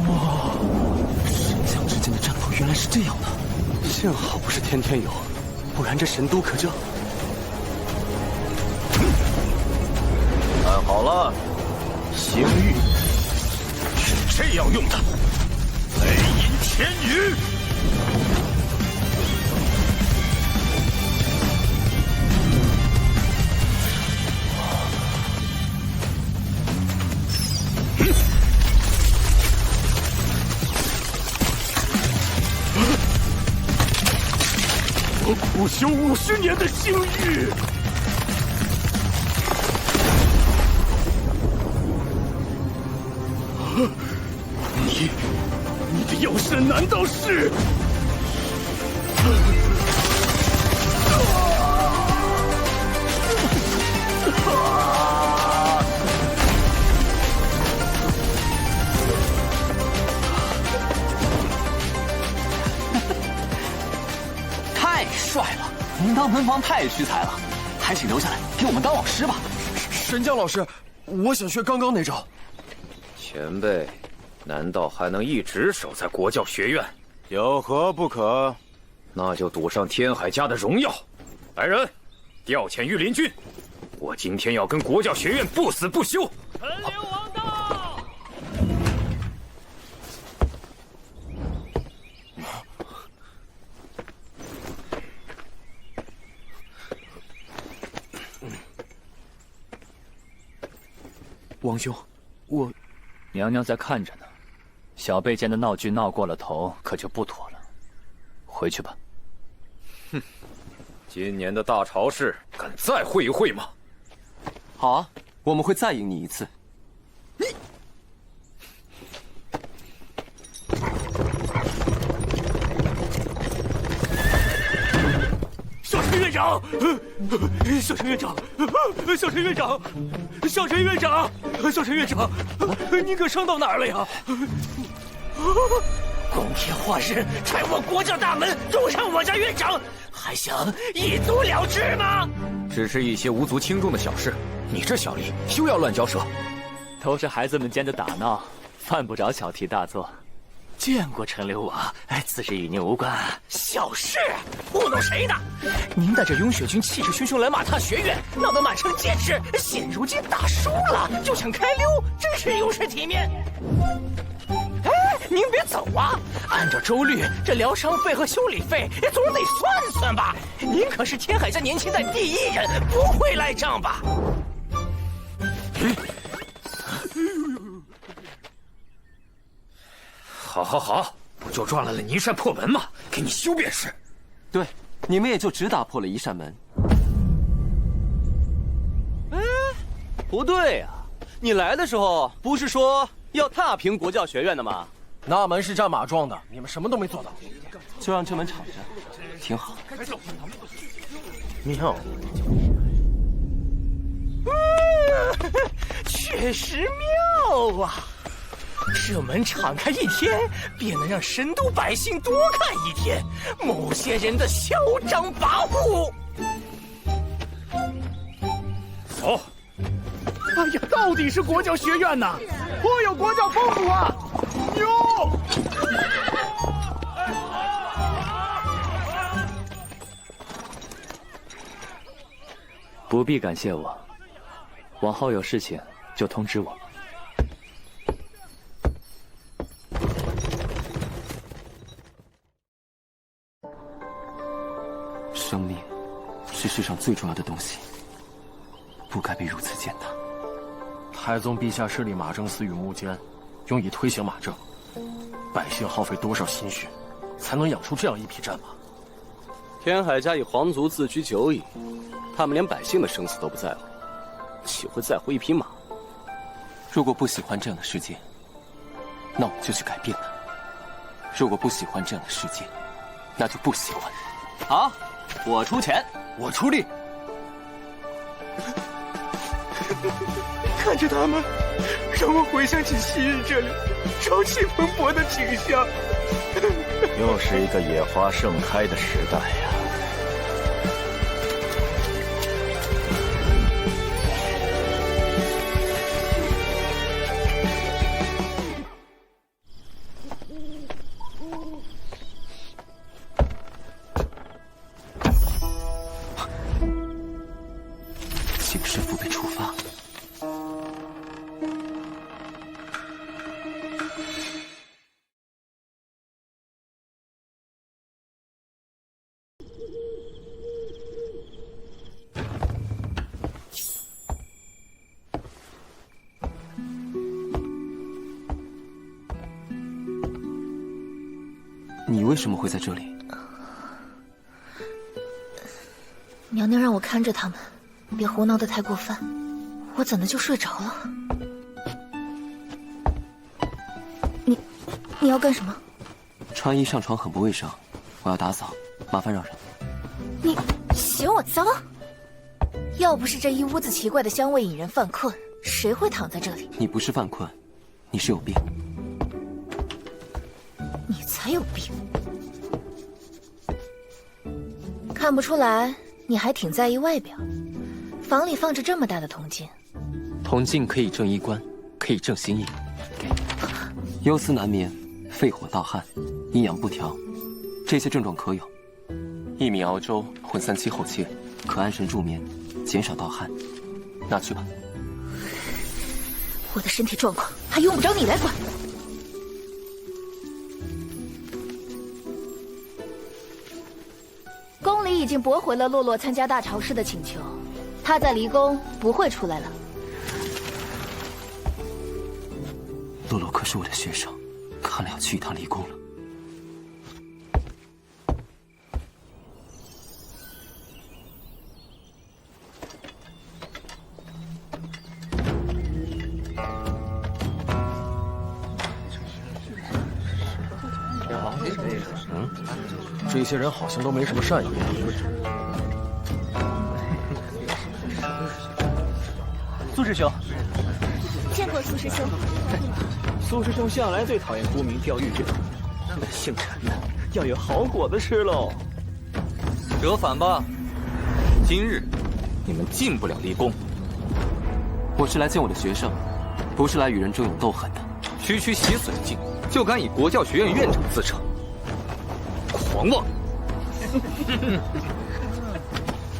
哇，神将之间的战斗原来是这样的，幸好不是天天有，不然这神都可就……看好了，星域是这样用的，雷隐千余。我苦修50年的星域，你的药神难道是？太帅了！您当门房太屈才了，还请留下来给我们当老师吧。神将老师，我想学刚刚那招。前辈，难道还能一直守在国教学院？有何不可？那就赌上天海家的荣耀。来人，调遣御林军！我今天要跟国教学院不死不休。陈留王到。王兄，我娘娘在看着呢，小辈间的闹剧闹过了头，可就不妥了。回去吧。哼，今年的大朝市，敢再会一会吗？好啊，我们会再赢你一次。小陈院长，小陈院长，小陈院长，小陈院长，小陈院长，你可伤到哪儿了呀？光天化日拆我国教大门，重伤我家院长，还想一足了之吗？只是一些无足轻重的小事，你这小吏休要乱交涉。都是孩子们间的打闹，犯不着小题大做。见过陈留王，此事与您无关。小事，糊弄谁呢？您带着雍雪军气势汹汹来马踏学院，闹得满城皆知。现如今打输了，就想开溜，真是有失体面。您别走啊！按照周律，这疗伤费和修理费总得算算吧。您可是天海家年轻代第1人，不会赖账吧？好，不就撞烂了泥扇破门吗？给你修便是。对，你们也就只打破了一扇门。哎，不对呀、你来的时候不是说要踏平国教学院的吗？那门是战马撞的，你们什么都没做到，就让这门敞着，挺好。妙。确实妙啊！这门敞开一天，便能让神都百姓多看一天某些人的嚣张跋扈。走。哎呀，到底是国教学院呐，颇有国教风骨啊！牛！不必感谢我，往后有事情就通知我。生命是世上最重要的东西，不该被如此践踏。太宗陛下设立马政司与幕监，用以推行马政，百姓耗费多少心血，才能养出这样一匹战马？天海家以皇族自居久矣，他们连百姓的生死都不在乎，岂会在乎一匹马？如果不喜欢这样的世界，那我们就去改变它；如果不喜欢这样的世界，那就不喜欢。好，我出钱，我出力。看着他们，让我回想起昔日这里朝气蓬勃的景象。又是一个野花盛开的时代呀！请师父被处罚。你为什么会在这里？娘娘让我看着他们，别胡闹得太过分，我怎的就睡着了？你要干什么？穿衣上床很不卫生，我要打扫，麻烦让人。你嫌我脏？要不是这一屋子奇怪的香味引人犯困，谁会躺在这里？你不是犯困，你是有病。你才有病！看不出来，你还挺在意外表。房里放着这么大的铜镜，铜镜可以正衣冠，可以正心意。给，忧思难眠，肺火盗汗，阴阳不调，这些症状可有。一米熬粥混3七后切，可安神助眠，减少盗汗。拿去吧。我的身体状况还用不着你来管。宫里已经驳回了洛洛参加大朝试的请求，他在离宫不会出来了。洛洛可是我的学生，看来要去一趟离宫了。这些人好像都没什么善意。苏师兄，见过苏师兄。苏师兄向来最讨厌沽名钓誉这种，姓陈的要有好果子吃喽。折返吧，今日你们进不了离宫。我是来见我的学生，不是来与人争勇斗狠的。区区洗髓境，就敢以国教学院院长自称，狂妄！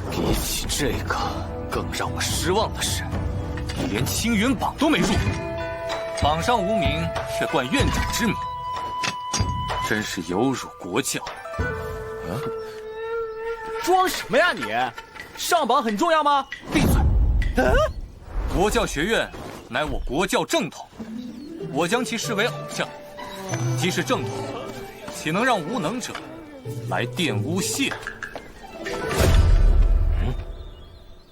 比起这个，更让我失望的是，你连青云榜都没入，榜上无名，却冠院长之名，真是有辱国教。装什么呀你？上榜很重要吗？闭嘴！国教学院乃我国教正统，我将其视为偶像。既是正统，岂能让无能者来玷污亵渎？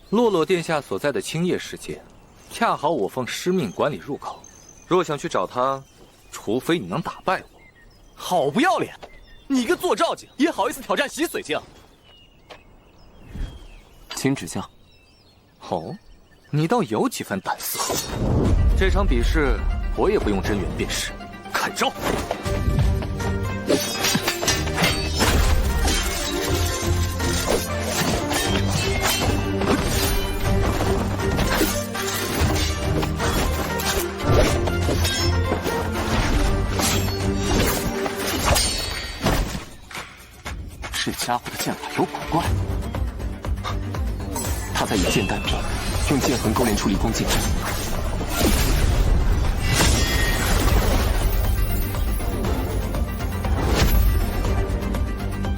洛洛殿下所在的青叶世界，恰好我奉师命管理入口。若想去找他，除非你能打败我。好不要脸！你个做赵景也好意思挑战洗髓镜？请指教。哦，你倒有几分胆色。这场比试我也不用真元辨识，看招！这家伙的剑法有古怪，他在以剑代笔，用剑痕勾连出离宫剑阵。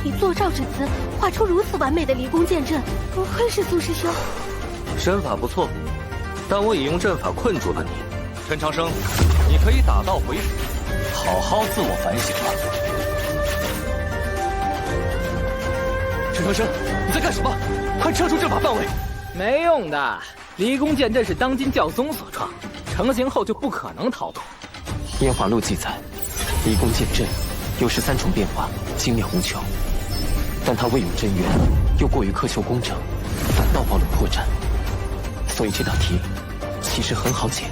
以坐照之姿画出如此完美的离宫剑阵，不愧是苏师兄。身法不错，但我已用阵法困住了你。陈长生，你可以打道回府，好好自我反省了。陈长生，你在干什么？快撤出阵法范围！没用的，离宫剑阵是当今教宗所创，成型后就不可能逃脱。烟华录记载，离宫剑阵有13重变化，精妙无穷。但他未用真元，又过于苛求工整，反倒暴露破绽。所以这道题其实很好解。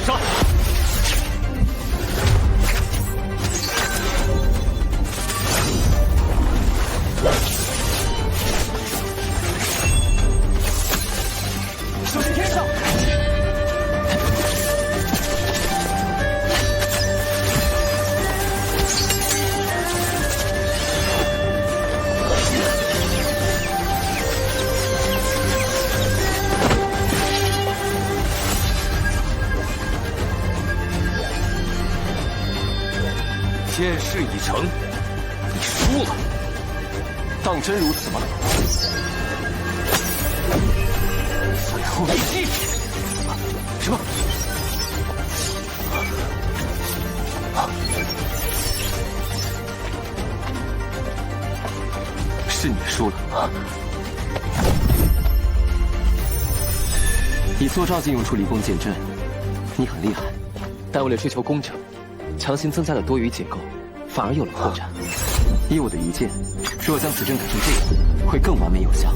杀！手持天上！剑事已成，你输了。当真如此吗？最后一击！什么？是你输了啊！以坐照镜用出离宫剑阵，你很厉害，但为了追求工整，强行增加了多余结构，反而有了破绽。以我的一剑，若将此阵改成这样，会更完美有效。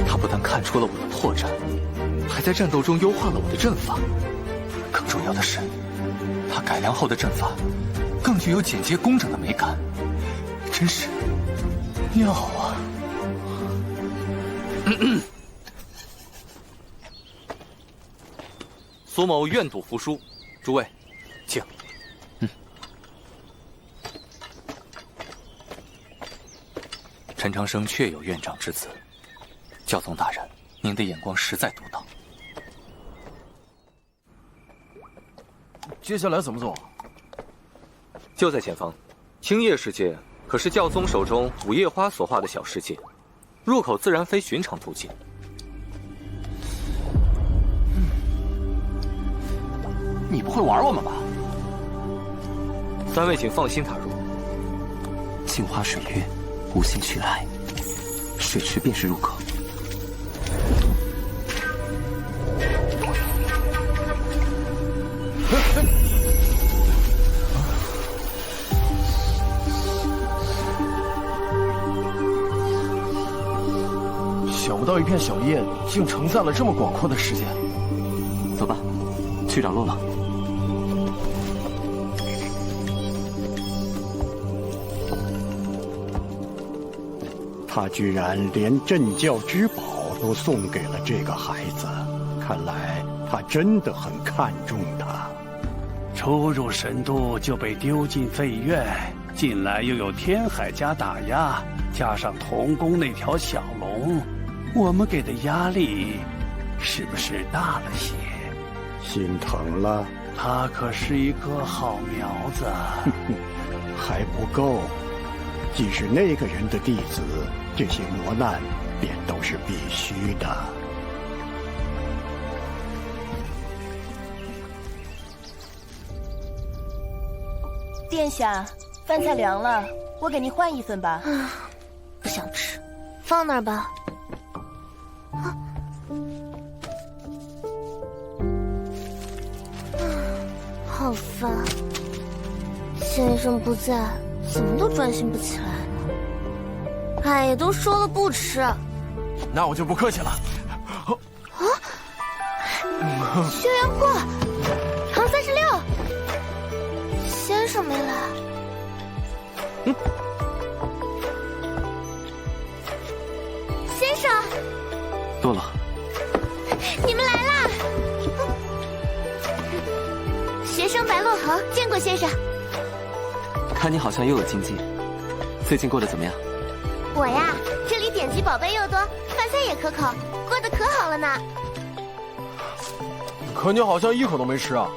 他不但看出了我的破绽，还在战斗中优化了我的阵法。更重要的是，他改良后的阵法更具有简洁工整的美感，真是妙啊！苏某愿赌服输，诸位，请。陈长生确有院长之子，教宗大人，您的眼光实在独到。接下来怎么走？就在前方，青叶世界可是教宗手中午夜花所画的小世界，入口自然非寻常途径。你不会玩我们吧？三位请放心踏入。镜花水月，无心去来，水池便是入口。想不到一片小叶里竟承载了这么广阔的世界。走吧，去找洛洛。他居然连镇教之宝都送给了这个孩子，看来他真的很看重他。初入神都就被丢进废院，进来又有天海家打压，加上童宫那条小龙，我们给的压力是不是大了些？心疼了？他可是一颗好苗子。还不够，既是那个人的弟子，这些磨难便都是必须的。殿下，饭菜凉了，我给您换一份吧。不想吃，放那儿吧。好烦，先生不在，怎么都专心不起来呢？哎，都说了不吃。那我就不客气了。啊！轩辕过，唐36，先生没来。先生，洛洛，你们来啦！学生白洛恒见过先生。看你好像又有进进，最近过得怎么样？我呀，这里典籍宝贝又多，饭菜也可口，过得可好了呢。可你好像一口都没吃啊！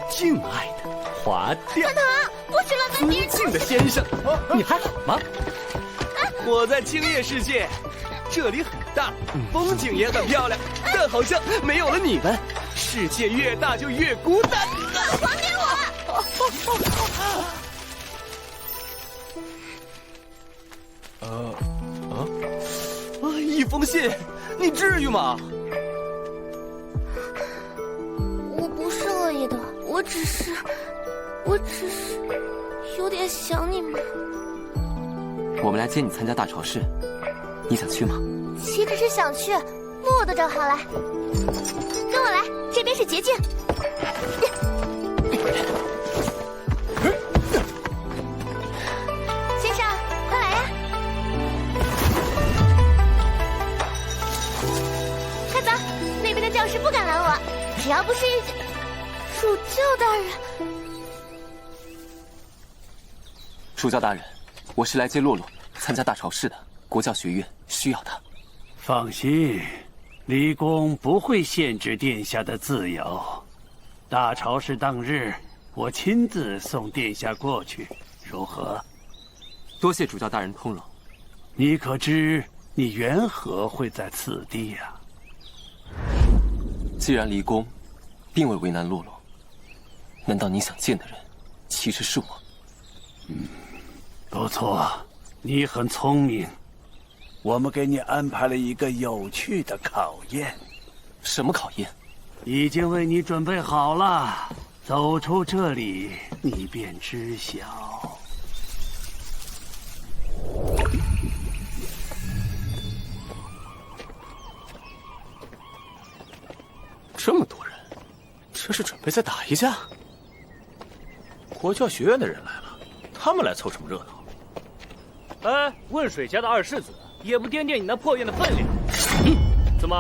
敬爱的华殿，团团，不许乱跟别人尊敬的先生，你还好吗？我在青叶世界，这里很大，风景也很漂亮，但好像没有了你们，世界越大就越孤单。还给我！一封信，你至于吗？我不是恶意的，我只是有点想你们。我们来接你参加大朝市，你想去吗？岂止是想去，路都找好了。跟我来，这边是捷径。先生，快来呀！快走，那边的教室不敢拦我，只要不是主教大人。主教大人，我是来接洛洛参加大朝市的，国教学院需要他。放心，离宫不会限制殿下的自由。大朝市当日，我亲自送殿下过去，如何？多谢主教大人通融。你可知你缘何会在此地呀？既然离宫，并未为难洛洛，难道你想见的人其实是我？不错，你很聪明。我们给你安排了一个有趣的考验。什么考验？已经为你准备好了。走出这里，你便知晓。这么多人，这是准备再打一架？国教学院的人来了，他们来凑什么热闹？哎，问水家的二世子也不掂掂你那破院的分量。怎么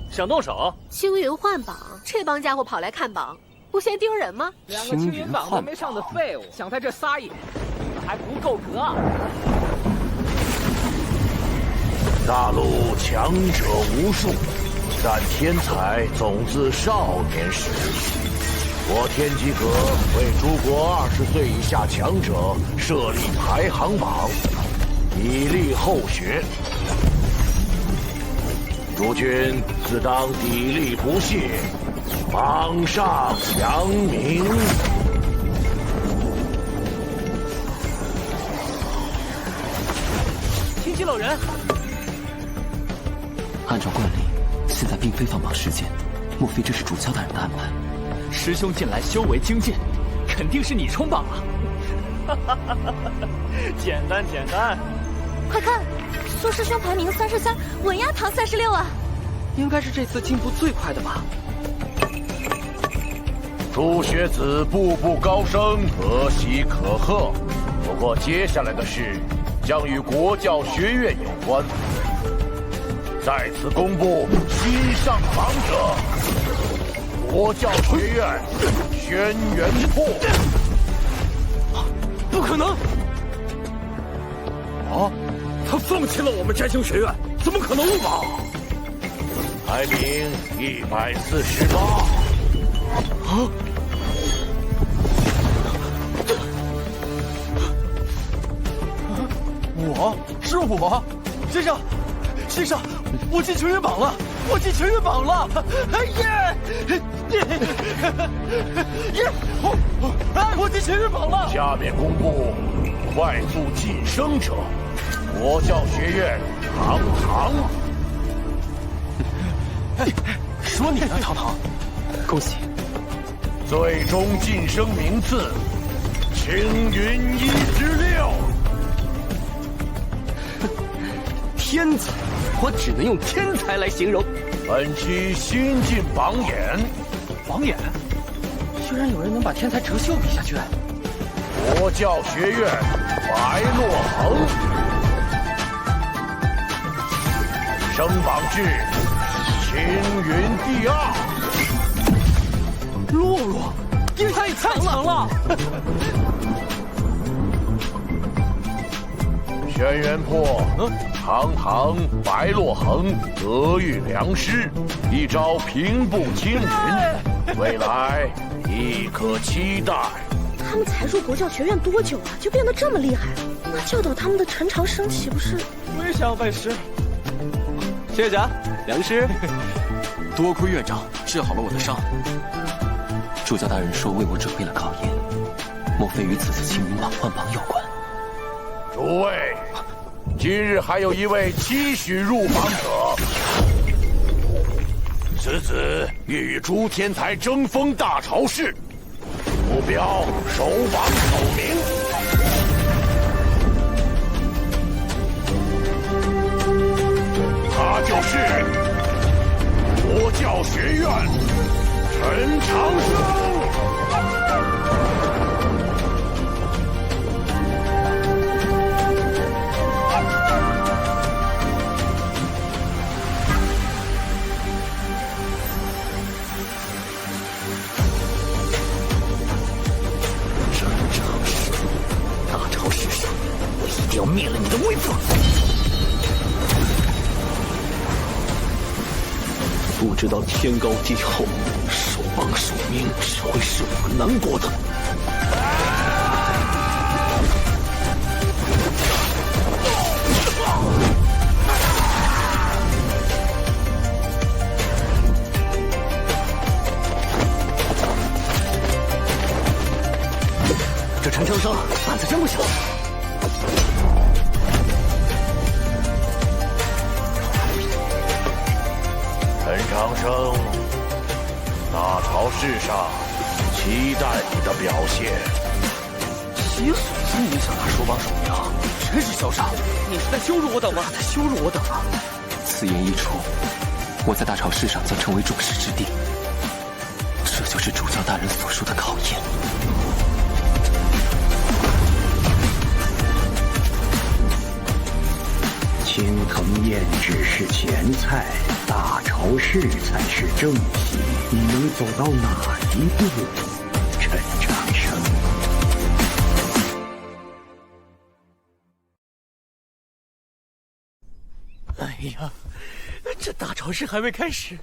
想动手？青云换榜，这帮家伙跑来看榜，不嫌丢人吗？两个青云榜都没上的废物，想在这撒野，你们还不够格啊！大陆强者无数，但天才总自少年时。我天机阁为诸国20岁以下强者设立排行榜，以利后学。诸君自当砥砺不懈，榜上扬名。听击老人，按照惯例，现在并非放榜时间，莫非这是主教大人的安排？师兄近来修为精进，肯定是你冲榜了。简单简单，快看，苏师兄排名33，稳压唐36啊！应该是这次进步最快的吧？诸学子步步高升，可喜可贺。不过接下来的事将与国教学院有关，在此公布新上榜者。国教学院轩辕破，不可能！啊，他放弃了我们占星学院，怎么可能吧？排名148。啊！是我，先生，我进青云榜了。我进全员榜了！耶！我进全员榜了！下面公布快速晋升者，国教学院堂堂。说你呢，堂堂，恭喜！最终晋升名次，青云1之6。天才，我只能用天才来形容。本期新晋榜眼，榜眼，居然有人能把天才哲秀比下去。国教学院白洛恒，升榜至青云第2。洛洛，你太强了！轩辕破，堂堂白洛恒，德育良师，一招平步青云，未来亦可期待。他们才入国教学院多久啊，就变得这么厉害？那教导他们的陈长生岂不是？我也想要拜师。学长，良师，多亏院长治好了我的伤。主教大人说为我准备了考验，莫非与此次青云榜换榜有关？诸位，今日还有一位期许入榜者，此子欲与诸天才争锋大朝市，目标首榜首名。他就是国教学院陈长生。要灭了你的威风！不知道天高地厚，首榜首名只会是我们南国的。这陈长生胆子真不小。陈长生，大朝市上期待你的表现。洗手间影响他首榜首名，真是嚣张！你是在羞辱我等吗？在羞辱我等啊！此言一出，我在大朝市上将成为众矢之的。这就是主教大人所说的考验。青藤燕只是前菜，大朝市才是正戏。你能走到哪一步，陈长生？哎呀，这大朝市还未开始，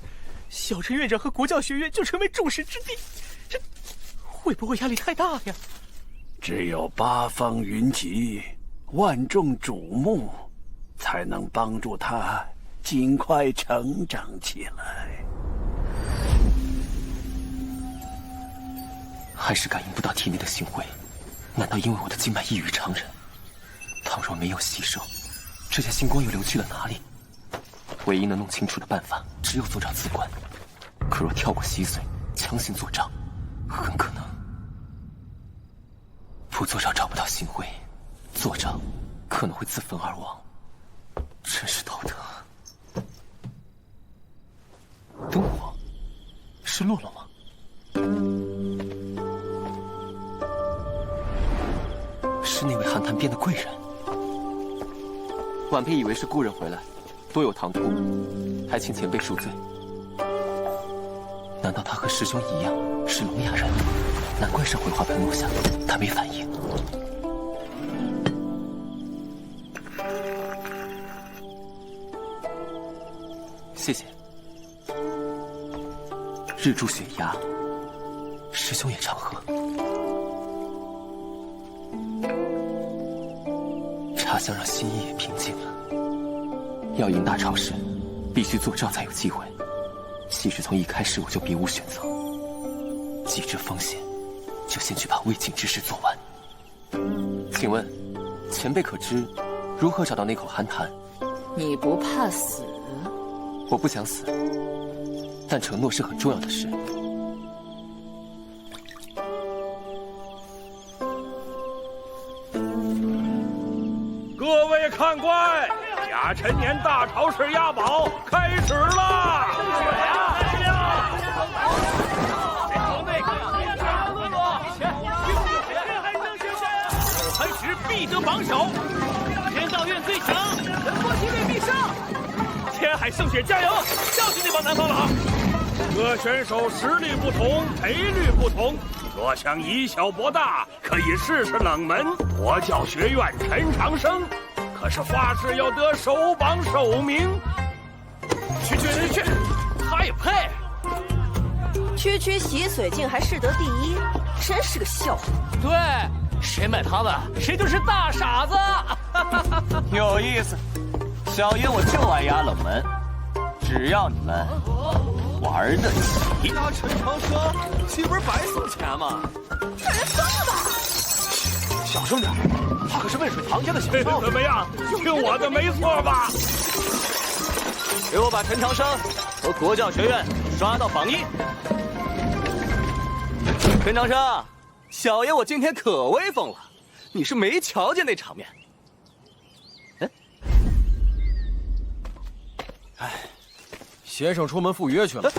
小陈院长和国教学院就成为众矢之的，这会不会压力太大呀？只有八方云集，万众瞩目，才能帮助他尽快成长起来。还是感应不到体内的星辉，难道因为我的经脉异于常人？倘若没有吸收，这些星光又流去了哪里？唯一能弄清楚的办法，只有坐照自观。可若跳过稀碎，强行做账，很可能不做账找不到星辉，做账可能会自焚而亡。真是道德。灯火，是洛洛吗？是那位寒潭边的贵人。婉嫔以为是故人回来，多有唐突，还请前辈恕罪。难道他和师兄一样是聋哑人？难怪上回花盆落下，他没反应。谢谢。日柱雪崖，师兄也常喝。茶香让心意也平静了。要赢大朝市，必须做招才有机会。其实从一开始我就别无选择，既知风险，就先去把未尽之事做完。请问，前辈可知如何找到那口寒潭？你不怕死？我不想死，但承诺是很重要的事。各位看官，甲辰年大潮式押宝开始啦！3时必得榜首，天道院最强，仁波齐队必胜！天海圣雪加油，教训那帮南方佬！各选手实力不同，赔率不同。若想以小博大，可以试试冷门国教学院陈长生，可是发誓要得首榜首名。去，他也配？区洗水竟还是得第一，真是个笑话。对，谁买他们，谁就是大傻子。有意思，小爷我就爱压冷门，只要你们玩得起。压陈长生，岂不是白送钱吗？这人疯了吧？小声点，他可是渭水庞家的小少怎么样？听我的没错吧？给我把陈长生和国教学院刷到榜1。陈长生，小爷我今天可威风了，你是没瞧见那场面？哎，先生出门赴约去了，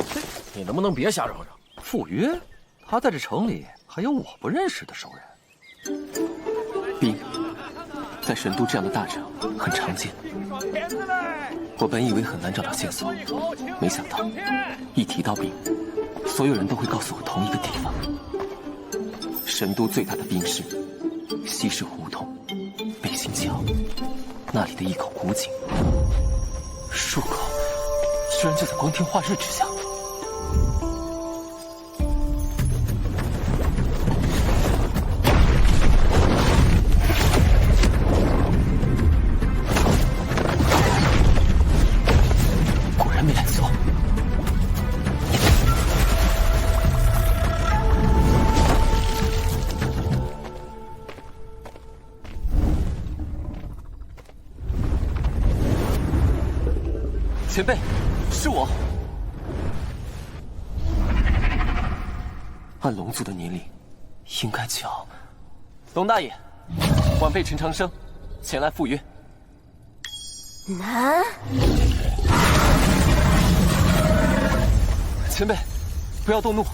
你能不能别瞎嚷嚷？赴约？他在这城里还有我不认识的熟人。兵，在神都这样的大城很常见。我本以为很难找到线索，没想到一提到兵，所有人都会告诉我同一个地方：神都最大的兵室——西市胡同北新桥，那里的一口古井，入口居然就在光天化日之下。果然没来错。前辈，是我。按龙族的年龄，应该叫龙大爷。晚辈陈长生，前来赴约。南，前辈，不要动怒，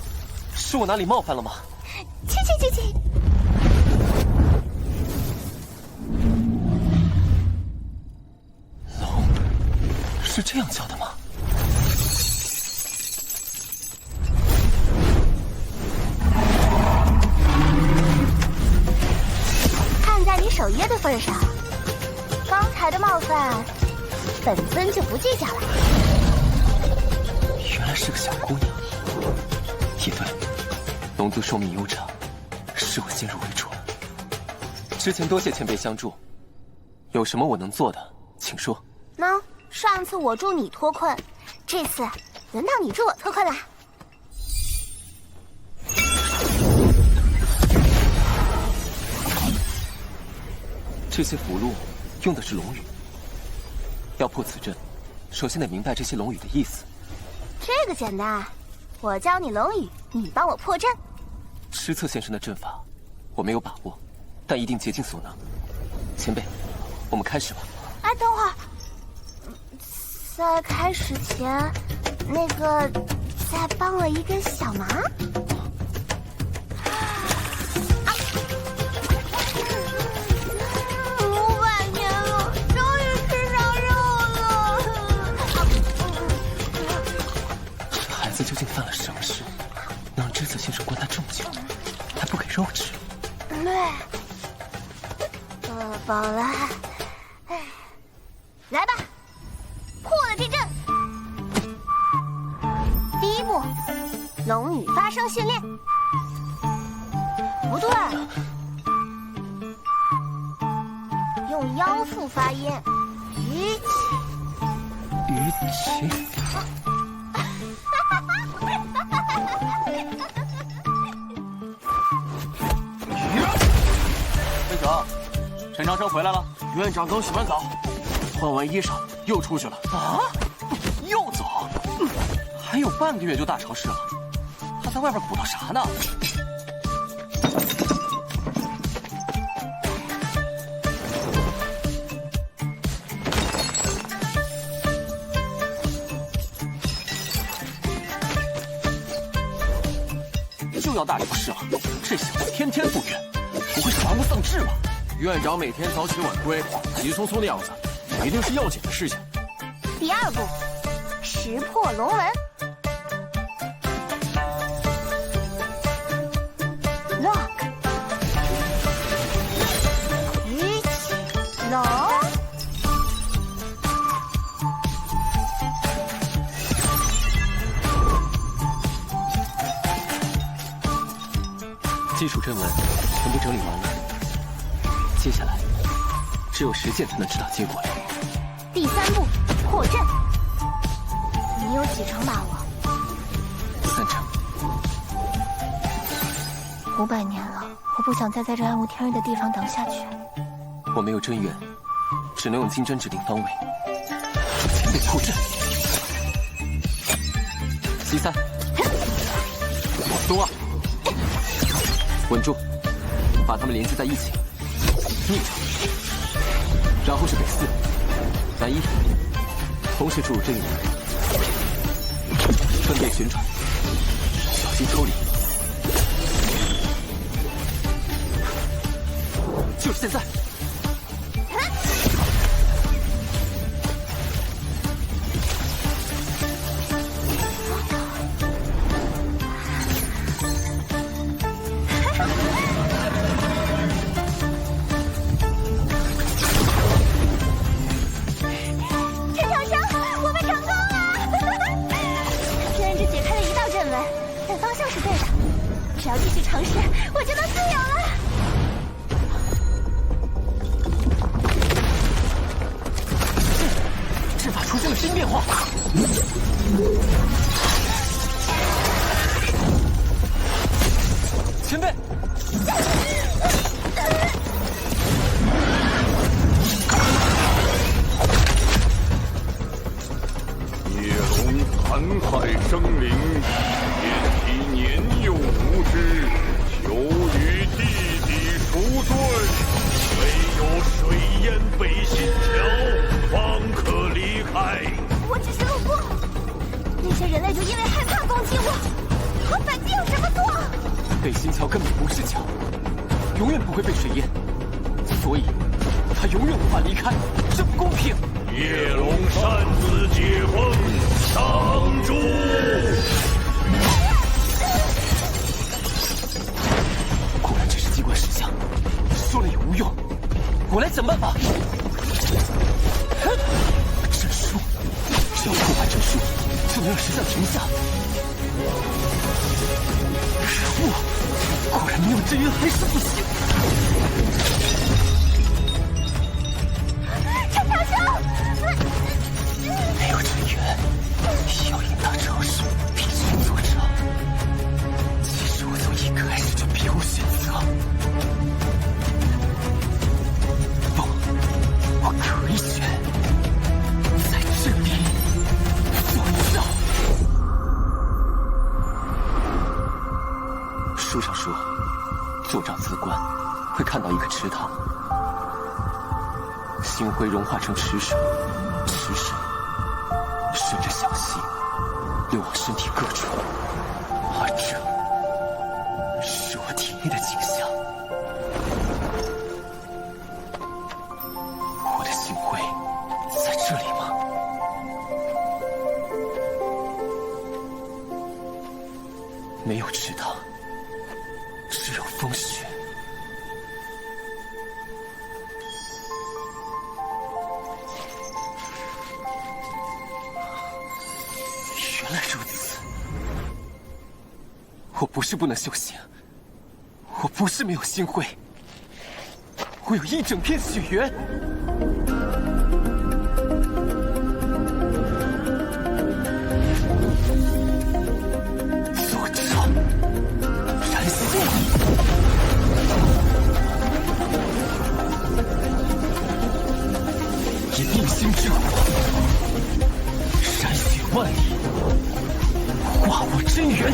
是我哪里冒犯了吗？去！龙是这样叫的吗？看在你守约的份上，刚才的冒犯，本尊就不计较了。原来是个小姑娘。也对，龙族寿命悠长，是我先入为主了。之前多谢前辈相助，有什么我能做的，请说。喏，上次我助你脱困，这次轮到你助我脱困啦。这些符箓用的是龙语，要破此阵，首先得明白这些龙语的意思。这个简单，我教你龙语，你帮我破阵。施策先生的阵法，我没有把握，但一定竭尽所能。前辈，我们开始吧。哎，等会儿，在开始前，那个再帮我一个小忙。500年了，终于吃上肉了。这孩子究竟犯了什么事，能让知策先生关他这么久，还不给肉吃？对，饱了。来吧，破了这阵。第一步，龙语发声训练。不对，用腰腹发音，举起。举起。陈长生回来了。院长刚洗完澡，换完衣裳又出去了。啊？又走？还有半个月就大潮湿了，他在外边鼓捣啥呢？就要大潮湿了，这小子天天赴约，不会是玩物丧志吧？院长每天早起晚归，急匆匆的样子，一定是要紧的事情。第2步，识破龙纹。Lock。一起龙。基础阵纹全部整理完了，接下来只有实践才能知道结果了。第3步，破阵。你有几成把握？3成。500年了，我不想再在这暗无天日的地方等下去。我没有真元，只能用金针指定方位。前辈破阵。西3，东2。稳住，把它们连接在一起，逆着，然后是北4、南1，同时注入真元，分别旋转，小心抽离。就是现在！只要继续尝试，我就能自由了。阵法出现了新变化。前辈，野龙残害生灵。年幼无知，求与弟弟赎罪。唯有水淹北新桥，方可离开。我只是路过，那些人类就因为害怕攻击我，和本帝有什么错？北新桥根本不是桥，永远不会被水淹，所以他永远无法离开，这不公平。叶龙擅自解封，挡住！果然这是机关石像，说了也无用，我来想办法。阵书，只要破坏阵书，就能让石像停下。可恶，果然没有真元还是不行。陈长生，没有真元，要赢大潮时必须做场。其实我从一开始就别无选择。不，我可以选，在这里做账。书上说，坐帐自观，会看到一个池塘。星辉融化成池水，池水顺着小溪流往身体各处，而这是我体内的景象。我的星辉在这里吗？没有池塘，只有风雪。原来如此，我不是不能修行，我不是没有星辉，我有一整片血缘。做账，燃心。心之火，闪血万里，化我真元。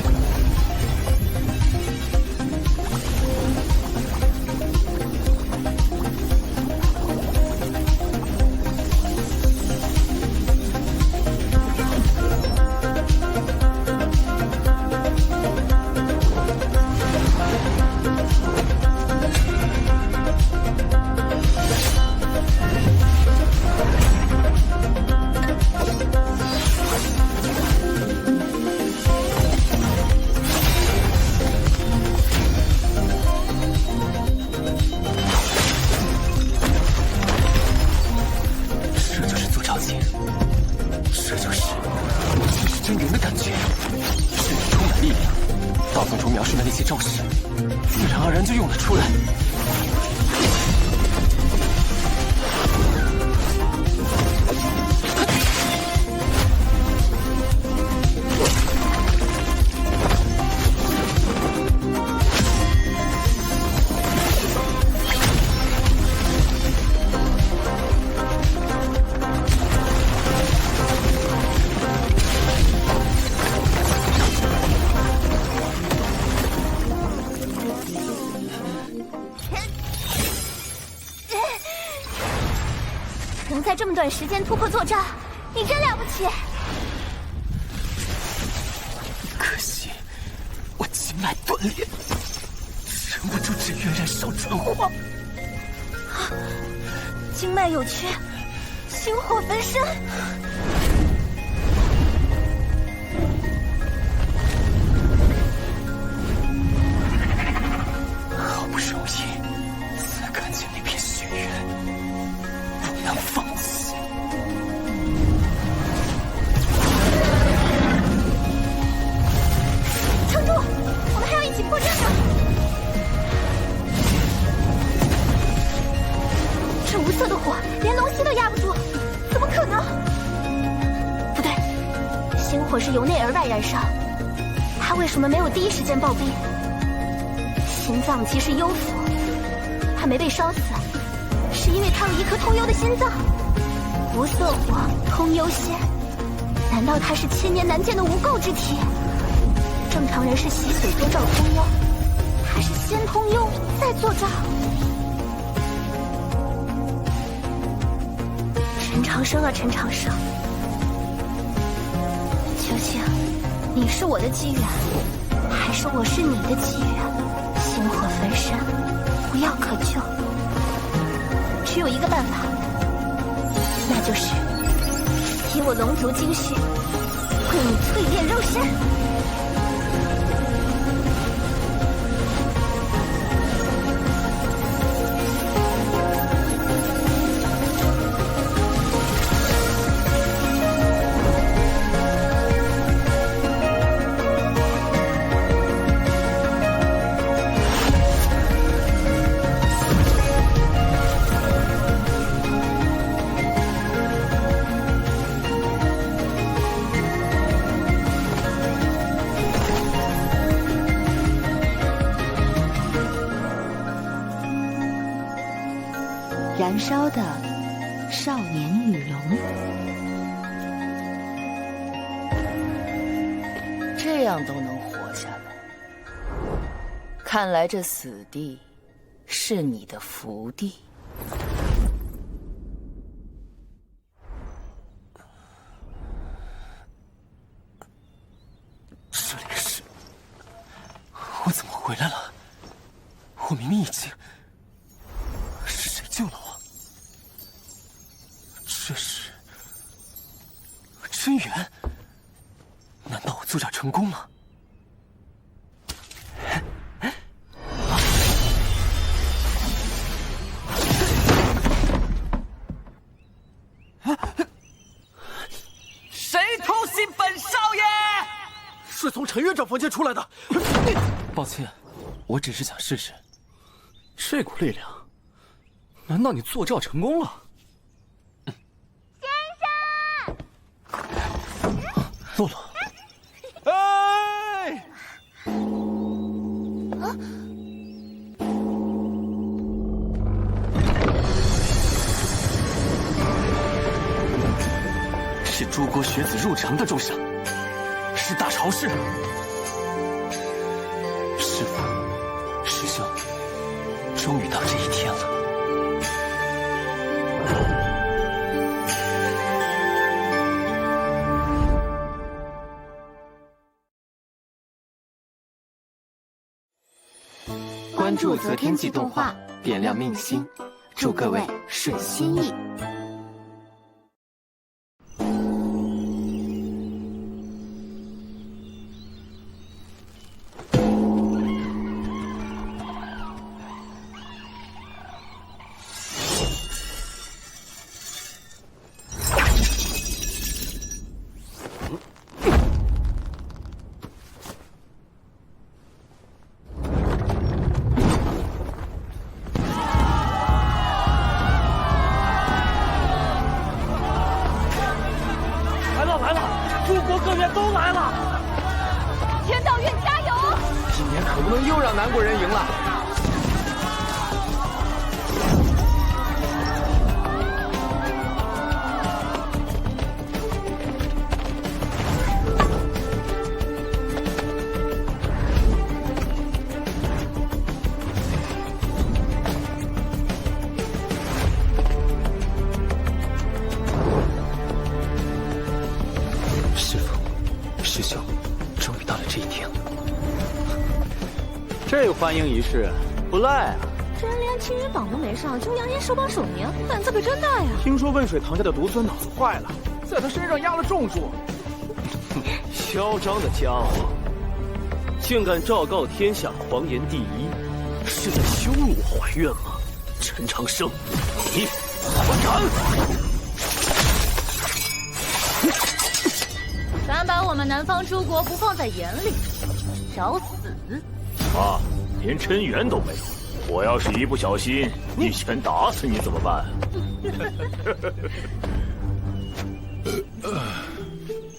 能在这么短时间突破作战，你真了不起。可惜我经脉断裂，撑不住这月燃烧转化。经脉有缺，星火焚身。好不容易才看见那片血缘，不能放弃。撑住，我们还要一起破阵呢。这无色的火，连龙息都压不住，怎么可能？不对，星火是由内而外燃烧，他为什么没有第一时间暴毙？心脏其实幽府，他没被烧死，是因为他有一颗通幽的心脏。无色火，通幽仙，难道他是千年难见的无垢之体？正常人是洗髓多照通幽，他是先通幽再做照。陈长生啊，陈长生，究竟你是我的机缘，还是我是你的机缘？星火焚身，无药可救，只有一个办法，那就是以我龙族精血为你淬炼肉身。燃烧的少年羽龙，这样都能活下来，看来这死地是你的福地。这里是……我怎么回来了？我明明已经……是谁救了我？这是真元？难道我作战成功了？谁偷袭本少爷？是从陈院长房间出来的。抱歉，我只是想试试。这股力量，难道你坐照成功了？洛洛，哎！啊！诸国学子入城的重赏，是大朝士。师父，师兄，终于到这一天了。关注择天记动画，点亮命心，祝各位顺心意。这欢迎仪式不赖啊！真连青云榜都没上，就扬言手榜首名，胆子可真大呀！听说温水堂家的独尊脑子坏了，在他身上压了重注。嚣张的家伙，竟敢昭告天下狂言第一，是在羞辱怀院吗？陈长生，你混蛋！敢把我们南方诸国不放在眼里，找死！啊，连真元都没有，我要是一不小心一拳打死你怎么办？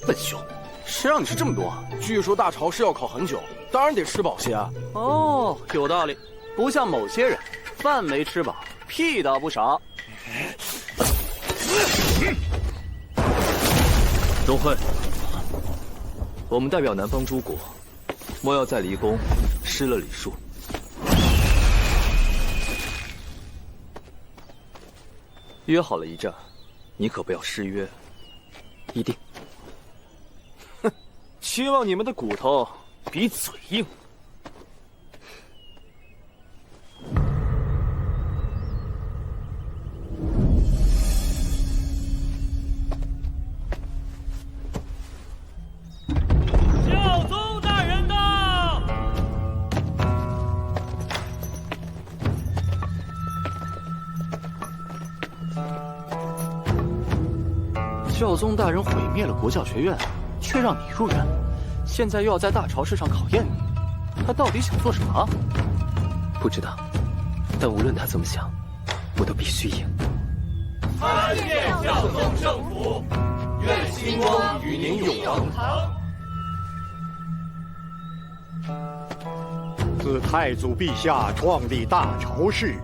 笨熊，谁让你吃这么多？据说大朝是要烤很久，当然得吃饱些啊。哦，有道理，不像某些人，饭没吃饱，屁倒不少。钟会，我们代表南方诸国，莫要在离宫失了礼数。约好了一战，你可不要失约。一定。哼，希望你们的骨头比嘴硬。教宗大人到！教宗大人毁灭了国教学院，却让你入院，现在又要在大朝市上考验你，他到底想做什么？不知道，但无论他怎么想，我都必须赢。参见教宗圣福，愿兴翁与您永登堂。自太祖陛下创立大朝氏，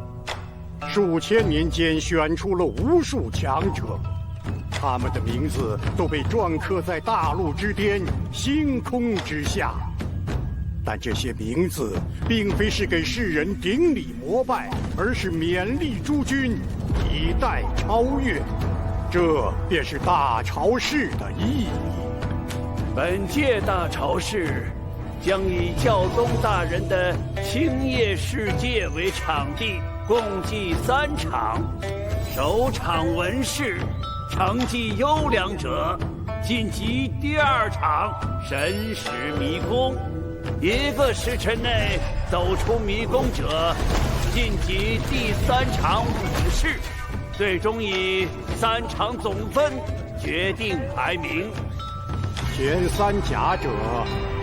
数千年间选出了无数强者，他们的名字都被篆刻在大陆之巅、星空之下。但这些名字并非是给世人顶礼膜拜，而是勉励诸君以待超越。这便是大朝氏的意义。本届大朝氏将以教宗大人的青叶世界为场地，共计3场。首场文士，成绩优良者晋级第2场神使迷宫。1个时辰内走出迷宫者，晋级第3场武士。最终以3场总分决定排名。前3甲者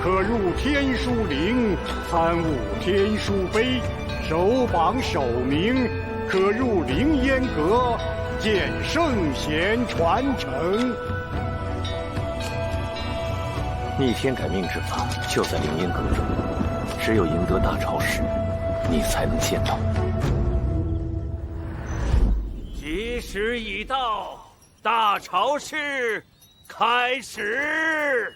可入天书陵，参悟天书碑，首榜首名可入凌烟阁，见圣贤传承。逆天改命之法就在凌烟阁中，只有赢得大朝氏，你才能见到。吉时已到，大朝氏开始。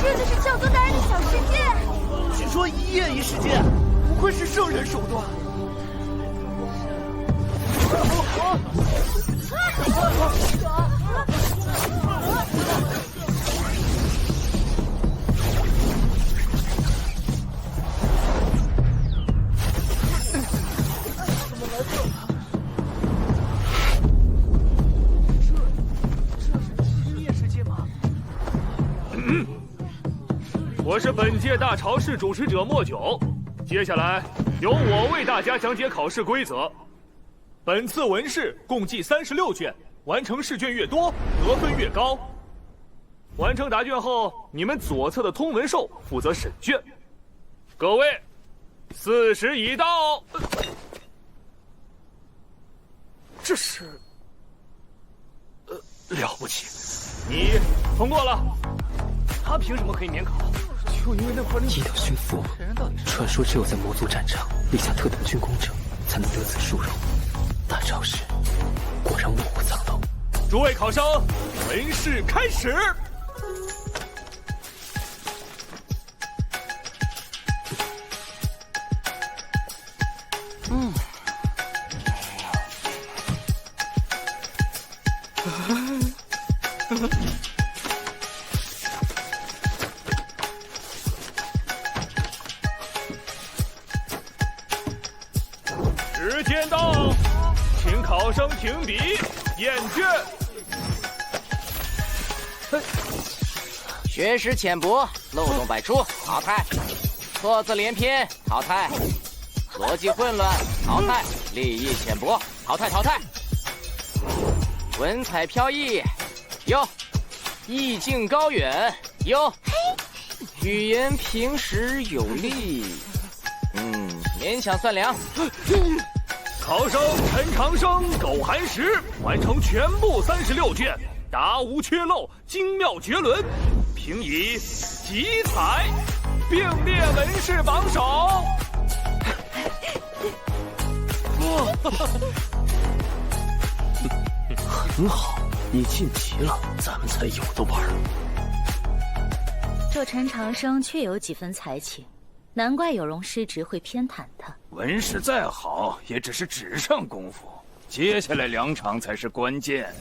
这就是教宗大人的小世界。据说一夜一世界，不愧是圣人手段。我是本届大潮市主持者莫九，接下来由我为大家讲解考试规则。本次文试共计36卷，完成试卷越多，得分越高。完成答卷后，你们左侧的通文兽负责审卷。各位，4时已到。这是，了不起，你通过了。他凭什么可以免考？就因为那块一等驯服，传说只有在魔族战场立下特等军功者，才能得此殊荣。大超市果然卧虎藏龙。诸位考生，文试开始。时间到，请考生停笔验卷。学识浅薄，漏洞百出，淘汰；错字连篇，淘汰；逻辑混乱，淘汰；立意浅薄，淘汰淘汰；文采飘逸，有；意境高远，有；语言平实有力，勉强算良。考生陈长生、苟寒石完成全部36卷，答无缺漏，精妙绝伦，评以集采，并列文试榜首。很好，你晋级了，咱们才有的玩。这陈长生确有几分才情，难怪有容师侄会偏袒他。文试再好，也只是纸上功夫，接下来2场才是关键。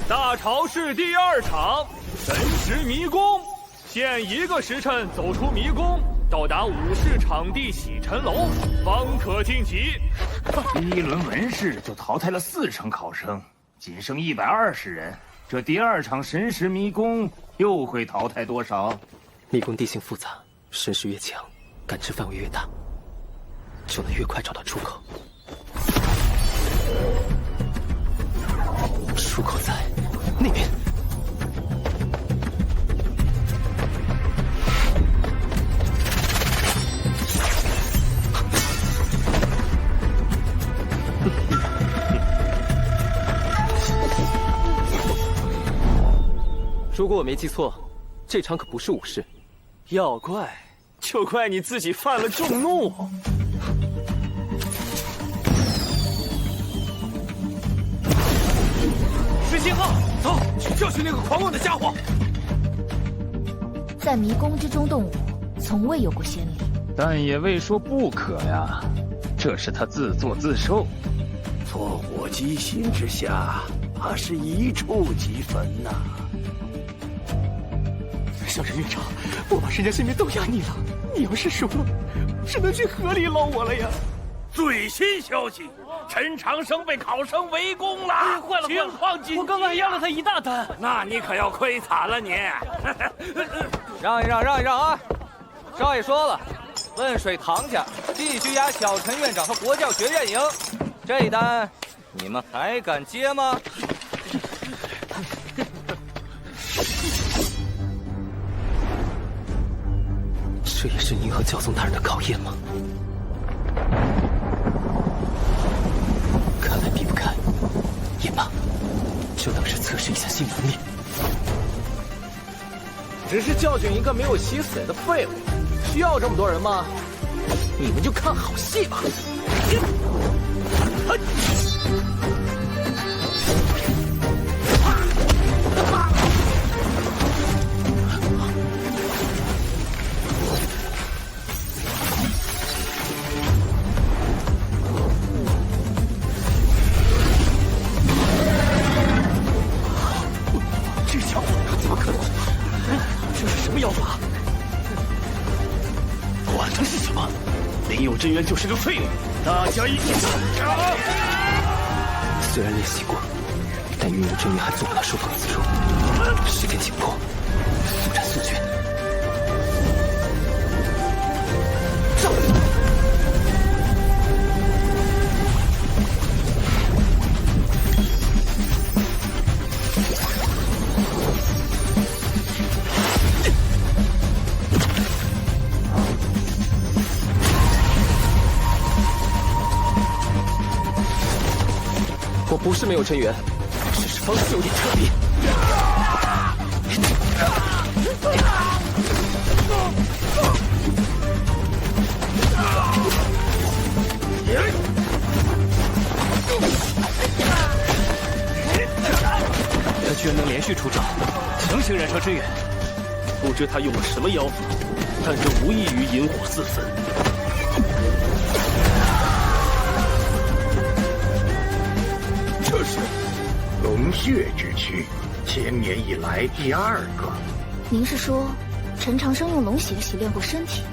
大潮市第2场，神石迷宫，限1个时辰走出迷宫，到达武士场地洗尘楼，方可晋级。第1轮文试就淘汰了4成考生，仅剩120人。这第2场神石迷宫又会淘汰多少？迷宫地形复杂，神识越强，感知范围越大，就能越快找到出口。出口在那边。如果我没记错，这场可不是武士。要怪，就怪你自己犯了众怒。是信号，走去教训那个狂妄的家伙。在迷宫之中动武，从未有过先例，但也未说不可呀。这是他自作自受。错火击心之下，怕是一触即焚呐。上任院长，我把人家性命都押你了，你要是输了，只能去河里捞我了呀。最新消息，陈长生被考生围攻了，坏了，情况紧急，我刚刚压了他一大单，那你可要亏惨了你。让一让，让一让啊！少爷说了，汶水唐家继续押小陈院长和国教学院营，这一单你们还敢接吗？这也是您和教宗大人的考验吗？看来避不开，也罢，就当是测试一下新能力。只是教训一个没有洗髓的废物，需要这么多人吗？你们就看好戏吧。这小子怎么可能？这是什么妖法？管他是什么，林有真元就是个废物，大家一起上！虽然练习过，但云有真元还做不到收放自如。时间紧迫，速战速决。上！我不是没有真元，只是方式有点特别。他居然能连续出招，强行燃烧真元。不知他用了什么妖法，但这无异于引火自焚。这是龙血之躯，1000年以来第2个。您是说，陈长生用龙血洗练过身体？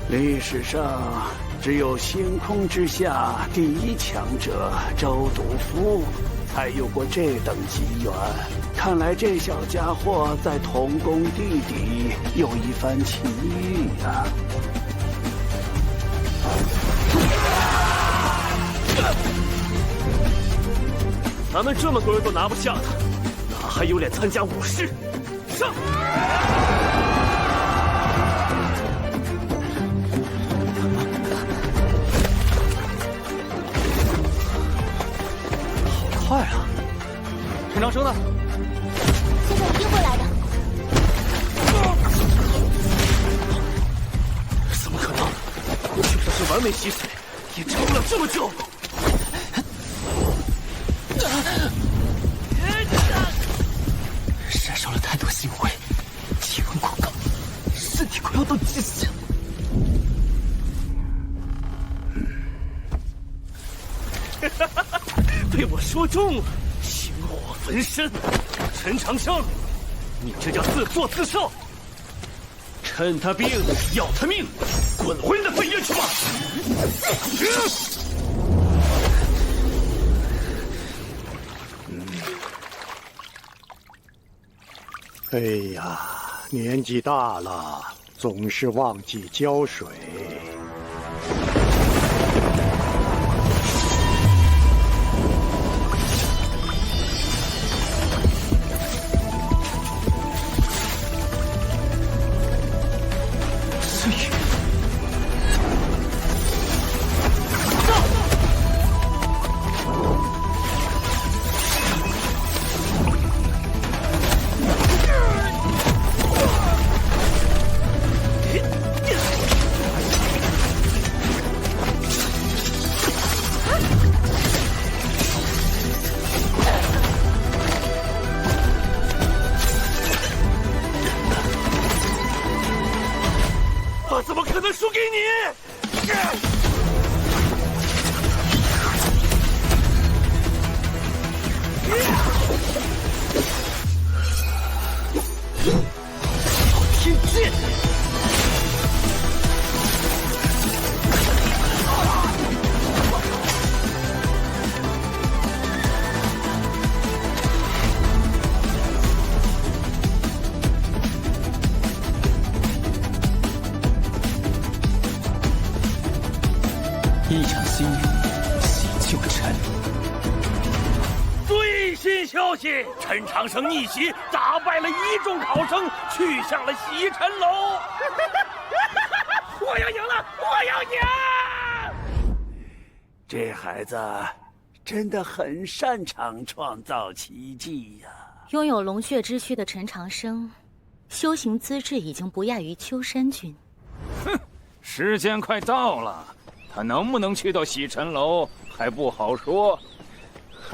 历史上只有星空之下第1强者周独夫才有过这等机缘。看来这小家伙在同宫地底有一番奇遇呀。咱们这么多人都拿不下他，哪还有脸参加武士？上！好快啊！陈长生呢？现在拼回来的。怎么可能？就算是完美洗髓，也撑不了这么久。燃烧了太多星辉，体温过高，身体快要到极限了。被我说中了，星火焚身。陈长生，你这叫自作自受。趁他病，要他命，滚回你的废院去吧！哎呀，年纪大了，总是忘记浇水。怎么可能输给你？天剑！一场心愿，洗旧尘。最新消息：陈长生逆袭，打败了1众考生，去向了洗尘楼。我要赢了！我要赢！这孩子真的很擅长创造奇迹呀！拥有龙血之躯的陈长生，修行资质已经不亚于秋山君。哼，时间快到了。他能不能去到洗尘楼还不好说。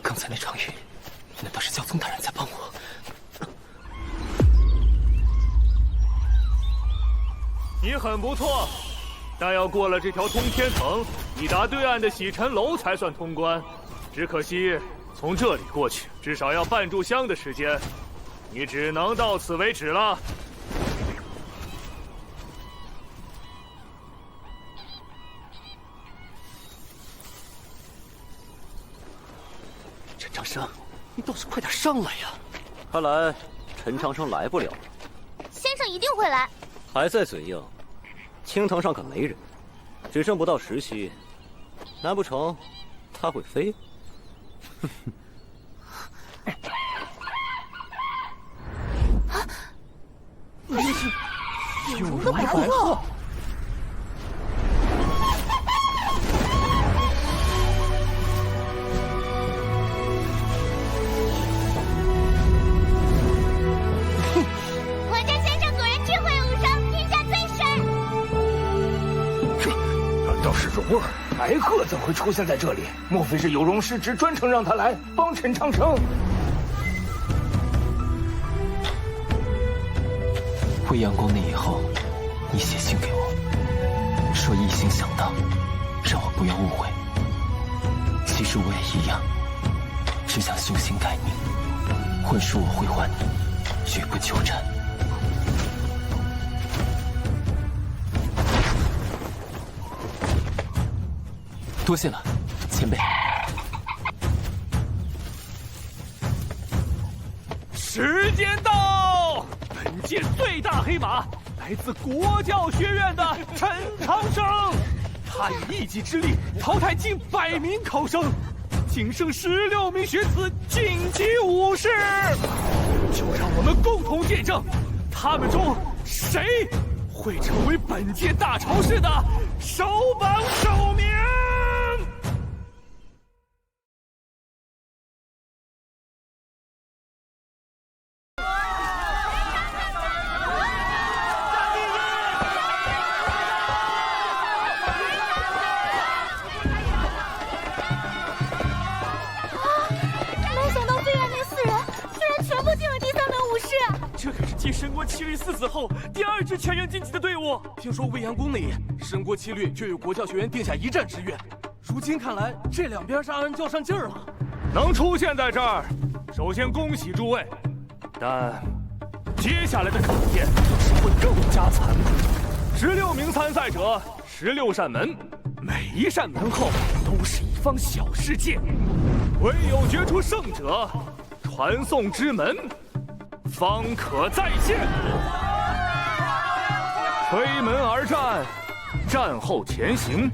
刚才那场雨，难道是教宗大人在帮我？你很不错，但要过了这条通天藤，抵达对岸的洗尘楼才算通关。只可惜从这里过去至少要半炷香的时间，你只能到此为止了。陈长生，你倒是快点上来呀！看来陈长生来不了了。先生一定会来。还在嘴硬，青藤上可没人，只剩不到10息，难不成他会飞？有龙的白鹤。是蓉儿，白鹤怎会出现在这里？莫非是有容师侄专程让他来帮陈长生？未央宫那以后，你写信给我，说一心想当，让我不要误会。其实我也一样，只想修行改命，混书我会还你，绝不纠缠。多谢了，前辈。时间到，本届最大黑马来自国教学院的陈长生，他以一己之力淘汰近100名考生，仅剩16名学子晋级5试。就让我们共同见证，他们中谁会成为本届大潮市的首榜首名。继神国七律4子后，第2支全员晋级的队伍。听说未央宫那夜，神国七律就与国教学院定下一战之约。如今看来，这两边是暗暗较上劲儿了。能出现在这儿，首先恭喜诸位，但接下来的考验是会更加残酷。16名参赛者，16扇门，每一扇门后都是一方小世界，唯有决出胜者，传送之门方可再现。推门而战，战后前行，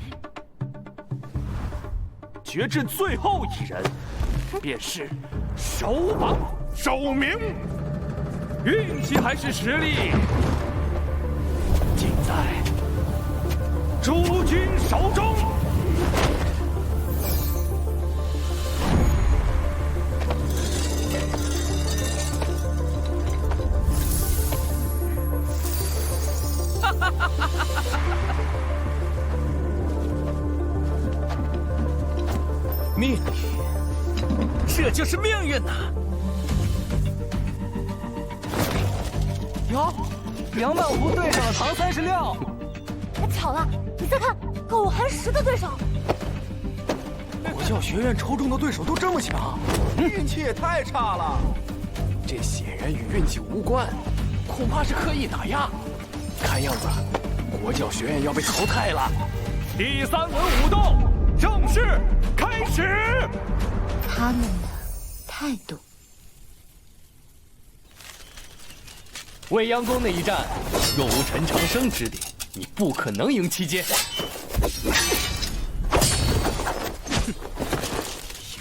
决至最后一人，便是首榜首名。运气还是实力，尽在诸君手中。命运，这就是命运呐！哟，250对上了唐36。巧了，你再看，跟我寒食的对手。国教学院抽中的对手都这么强，运气也太差了。这显然与运气无关，恐怕是刻意打压。看样子，国教学院要被淘汰了。第3轮武斗正式开始。他们的态度。未央宫那一战，若无陈长生指点，你不可能赢期间。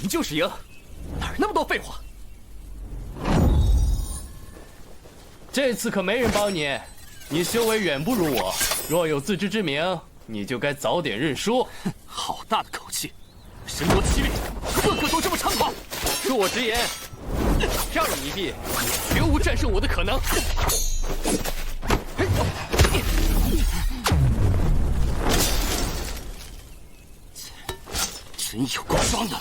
赢就是赢，哪那么多废话？这次可没人帮你，你修为远不如我，若有自知之明，你就该早点认输。好大的口气！神国7律，个个都这么猖狂。恕我直言，让你一臂，你绝无战胜我的可能。真有够装的！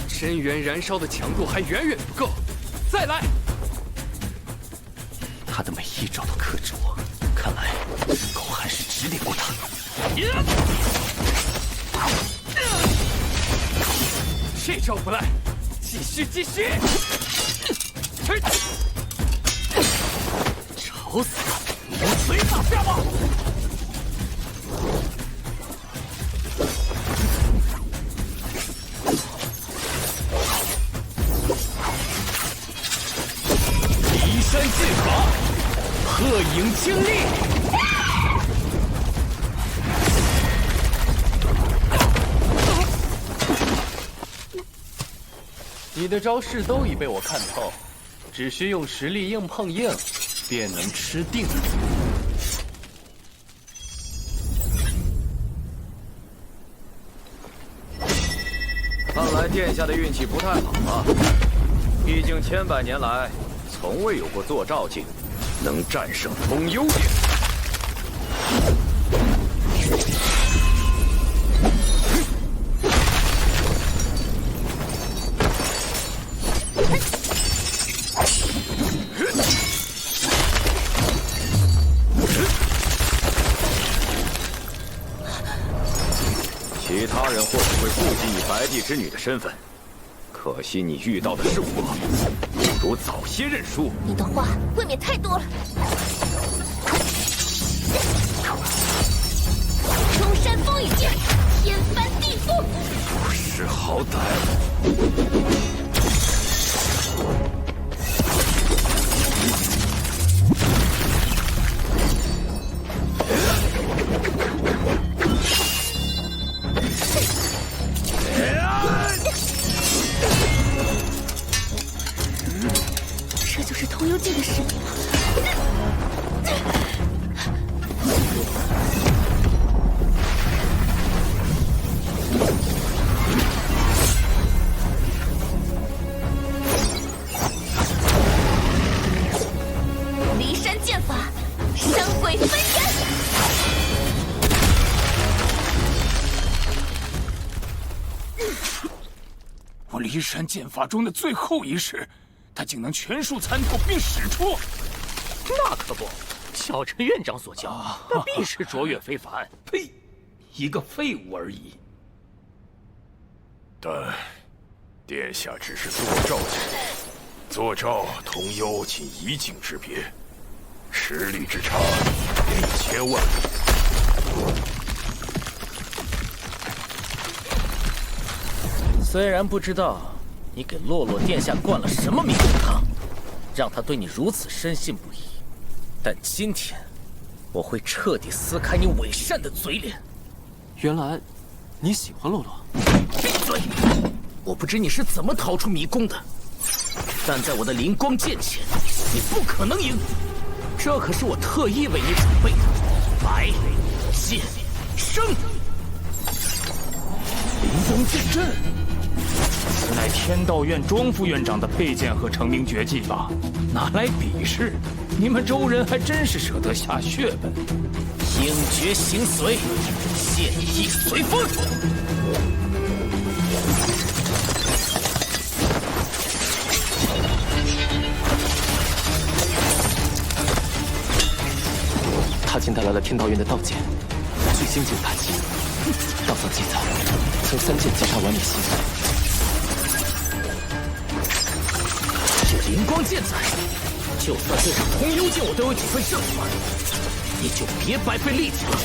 真元燃烧的强度还远远不够，再来！他的每一招都克制我，看来狗还是指点过他。这招不赖，继续继续！吵死他！你能随打下吗？移山剑法，鹤影清丽。你的招式都已被我看透，只需用实力硬碰硬，便能吃定你。看来殿下的运气不太好啊！毕竟千百年来，从未有过坐照境能战胜通幽殿。其他人或许会顾忌你白帝之女的身份，可惜你遇到的是我，不如早些认输。你的话未免太多了。中山风雨剑，天翻地覆，不识好歹。这就是通幽剑的实力吗？骊山剑法，山鬼分身。我骊山剑法中的最后一式，他竟能全数参透并使出。那可不，小陈院长所教，那必是卓越非凡。呸！一个废物而已。但殿下只是坐照境，坐照同幽仅一境之别，实力之差1000万。虽然不知道你给洛洛殿下灌了什么迷魂汤，让他对你如此深信不疑，但今天我会彻底撕开你伪善的嘴脸。原来你喜欢洛洛？闭嘴！我不知你是怎么逃出迷宫的，但在我的灵光剑前，你不可能赢。这可是我特意为你准备的白剑生灵光剑阵。此乃天道院庄副院长的佩剑和成名绝技吧？拿来比试，你们周人还真是舍得下血本。听诀行随，剑意随风。他竟带来了天道院的道剑，巨星境大戟。道藏记载，曾3剑击杀完美星。有灵光剑在，就算对上通幽剑，我都有几分胜算。你就别白费力气了。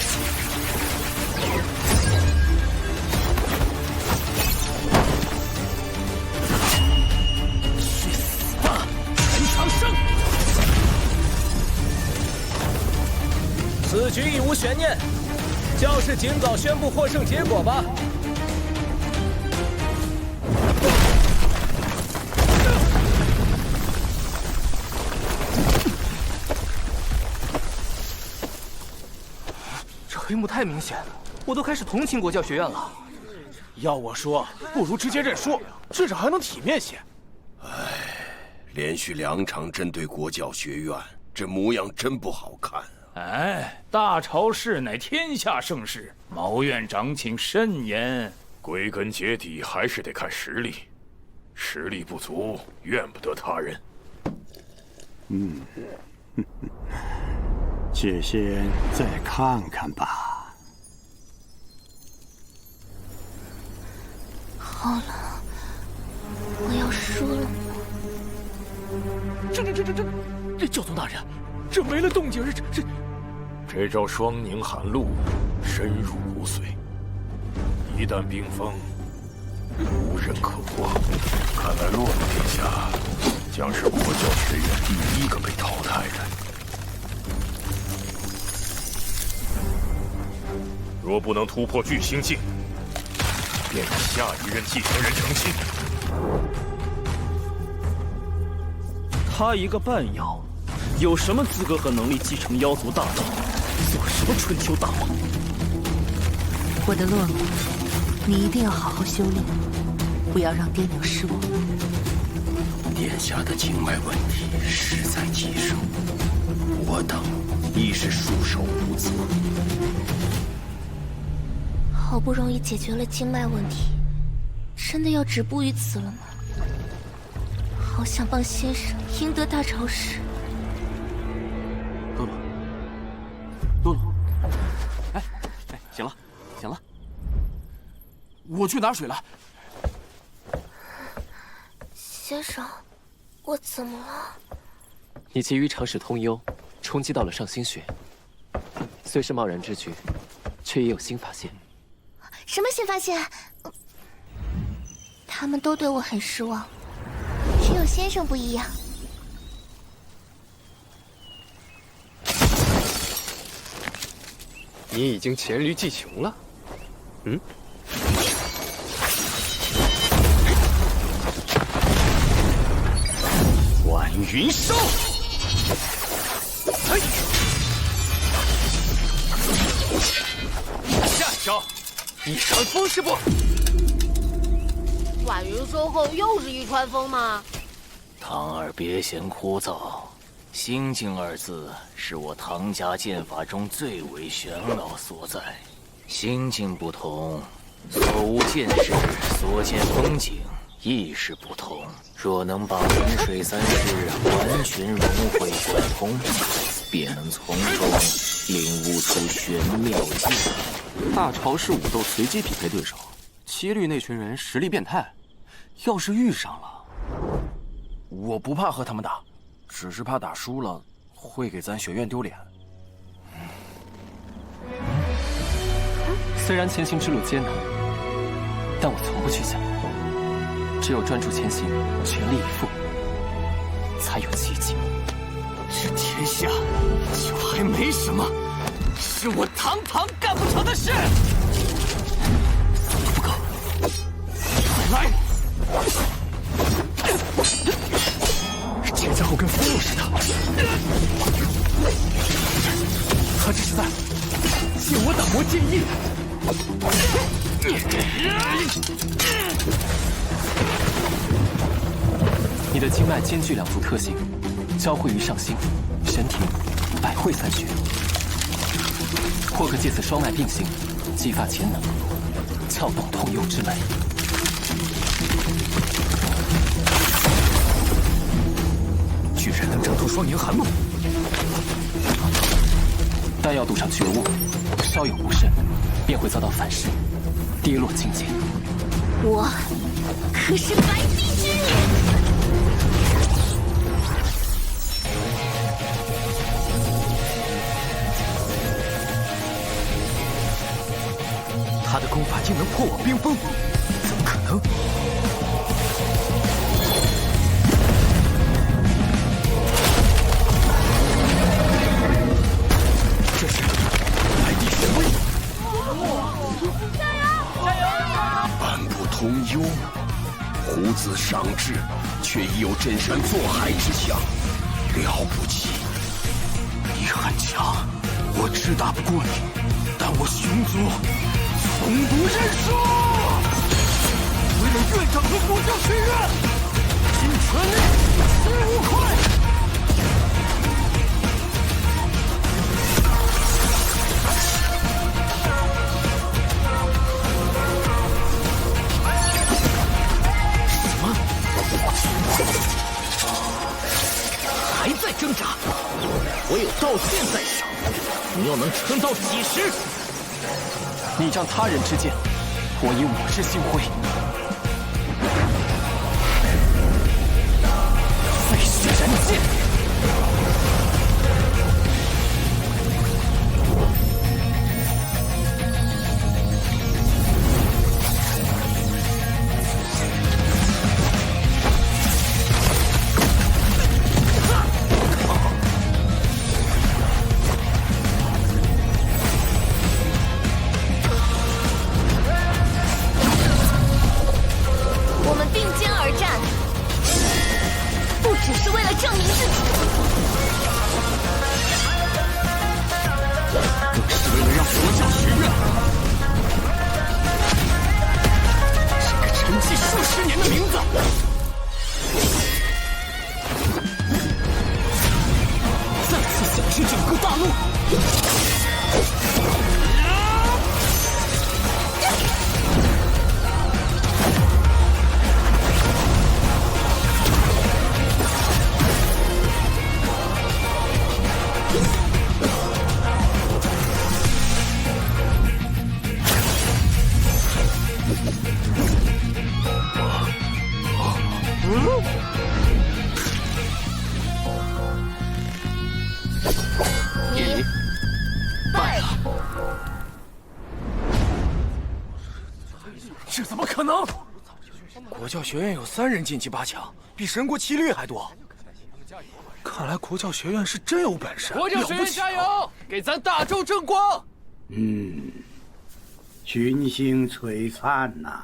去死吧，陈长生！此局已无悬念，教士尽早宣布获胜结果吧。这黑幕太明显，我都开始同情国教学院了。要我说，不如直接认输，至少还能体面些。连续2场针对国教学院，这模样真不好看。哎，大朝市乃天下盛世，毛院长请慎言。归根结底还是得看实力，实力不足，怨不得他人。且先再看看吧。好了，我要输了吗？这教宗大人，这没了动静，这招双凝寒露深入骨髓，一旦冰封，无人可刮。看来洛洛殿下将是国教学院第1个被淘汰的。若不能突破巨星境，便让下一任继承人成亲。他一个半妖，有什么资格和能力继承妖族大道，做什么春秋大王？我的洛洛，你一定要好好修炼，不要让爹娘失望。殿下的经脉问题实在棘手，我等亦是束手无策。好不容易解决了经脉问题，真的要止步于此了吗？好想帮先生赢得大朝市。洛洛，哎，行了，行了，我去拿水来。先生，我怎么了？你急于尝试通幽，冲击到了上星穴，虽是贸然之举，却也有新发现。什么新发现？他们都对我很失望，只有先生不一样。你已经黔驴技穷了。晚云烧。下一招，一传风是不？晚云收后又是一传风吗？唐儿别嫌枯燥，心境2字是我唐家剑法中最为玄奥所在。心境不同，所无见识、所见风景亦是不同。若能把云水3式完全融会贯通，便能从中领悟出玄妙境。大朝市武斗随机匹配对手，7律那群人实力变态，要是遇上了，我不怕和他们打，只是怕打输了会给咱学院丢脸。虽然前行之路艰难，但我从不去想。只有专注前行，全力以赴，才有奇迹。这天下就还没什么是我堂堂干不成的事。不够，快来！这家伙跟疯了似的，他这是在借我打磨剑意。你的经脉兼具2族特性，交汇于上心、神庭、百会3穴，或可借此双脉并行，激发潜能，撬动通幽之门。居然能整出双凝寒露，但要赌上觉悟，稍有不慎，便会遭到反噬，跌落境界。我可是白帝之女。他的功法竟能破我冰封，怎么可能？这是白帝神威！加油！加油！半不通幽，胡子尚志，却已有镇山坐海之象，了不起！你很强，我只打不过你，但我熊族独认输！为了院长和国教学院，尽全力15块！什么？还在挣扎？我有道剑在手，你又能撑到几时？你仗他人之剑，我以我之心辉。废血人剑！这怎么可能？国教学院有3人晋级8强，比神国7律还多。看来国教学院是真有本事，国教学院加油，给咱大周争光！群星璀璨呐！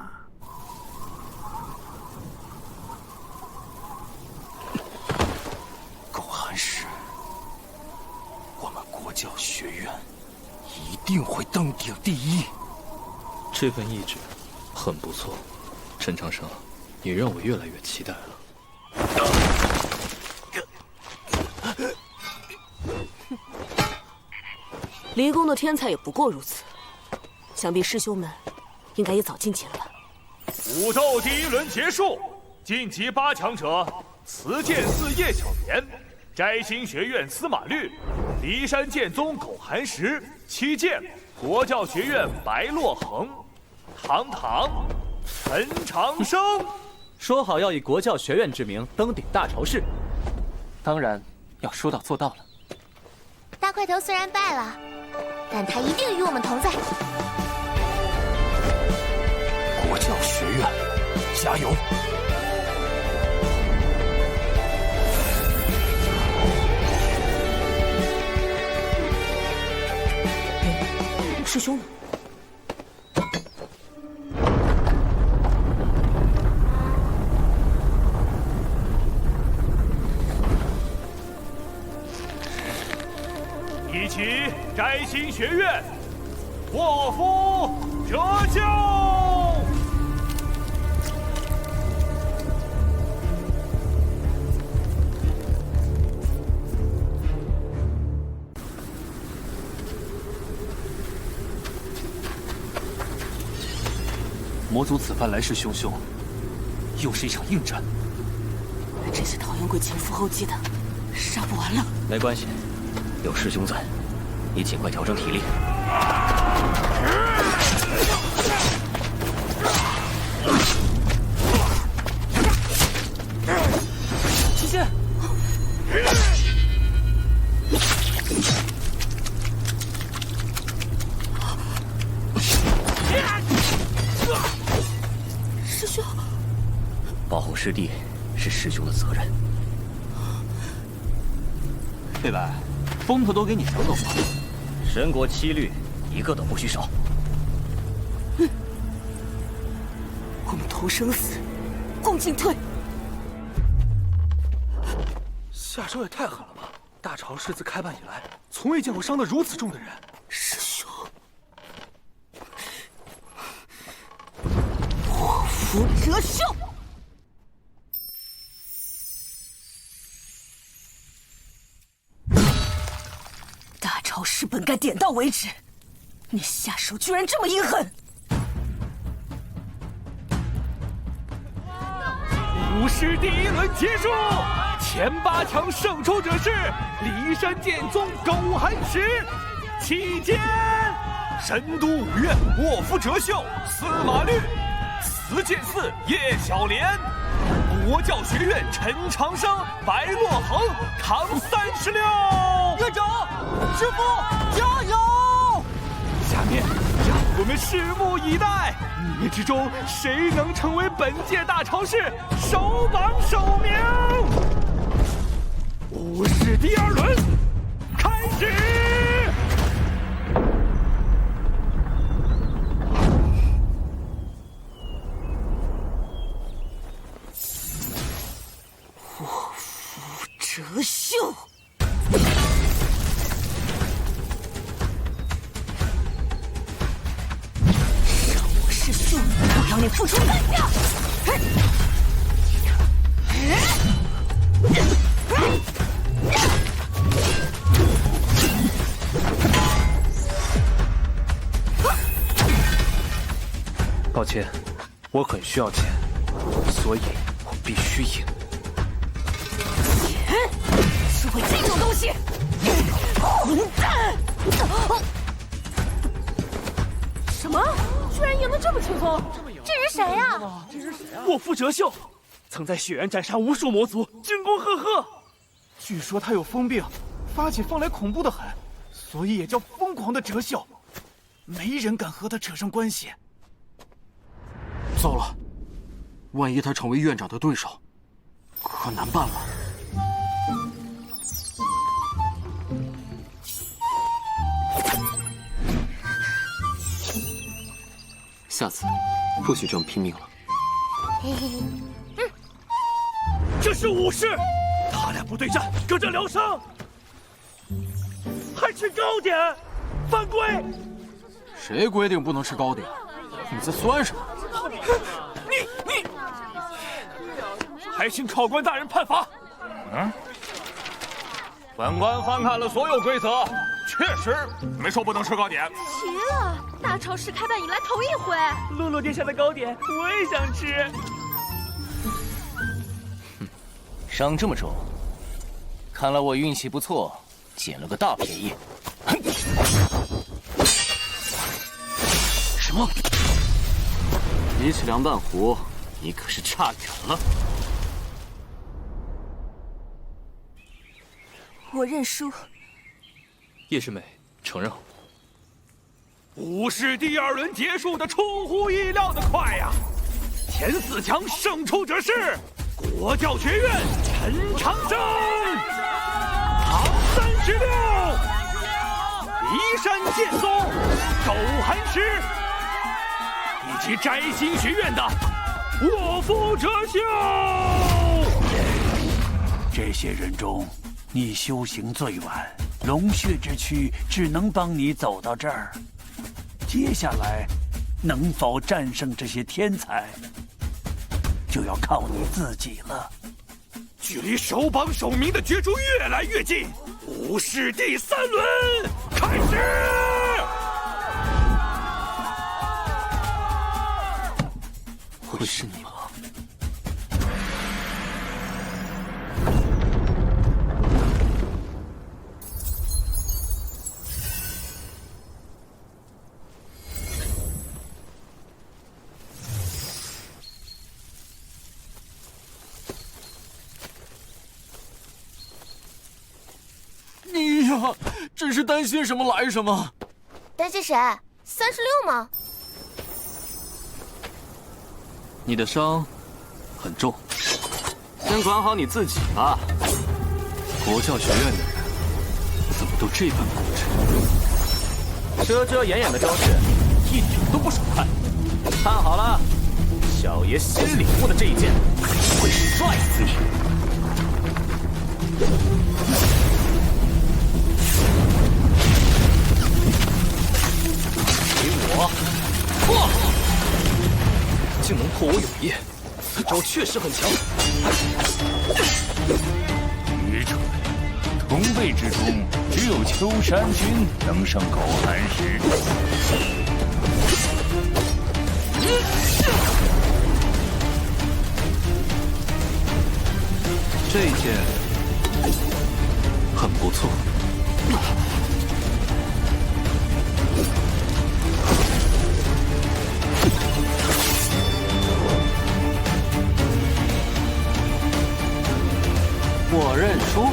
苟寒石，我们国教学院一定会登顶第1。这份意志很不错，陈长生，你让我越来越期待了。离宫的天才也不过如此，想必师兄们应该也早晋级了吧？武斗第1轮结束，晋级8强者：慈剑寺叶小年、摘星学院司马律、骊山剑宗苟寒石、七剑国教学院白洛恒、堂堂、陈长生。说好要以国教学院之名登顶大朝市，当然要说到做到了。大块头虽然败了，但他一定与我们同在。国教学院，加油！师兄呢？一起摘星学院，祸福折旧。魔族此番来势汹汹，又是一场硬战。这些讨厌鬼前赴后继的，杀不完了。没关系，有师兄在，你尽快调整体力。齐剑，师兄，保护师弟是师兄的责任。贝白，风头都给你抢走了。神国7律，一个都不许少。我们同生死，共进退。下手也太狠了吧！大朝市自开办以来，从未见过伤得如此重的人。师兄，福哲秀。大超市本该点到为止，你下手居然这么阴狠！武士第1轮结束，前8强胜出者是骊山剑宗苟寒石，期间神都五院卧夫哲秀、司马略，慈剑寺叶小莲，国教学院陈长生、白洛恒扛36。院长，师傅，加油！下面让我们拭目以待，你们之中谁能成为本届大超市首榜首名？武士第2轮开始。卧夫哲秀。我让你付出代价！抱歉，我很需要钱，所以我必须赢。钱是会这种东西！混蛋！什么？居然赢得这么轻松？这是谁呀？卧夫哲秀，曾在血缘斩杀无数魔族，军功赫赫。据说他有疯病，发起疯来恐怖的很，所以也叫疯狂的哲秀。没人敢和他扯上关系。糟了，万一他成为院长的对手，可难办了。下次不许这么拼命了。这是武士，他俩不对战，搁这疗伤，还吃糕点，犯规！谁规定不能吃糕点？你在酸什么？你，还请考官大人判罚。本官翻看了所有规则，确实没说不能吃糕点。奇了，大超市开办以来头一回。洛洛殿下的糕点我也想吃。伤这么重，看来我运气不错，捡了个大便宜。什么？比起凉拌糊，你可是差远了。我认输。叶师妹，承认。武士第2轮结束的出乎意料的快呀！前4强胜出者是国教学院陈长生、唐36，骊山剑宗苟寒石，以及摘星学院的卧夫哲秀。这些人中，你修行最晚，龙血之躯只能帮你走到这儿。接下来，能否战胜这些天才，就要靠你自己了。距离首榜首名的角逐越来越近，武士第3轮开始。会是你吗？你呀，真是担心什么来什么。担心谁？36吗？你的伤很重，先管好你自己吧。国教学院的人怎么都这般固执？遮遮掩掩的招式，一点都不少看。看好了，小爷新领悟的这一剑会帅死你！给我破！竟能破我永夜，此招确实很强。愚蠢！同辈之中，只有秋山君能胜狗寒石。这剑很不错。我认输。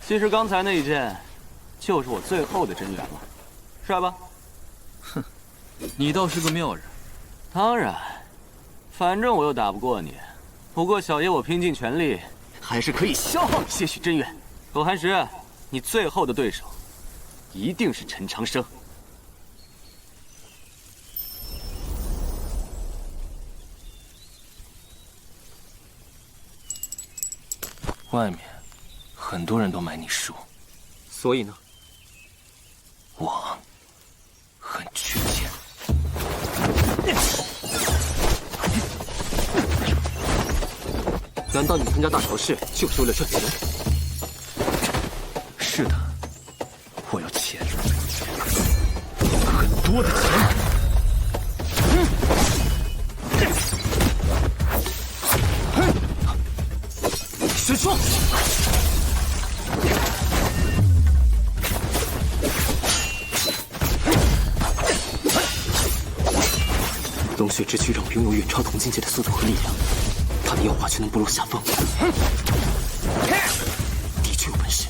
其实刚才那一剑，就是我最后的真元了，帅吧？哼，你倒是个妙人。当然，反正我又打不过你。不过小爷我拼尽全力，还是可以消耗你些许真元。狗寒石，你最后的对手，一定是陈长生。外面很多人都买你书，所以呢？我很缺钱。难道你参加大朝市就是为了赚钱？是的，我要钱，很多的钱。神说。龙血之躯让我拥有远超同境界的速度和力量，他们要化却能不落下风，的确有本事。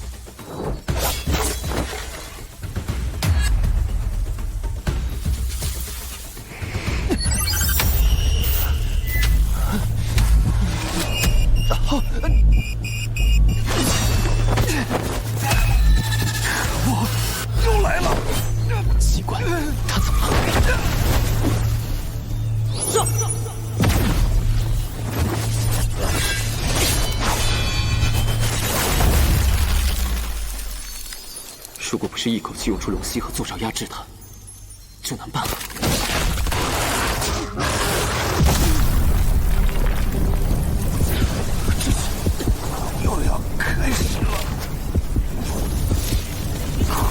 我又来了，奇怪，他怎么了？如果不是一口气用出龙息和坐爪压制他，就难办了。又要开始了，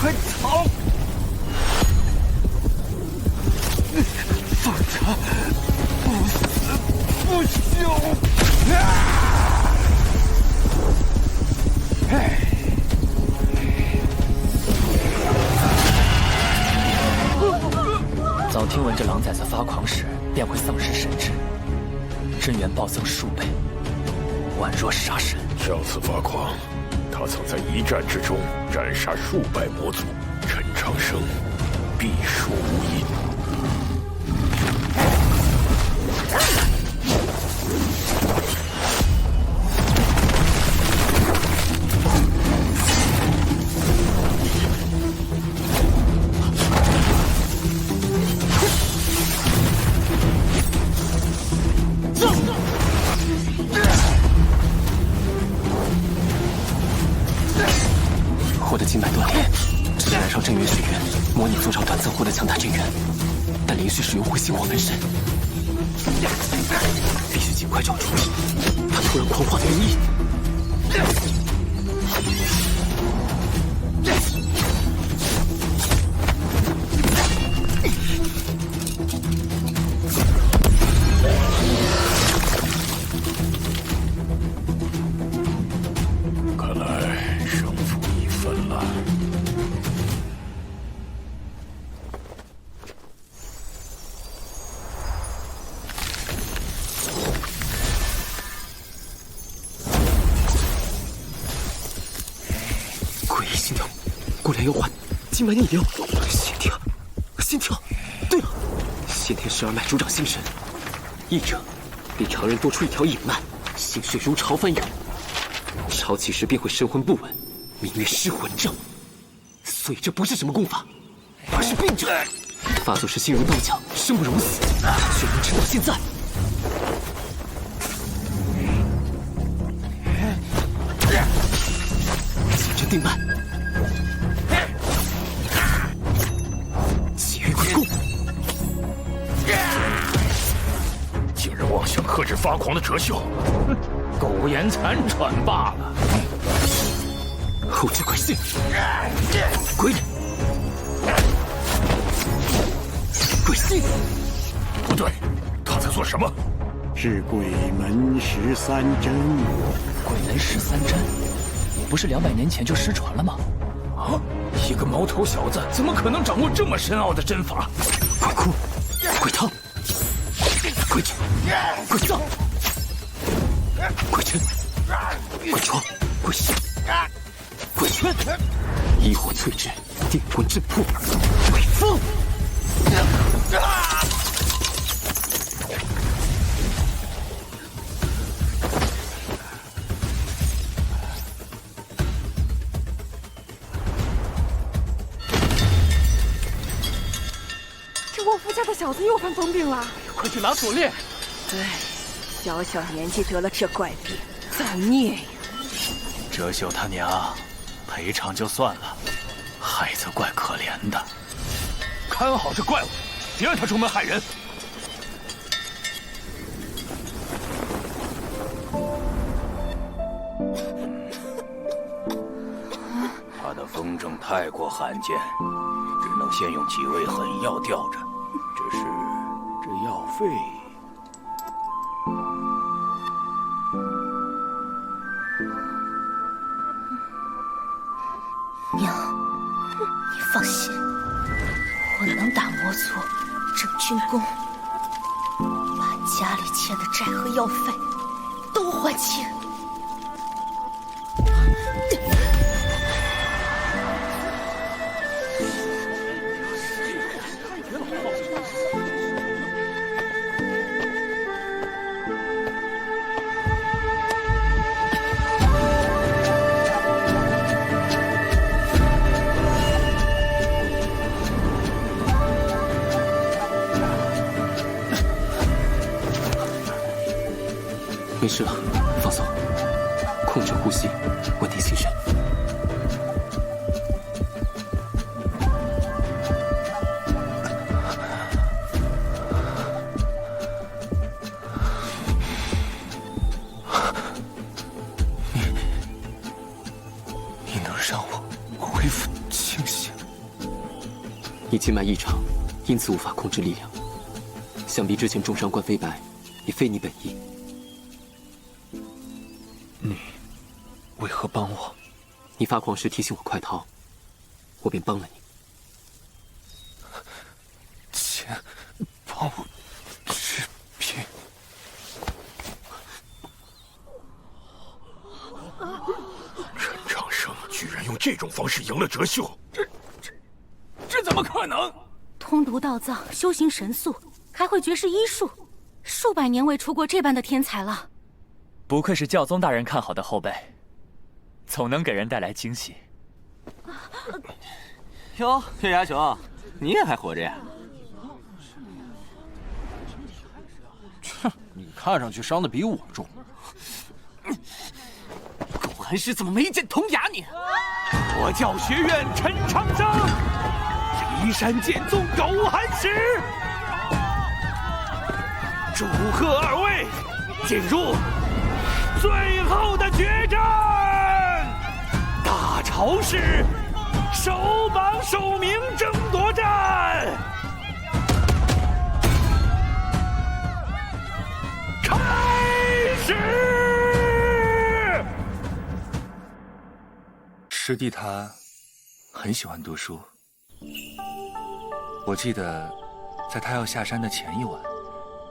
快逃！放他不死不休！早听闻这狼崽子发狂时便会丧失神智，真元暴增数倍，宛若杀神。上次发狂，他曾在一战之中斩杀数百魔族，陈长生必输无疑。获得经脉断裂，只是燃烧真元血源，模拟坐爪短暂获得强大真元，但连续使用会心火焚身，必须尽快找出他突然狂化的原因。看来胜负已分了。诡异心跳，果然要换经脉逆流，心跳。对了，先天12脉主掌心神，一者比常人多出一条隐脉，心血如潮翻涌，潮起时便会神魂不稳，名曰失魂症。所以这不是什么功法，而是病症。发作时心如刀绞，生不容死，却能撑到现在。定慢。劫狱鬼弓，竟然妄想克制发狂的哲秀，苟延残喘罢了。后置鬼信，鬼信，不对，他在做什么？是鬼门13针。鬼门13针，不是200年前就失传了吗？啊！一个毛头小子怎么可能掌握这么深奥的针法？鬼哭，鬼汤，鬼拳，鬼藏，鬼拳，鬼床，鬼信，鬼圈，异火淬制，电魂震魄，鬼风。这沃夫家的小子又犯疯病了，快去拿锁链！对，小小年纪得了这怪病，造孽呀！哲秀他娘，赔偿就算了，孩子怪可怜的。看好这怪物，别让他出门害人。他的风症太过罕见，只能先用几味狠药吊着。只是这药费……娘，你放心，我能打魔族，整军功，把家里欠的债和药费都还清。没事了，放松，控制呼吸，稳定心神。你能让我恢复清醒？你经脉异常，因此无法控制力量。想必之前重伤关飞白，也非你本意。你为何帮我？你发狂时提醒我快逃，我便帮了你。钱帮我治病。陈长生居然用这种方式赢了哲秀，这怎么可能？通毒道藏，修行神速，还会绝世医术，数百年未出过这般的天才了。不愧是教宗大人看好的后辈，总能给人带来惊喜。哟，月牙熊，你也还活着呀？哼，你看上去伤的比我重。狗寒石怎么没见铜牙你？佛教学院陈长生，骊山剑宗狗寒石，祝贺二位进入最后的决战！大潮市首榜首名争夺战，开始！师弟他很喜欢读书。我记得，在他要下山的前一晚，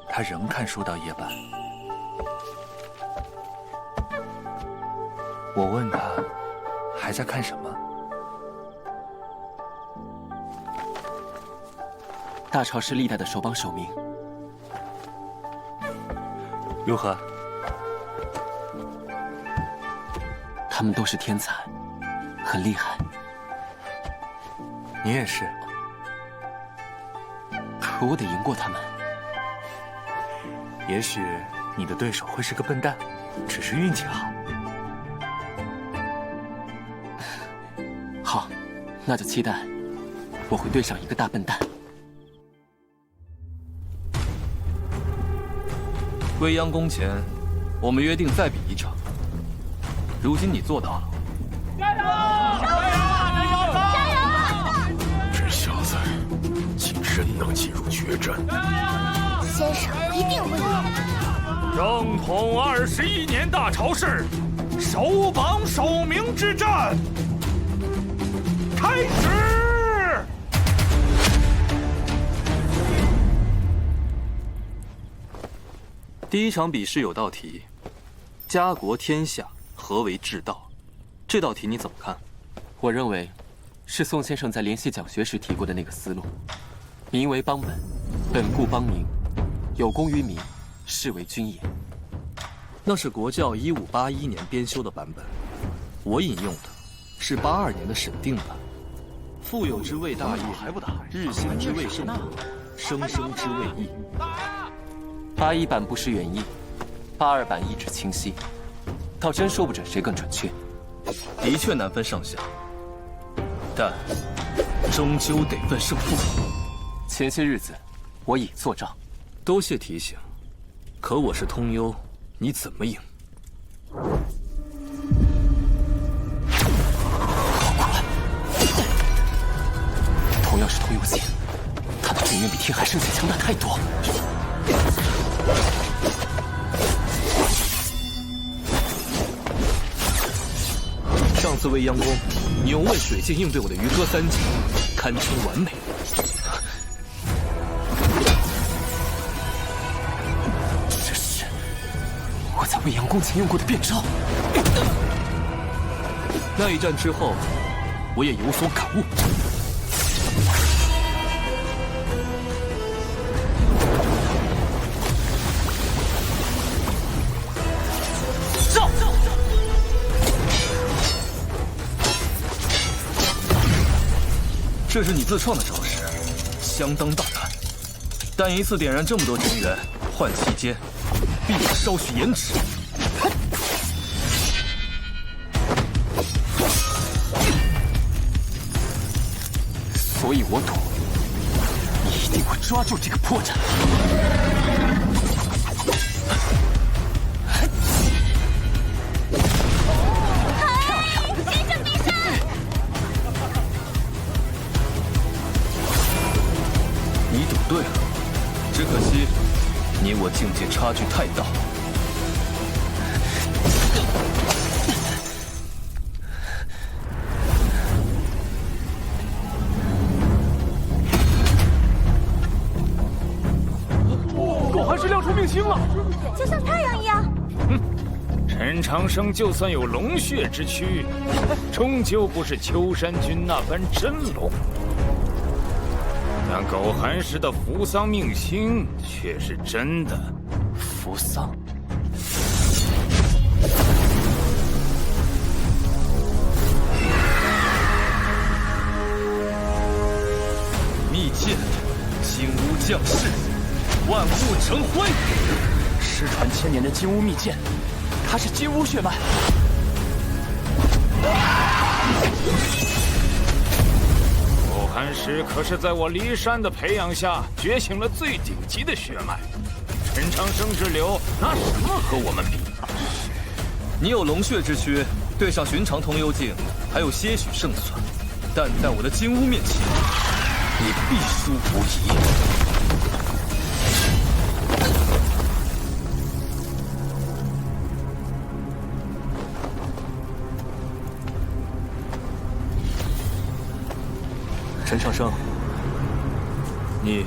他仍看书到夜半。我问他还在看什么，大潮是历代的首榜首名。如何？他们都是天才，很厉害。你也是。可我得赢过他们。也许你的对手会是个笨蛋，只是运气好。那就期待我会对上一个大笨蛋。未央宫前，我们约定再比一场。如今你做到了。加油！加油！这小子竟真能进入决战！先生一定会赢。正统21年大朝市，首榜首名之战开始。第一场比试有道题：家国天下，何为治道？这道题你怎么看？我认为，是宋先生在联系讲学时提过的那个思路。民为邦本，本固邦民，有功于民，是为君也。那是国教1581年编修的版本，我引用的是82年的审定版。富有之谓大业，日新之谓盛德，生生之谓义。81版不失原意，82版意志清晰，倒真说不准谁更准确。的确难分上下，但终究得分胜负。前些日子，我已作账。多谢提醒，可我是通幽，你怎么赢？同样是通幽剑，他的阵源比天海圣剑强大太多。上次未央宫，你用问水剑应对我的渔歌3剑，堪称完美。这是我在未央宫前用过的变招。那一战之后，我也有所感悟。上！这是你自创的招式，相当大胆。但一次点燃这么多真元，换期间必有稍许延迟。所以我赌，你一定会抓住这个破绽。先生必胜！你赌对了，只可惜你我境界差距太大。我还是亮出命星了，就像太阳一样。陈长生就算有龙血之躯，终究不是秋山君那般真龙。但苟寒石的扶桑命星却是真的。扶桑，密剑，金乌降世，万物成灰。失传1000年的金乌秘剑，它是金乌血脉。苟寒石可是在我骊山的培养下觉醒了最顶级的血脉，陈长生之流拿什么和我们比？你有龙血之躯，对上寻常通幽境还有些许胜算，但在我的金乌面前，你必输无疑。陈长生，你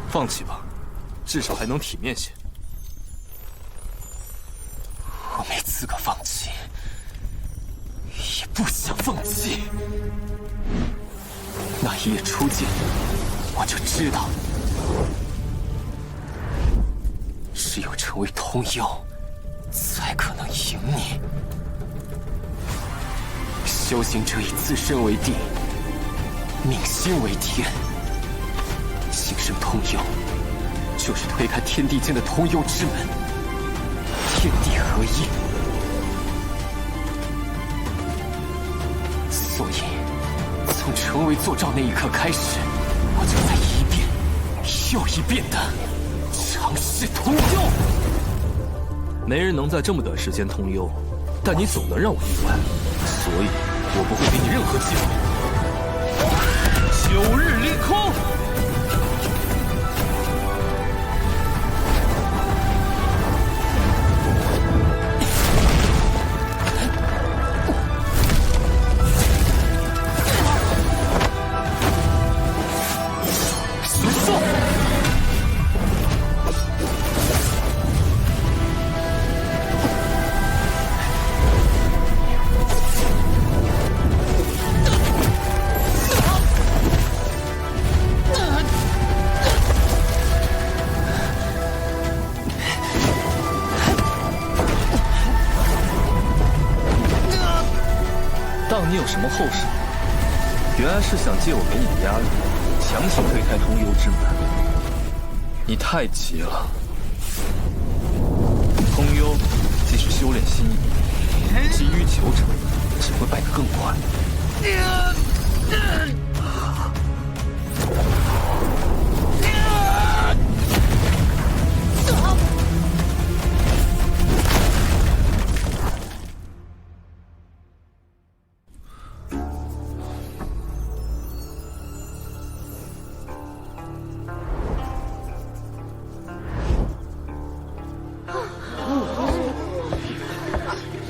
放弃吧，至少还能体面些。我没资格放弃，也不想放弃。那一夜初见，我就知道，只有成为通幽，才可能赢你。修行者以自身为地，命心为天。晋升通幽，就是推开天地间的通幽之门，天地合一。所以，从成为坐照那一刻开始，我就在一遍又一遍的尝试通幽。没人能在这么短时间通幽，但你总能让我意外，所以我不会给你任何机会。9日凌空。 当你有什么后手？原来是想借我给你的压力，强行推开通幽之门。你太急了。通幽既是修炼心意，急于求成，只会败得更快。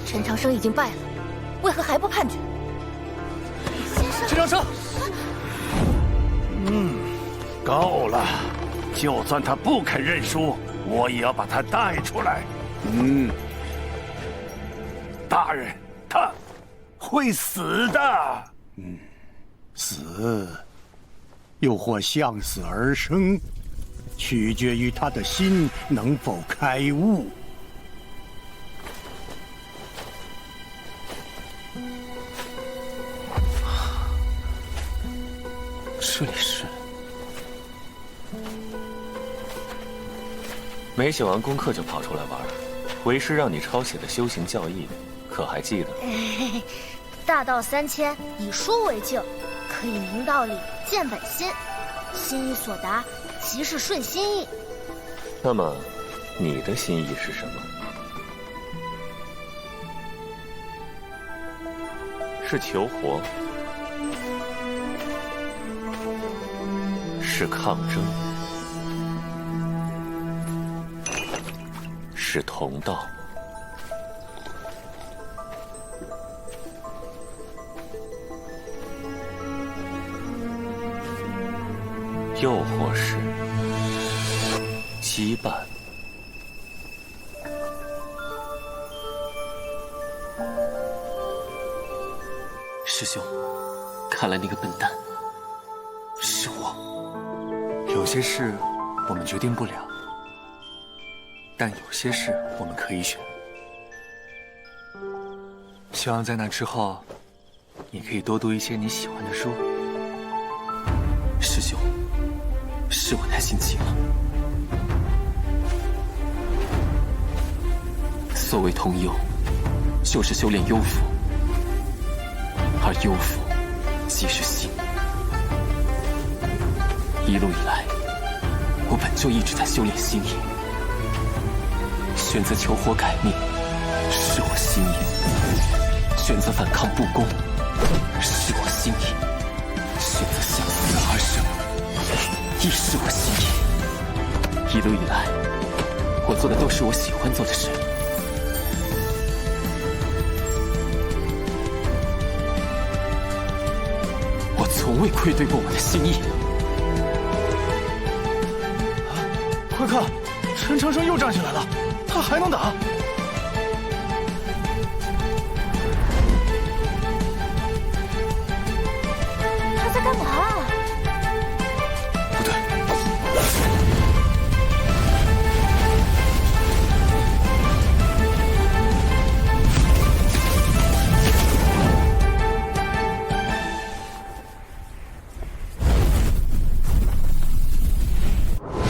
陈长生已经败了，为何还不叛军？陈长生，够了！就算他不肯认输，我也要把他带出来。大人，他会死的。死，又或向死而生，取决于他的心能否开悟。 这里是没写完功课就跑出来玩，为师让你抄写的修行教义，可还记得？大道3000，以书为镜，可以明道理，见本心，心意所达，即是顺心意。那么，你的心意是什么？是求活？ 是抗争，是同道，又或是羁绊。师兄，看来那个笨蛋是我。 有些事我们决定不了，但有些事我们可以选。希望在那之后，你可以多读一些你喜欢的书。师兄，是我太心急了。所谓通幽，就是修炼幽符，而幽符即是心。 一路以来，我本就一直在修炼心意。选择求活改命，是我心意；选择反抗不公，是我心意；选择向死而生，亦是我心意。一路以来，我做的都是我喜欢做的事。我从未愧对过我的心意。 快看，陈长生又站起来了，他还能打。他在干嘛啊？不对，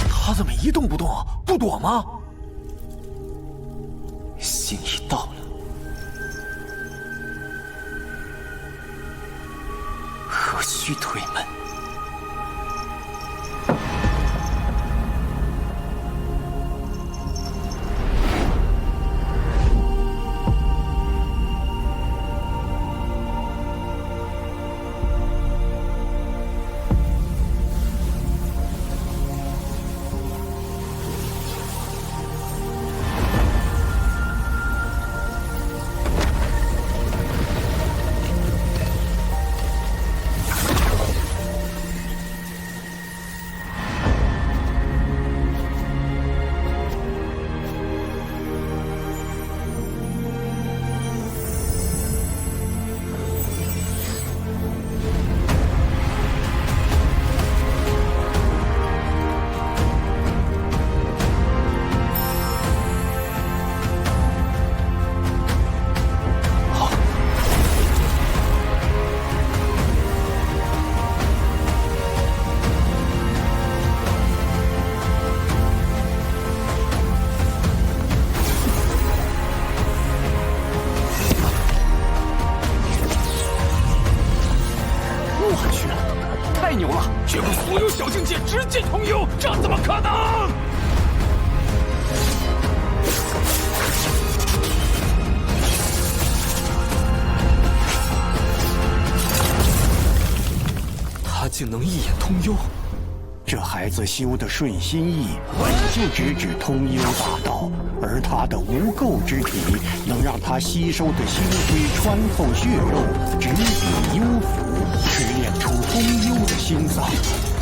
他怎么一动不动，不躲吗？心意到了，何需退门。结果所有小境界直接通幽，这怎么可能？他竟能一眼通幽，这孩子修的顺心意本就直指通幽大道，而他的无垢之体能让他吸收的星辉穿透血肉，直抵幽府，锤炼出通幽的心脏。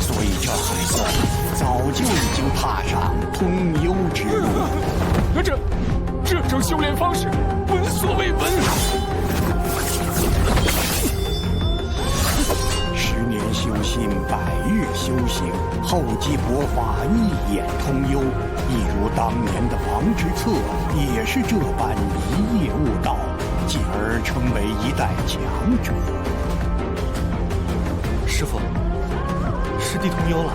所以这孩子早就已经踏上通幽之路。这种修炼方式闻所未闻。10年修心，100日修行，厚积薄发，一眼通幽。一如当年的王之策，也是这般一夜悟道，进而成为一代强者。师父，师弟通幽了。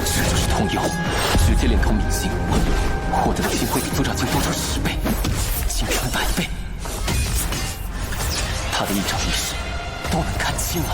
这就是通幽，直接连通明星，获得的星辉比组长经多出10倍，竟成100倍。他的一招一式都能看清了。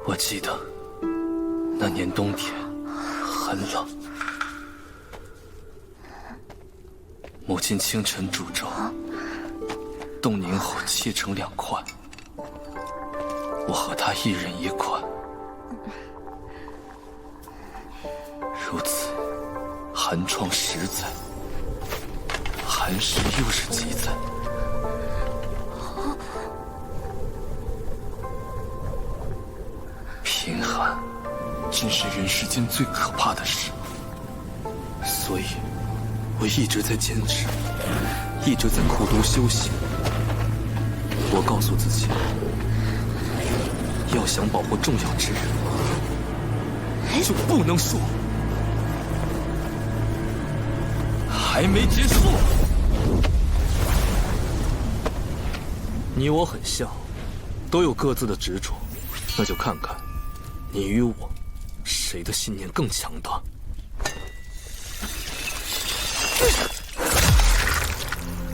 我记得那年冬天很冷，母亲清晨煮粥，冻凝后切成2块，我和她一人1块，如此寒窗10载，寒食又是几载。贫寒真是人世间最可怕的事，所以我一直在坚持，一直在苦读修行。我告诉自己，要想保护重要之人，就不能输。还没结束。你我很像，都有各自的执着，那就看看你与我谁的信念更强大。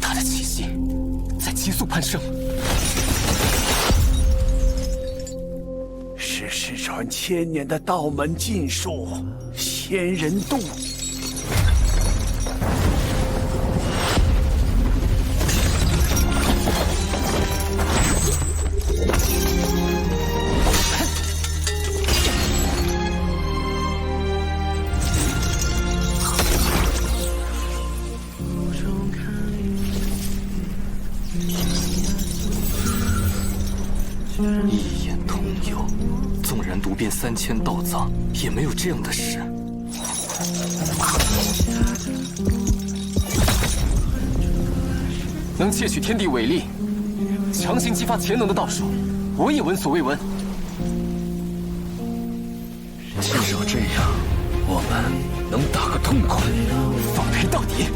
他的气息在急速攀升，是失传千年的道门禁术仙人渡。一眼通幽，纵然读遍3000道藏，也没有这样的事。能窃取天地伟力，强行激发潜能的道术，我也闻所未闻。至少这样，我们能打个痛快，放陪到底。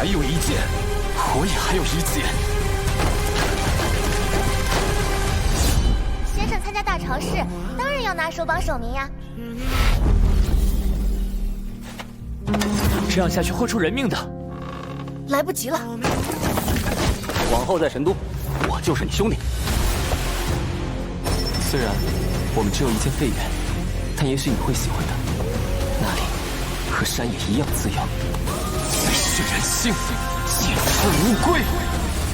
还有一剑，我也还有一剑。先生参加大朝市，当然要拿首榜首名呀。这样下去会出人命的。来不及了。往后在神都，我就是你兄弟。虽然我们只有一件废园，但也许你会喜欢的。那里和山野一样滋养。最是人性，剑出无归，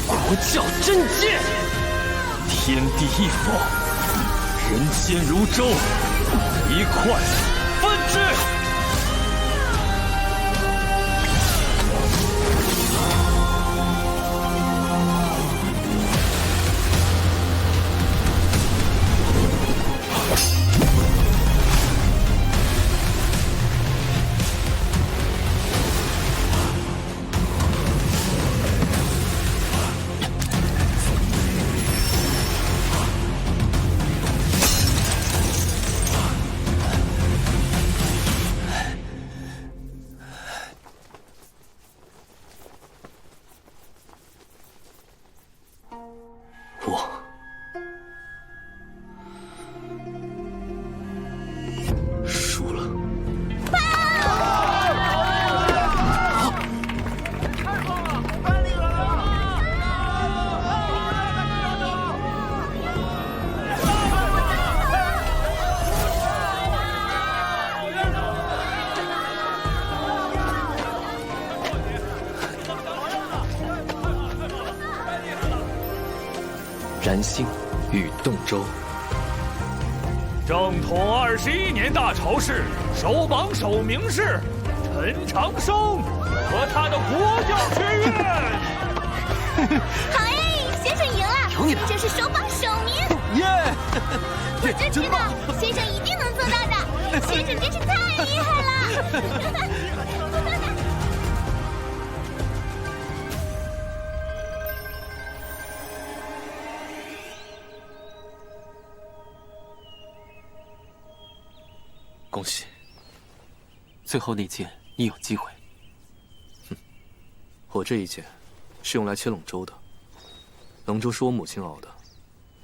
国教真剑，天地一否，人间如舟，一块分之。燃星与洞州。正统21年大朝市首榜首名是陈长生和他的国教学院。好哎，先生赢了！有你的，这是首榜首名。耶！我就知道先生一定能做到的，先生真是太厉害了。恭喜！最后那剑你有机会。哼，我这一剑是用来切龙舟的。龙舟是我母亲熬的，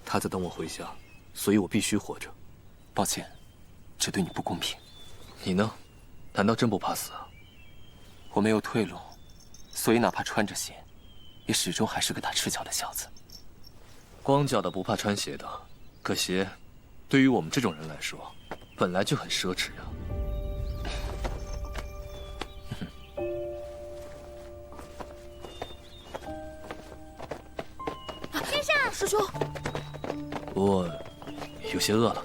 她在等我回家，所以我必须活着。抱歉，这对你不公平。你呢？难道真不怕死啊？我没有退路，所以哪怕穿着血，也始终还是个打赤脚的小子。光脚的不怕穿鞋的，可鞋，对于我们这种人来说，本来就很奢侈呀。殿下，师兄，我有些饿了。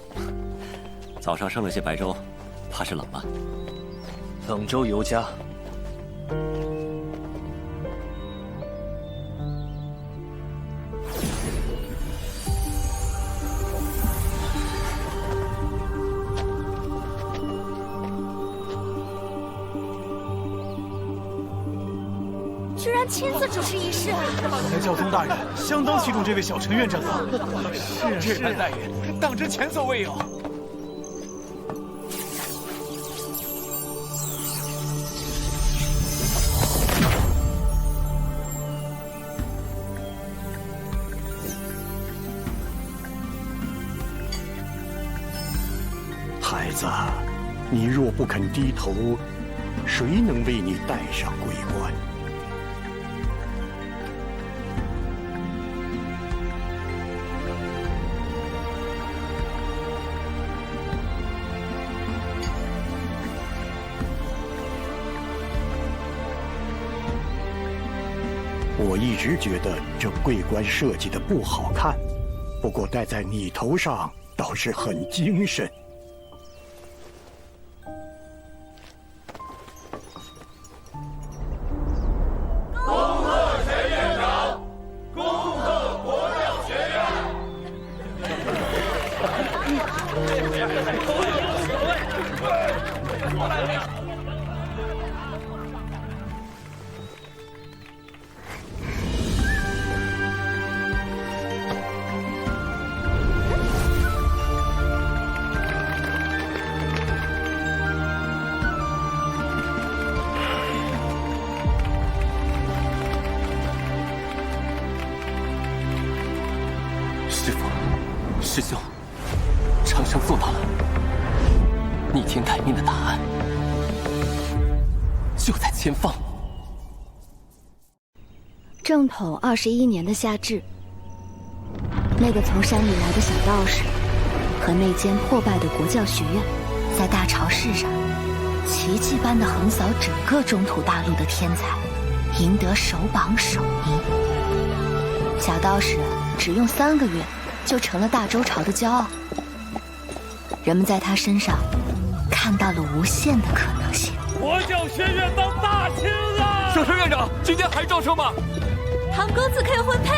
早上剩了些白粥，怕是冷了。冷粥尤佳。居然亲自主持仪式啊！看来教宗大人相当器重这位小陈院长啊！是这般待遇，当真前所未有。孩子，你若不肯低头，谁能为你戴上桂冠？我一直觉得这桂冠设计的不好看，不过戴在你头上倒是很精神。恭贺陈院长，恭贺国教学院。师父，师兄，长生做到了，逆天改命的答案就在前方。正统21年的夏至，那个从山里来的小道士和那间破败的国教学院，在大潮市上奇迹般的横扫整个中土大陆的天才，赢得首榜首名。小道士只用3个月就成了大周朝的骄傲，人们在他身上看到了无限的可能性。国教学院当大清了！小陈院长，今天还招生吗？唐公子可以婚配。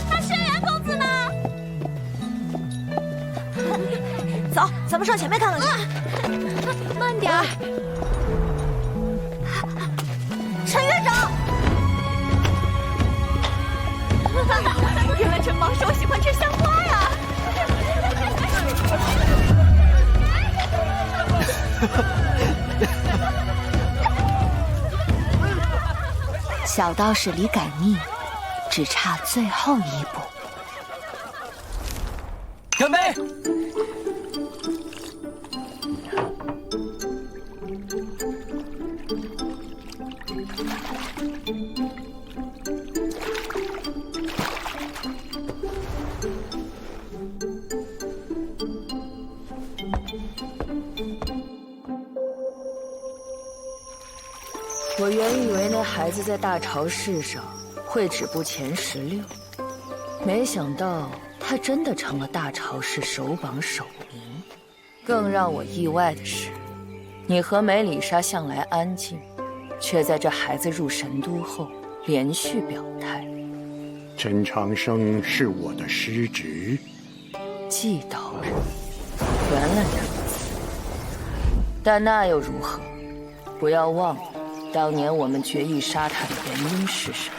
他轩辕公子呢？走，咱们上前面看看去。慢点儿。陈院长，原来陈王说喜欢吃香花呀！小道士离改命只差最后一步。干杯！我原以为那孩子在大潮市上会止步前16，没想到他真的成了大潮市首榜首名。更让我意外的是，你和梅里莎向来安静，却在这孩子入神都后连续表态。陈长生是我的师侄，季道人，原来如此。但那又如何？不要忘了，当年我们决意杀他的原因是什么？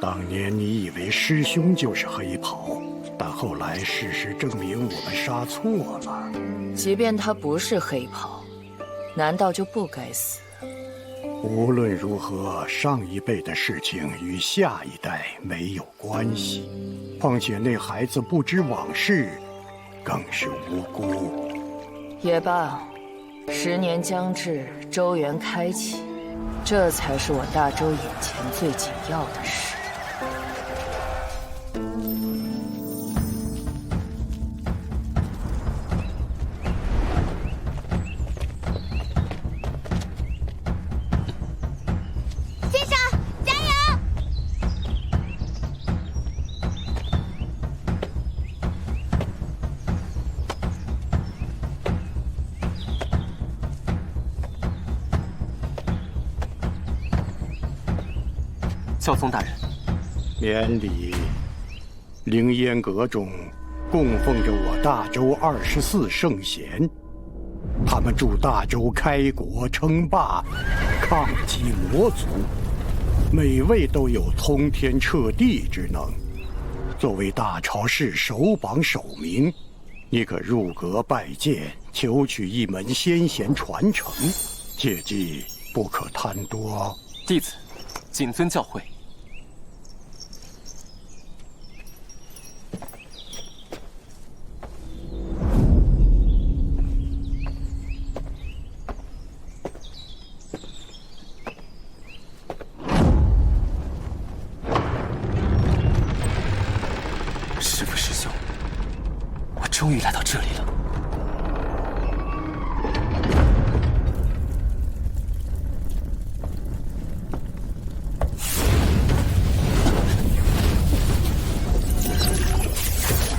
当年你以为师兄就是黑袍，但后来事实证明我们杀错了。即便他不是黑袍，难道就不该死？无论如何，上一辈的事情与下一代没有关系。况且那孩子不知往事，更是无辜。也罢， 10年将至，周元开启，这才是我大周眼前最紧要的事。先生，加油！教宗大人，免礼。凌烟阁中供奉着我大周24圣贤，他们助大周开国称霸，抗击魔族，每位都有通天彻地之能。作为大朝士首榜首名，你可入阁拜见，求取一门先贤传承，切记不可贪多哦。弟子谨遵教诲。师父师兄，我终于来到这里了。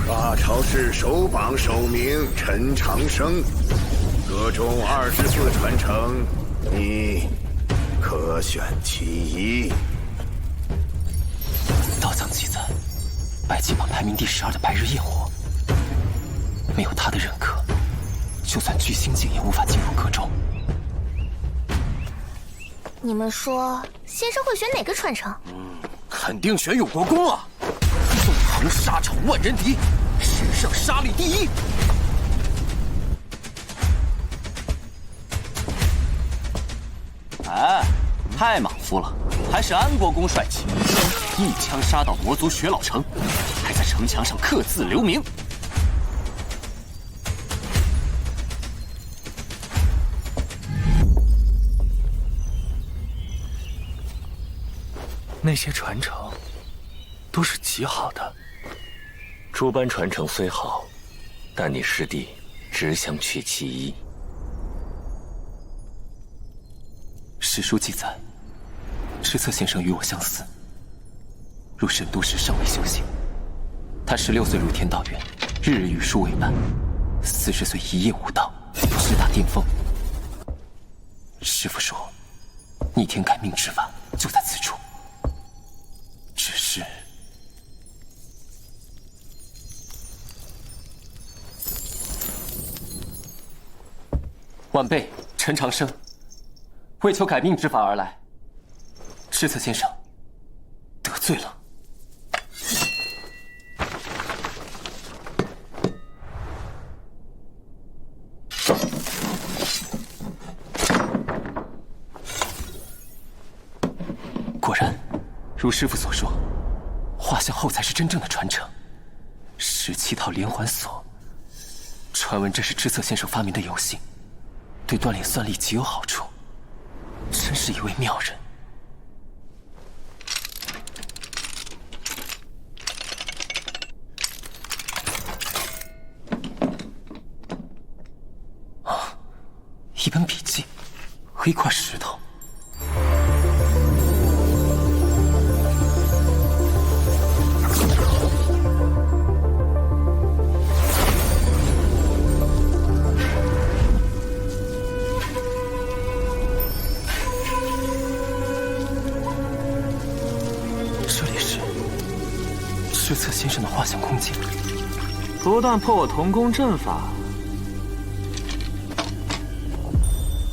大朝士首榜首名陈长生，阁中24传承，你可选其一。道藏记载，白金榜排名第12的白日焰火，没有他的认可，就算巨星境也无法进入阁中。你们说，先生会选哪个传承？肯定选有国公啊！纵横沙场万人敌，史上杀力第一。哎，太莽夫了，还是安国公帅气，一枪杀到魔族雪老城，还在城墙上刻字留名。那些传承都是极好的。诸般传承虽好，但你师弟只想取其一。史书记载，赤策先生与我相似，入神都时尚未修行。他16岁入天道院，日日与书为伴，40岁一夜悟道，直达巅峰。师父说，逆天改命之法就在此处。只是，晚辈陈长生为求改命之法而来，赤策先生得罪了。果然，如师父所说，画像后才是真正的传承。17套连环锁，传闻这是知策先生发明的游戏，对锻炼算力极有好处，真是一位妙人。啊，一本笔记和一块石头。知策先生的画像空间，不但破我童宫阵法，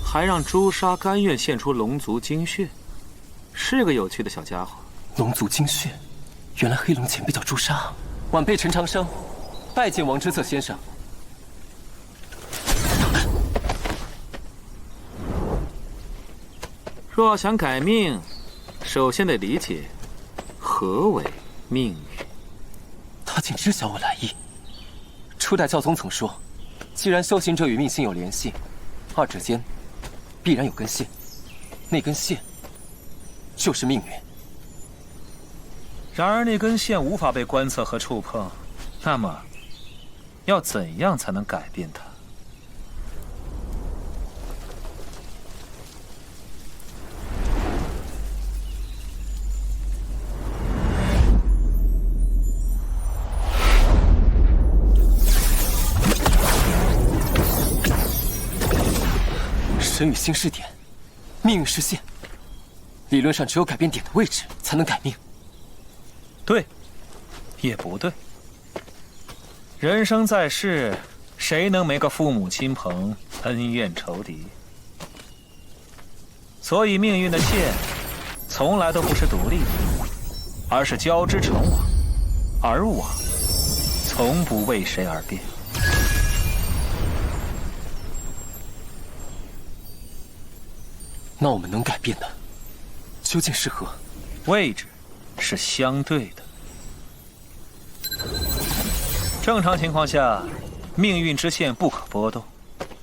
还让朱砂甘愿献出龙族精血，是个有趣的小家伙。龙族精血，原来黑龙前辈叫朱砂。晚辈陈长生，拜见王知策先生。若想改命，首先得理解何为命运。他竟知晓我来意。初代教宗曾说，既然修行者与命星有联系，二者间必然有根线，那根线就是命运。然而那根线无法被观测和触碰，那么要怎样才能改变它？神与星是点，命运是线。理论上，只有改变点的位置，才能改命。对，也不对。人生在世，谁能没个父母亲朋、恩怨仇敌？所以命运的线，从来都不是独立的，而是交织成网，而网从不为谁而变。那我们能改变的，究竟是何？位置是相对的。正常情况下，命运之线不可波动，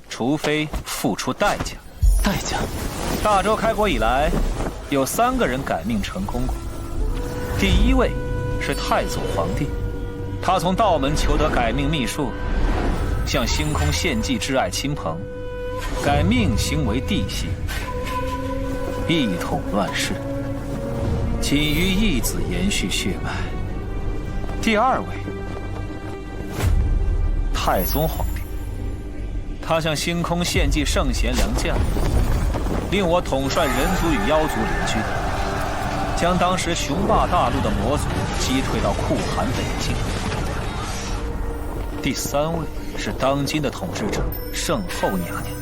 除非付出代价。代价？大周开国以来，有3个人改命成功过。第1位是太祖皇帝，他从道门求得改命秘术，向星空献祭挚爱亲朋，改命星为地星，一统乱世，仅于一子延续血脉。第2位，太宗皇帝，他向星空献祭圣贤良将，令我统帅人族与妖族联军，将当时雄霸大陆的魔族击退到酷寒北境。第3位是当今的统治者圣后娘娘，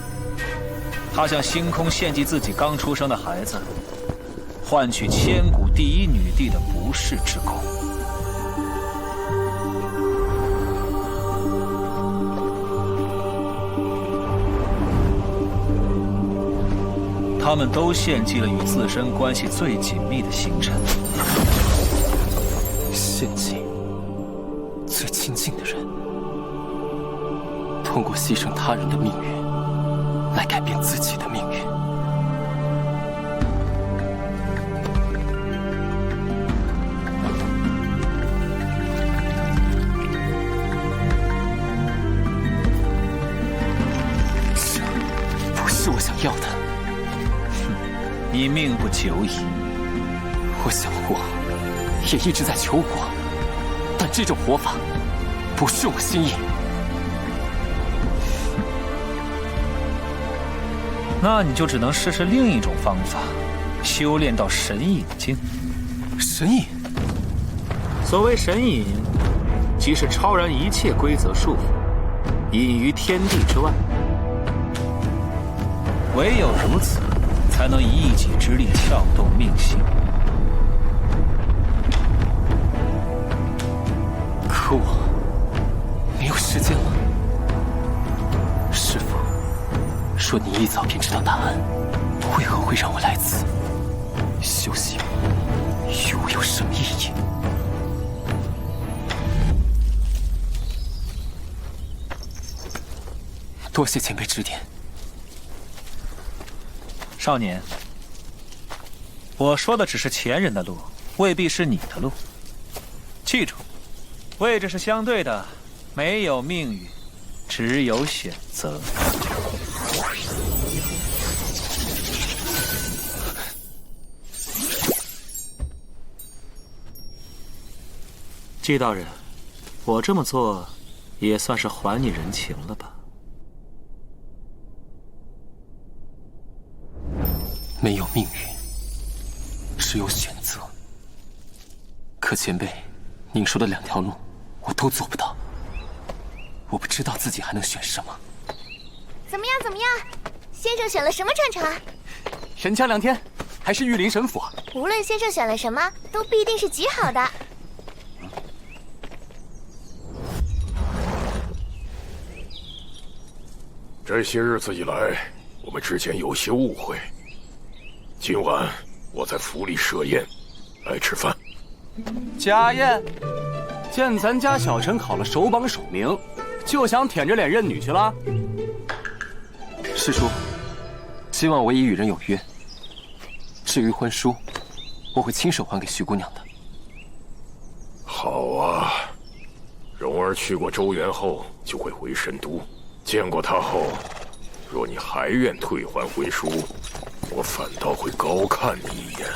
她向星空献祭自己刚出生的孩子，换取千古第一女帝的不世之功。他们都献祭了与自身关系最紧密的星辰，献祭最亲近的人，通过牺牲他人的命运来改变自己的命运。这不是我想要的。你命不久矣。我想活，也一直在求活，但这种活法不是我心意。那你就只能试试另一种方法，修炼到神隐境。神隐？所谓神隐，即是超然一切规则束缚，隐于天地之外。唯有如此，才能以一己之力撬动命星。可我没有时间了。师父说你一早便知道答案，为何会让我来此？修行与我有什么意义？多谢前辈指点。少年，我说的只是前人的路，未必是你的路。记住，位置是相对的，没有命运，只有选择。季道人，我这么做，也算是还你人情了吧？没有命运，只有选择。可前辈，您说的2条路，我都做不到。我不知道自己还能选什么。怎么样？怎么样？先生选了什么战场？神枪2天，还是玉林神府。无论先生选了什么，都必定是极好的。这些日子以来，我们之间有些误会。今晚我在府里设宴，来吃饭。家宴？见咱家小臣考了首榜首名，就想舔着脸认女去了？师叔，希望我已与人有约。至于婚书，我会亲手还给徐姑娘的。好啊，蓉儿去过周原后就会回神都，见过她后，若你还愿退还婚书，我反倒会高看你一眼。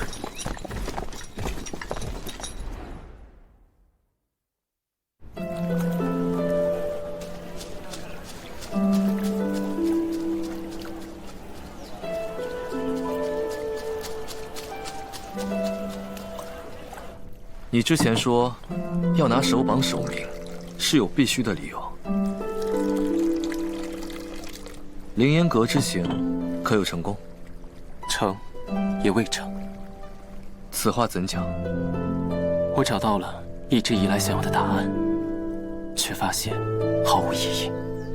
你之前说要拿首榜首名，是有必须的理由。凌烟阁之行，可有成功？成，也未成。此话怎讲？我找到了一直以来想要的答案，却发现毫无意义。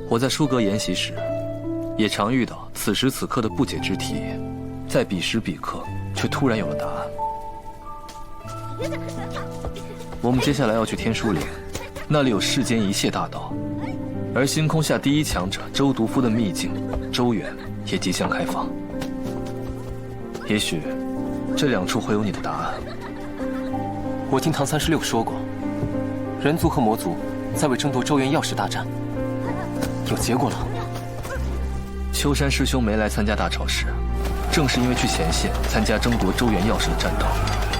我在书阁研习时，也常遇到此时此刻的不解之题，在彼时彼刻却突然有了答案。我们接下来要去天书岭，那里有世间一切大道，而星空下第一强者周毒夫的秘境周原也即将开放。也许这两处会有你的答案。我听唐36说过，人族和魔族在为争夺周原钥匙大战，有结果了。秋山师兄没来参加大潮时，正是因为去前线参加争夺周原钥匙的战斗。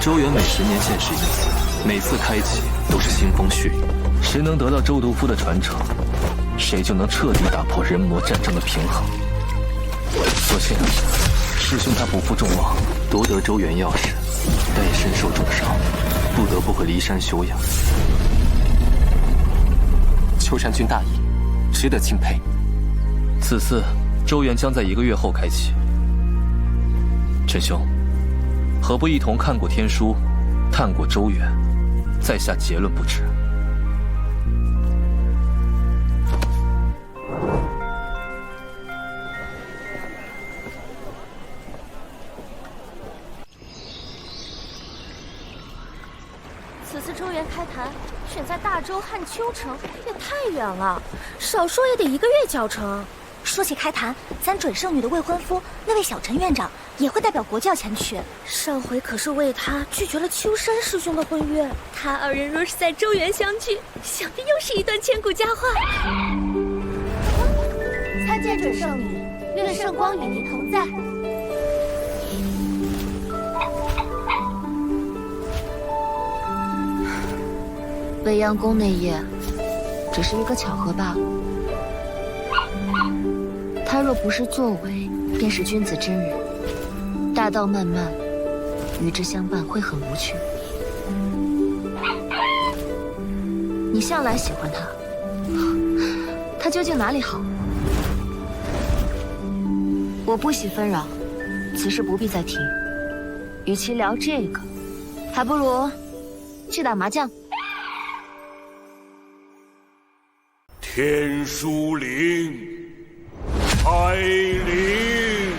周原每10年现世一次，每次开启都是腥风血雨。谁能得到周毒夫的传承，谁就能彻底打破人魔战争的平衡。所幸师兄他不负众望，夺得周原钥匙，但也身受重伤，不得不回骊山休养。秋山君大义，值得钦佩。此次周原将在1个月后开启。陈兄，何不一同看过天书，探过周原，再下结论不迟？此次周原开坛选在大周汉丘城，也太远了，少说也得1个月脚程。说起开坛，咱准圣女的未婚夫那位小陈院长也会代表国教前去。上回可是为他拒绝了秋山师兄的婚约，他2人若是在周原相聚，想必又是一段千古佳话。参见准圣女，愿圣光与您同在。未央宫那夜，只是一个巧合罢了。他若不是作为，便是君子真人。大道漫漫，与之相伴会很无趣。你向来喜欢他，他究竟哪里好？我不喜纷扰，此事不必再提。与其聊这个，还不如去打麻将。天书岭，开灵。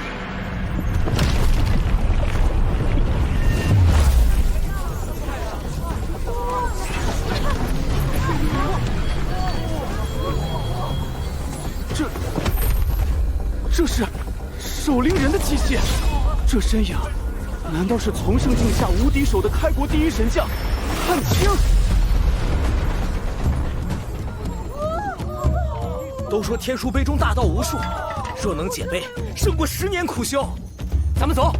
这是守灵人的气息，这身影，难道是从圣境下无敌手的开国第一神将汉卿？都说天书碑中大道无数，若能解碑，胜过10年苦修。咱们走，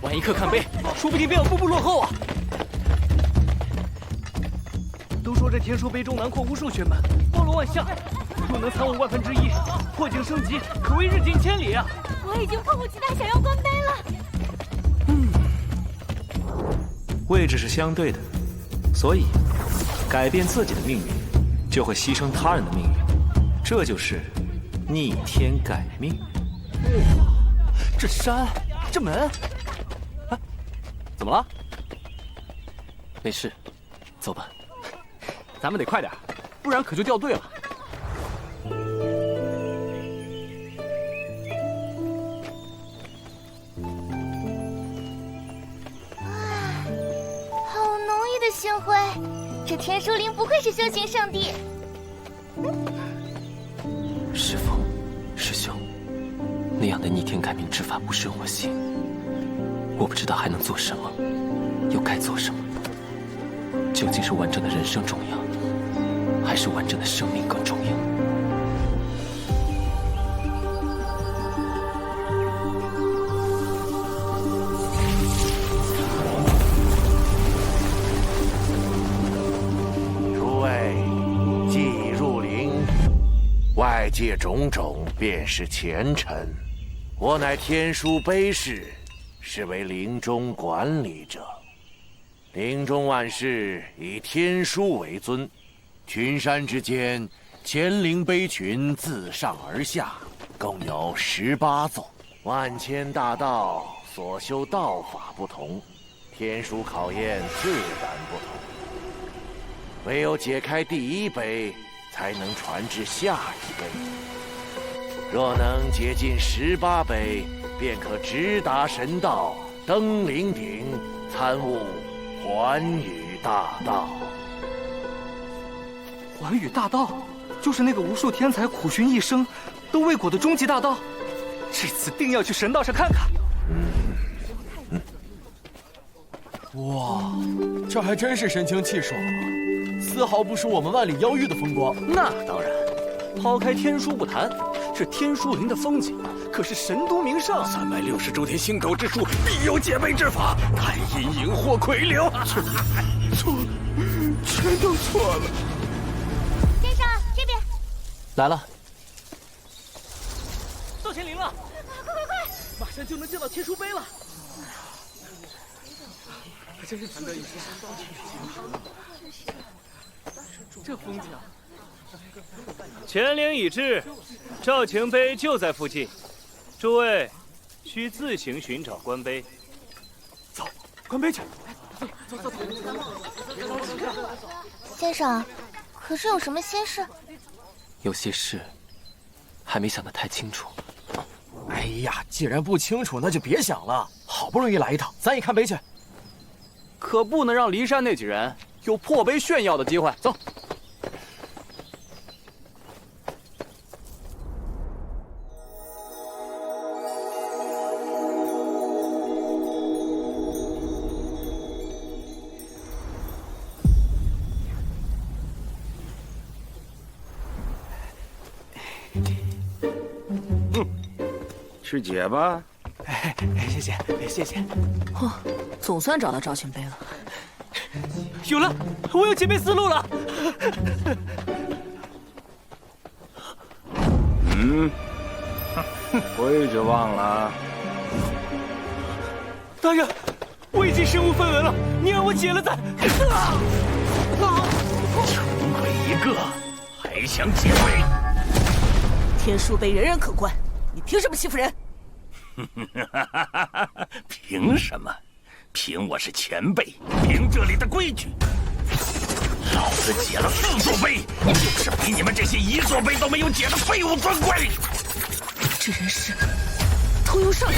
晚一刻看碑，说不定便要步步落后啊！都说这天书碑中囊括无数玄门，包罗万象，若能参悟1/1000，破境升级，可谓日进千里啊！我已经迫不及待想要观碑了。位置是相对的，所以改变自己的命运，就会牺牲他人的命运。这就是逆天改命。哇，这山，这门，啊，怎么了？没事，走吧。咱们得快点，不然可就掉队了。好浓郁的星辉，这天书灵不愧是修行圣地。师父，师兄，你那样的逆天改命之法不顺我心，我不知道还能做什么，又该做什么。究竟是完整的人生重要，还是完整的生命更重要？诸位，既已入陵，外界种种便是前尘。我乃天书碑事，是为陵中管理者。陵中万事以天书为尊，群山之间，乾陵碑群自上而下，共有18座。万千大道所修道法不同，天书考验自然不同。唯有解开第一碑，才能传至下一碑。若能解尽18碑，便可直达神道，登陵顶，参悟寰宇大道。寰宇大道，就是那个无数天才苦寻一生都未果的终极大道。这次定要去神道上看看。哇，这还真是神清气爽啊，丝毫不输我们万里妖域的风光。那当然，抛开天书不谈，这天书林的风景可是神都名胜。360周天星斗之术，必有解碑之法，太阴荧惑魁流。错了，全都错了。先生，这边来了。到乾陵了，快快快！马上就能见到天书碑了。真是难得一见。这风景。乾陵已至，赵情碑就在附近，诸位需自行寻找官碑。走，官碑去。走。先生，可是有什么心事？有些事还没想得太清楚。哎呀，既然不清楚，那就别想了。好不容易来一趟，咱也看碑去。可不能让骊山那几人有破碑炫耀的机会。走。去解吧。谢谢。哦，总算找到赵情碑了。有了，我有解碑思路了。规矩忘了。大人，我已经身无分文了，你让我解了再。穷鬼一个，还想解碑？天书碑人人可观，你凭什么欺负人？凭什么？凭我是前辈，凭这里的规矩。老子解了4座碑，就是比你们这些1座碑都没有解的废物尊贵。这人是偷幽上计。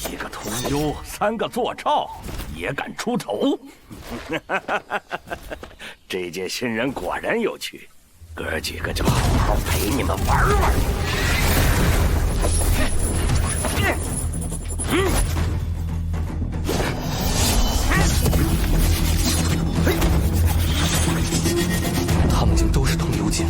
1个通幽，3个坐赵，也敢出头？这届新人果然有趣，哥几个就好好陪你们玩玩。他们竟都是通幽剑。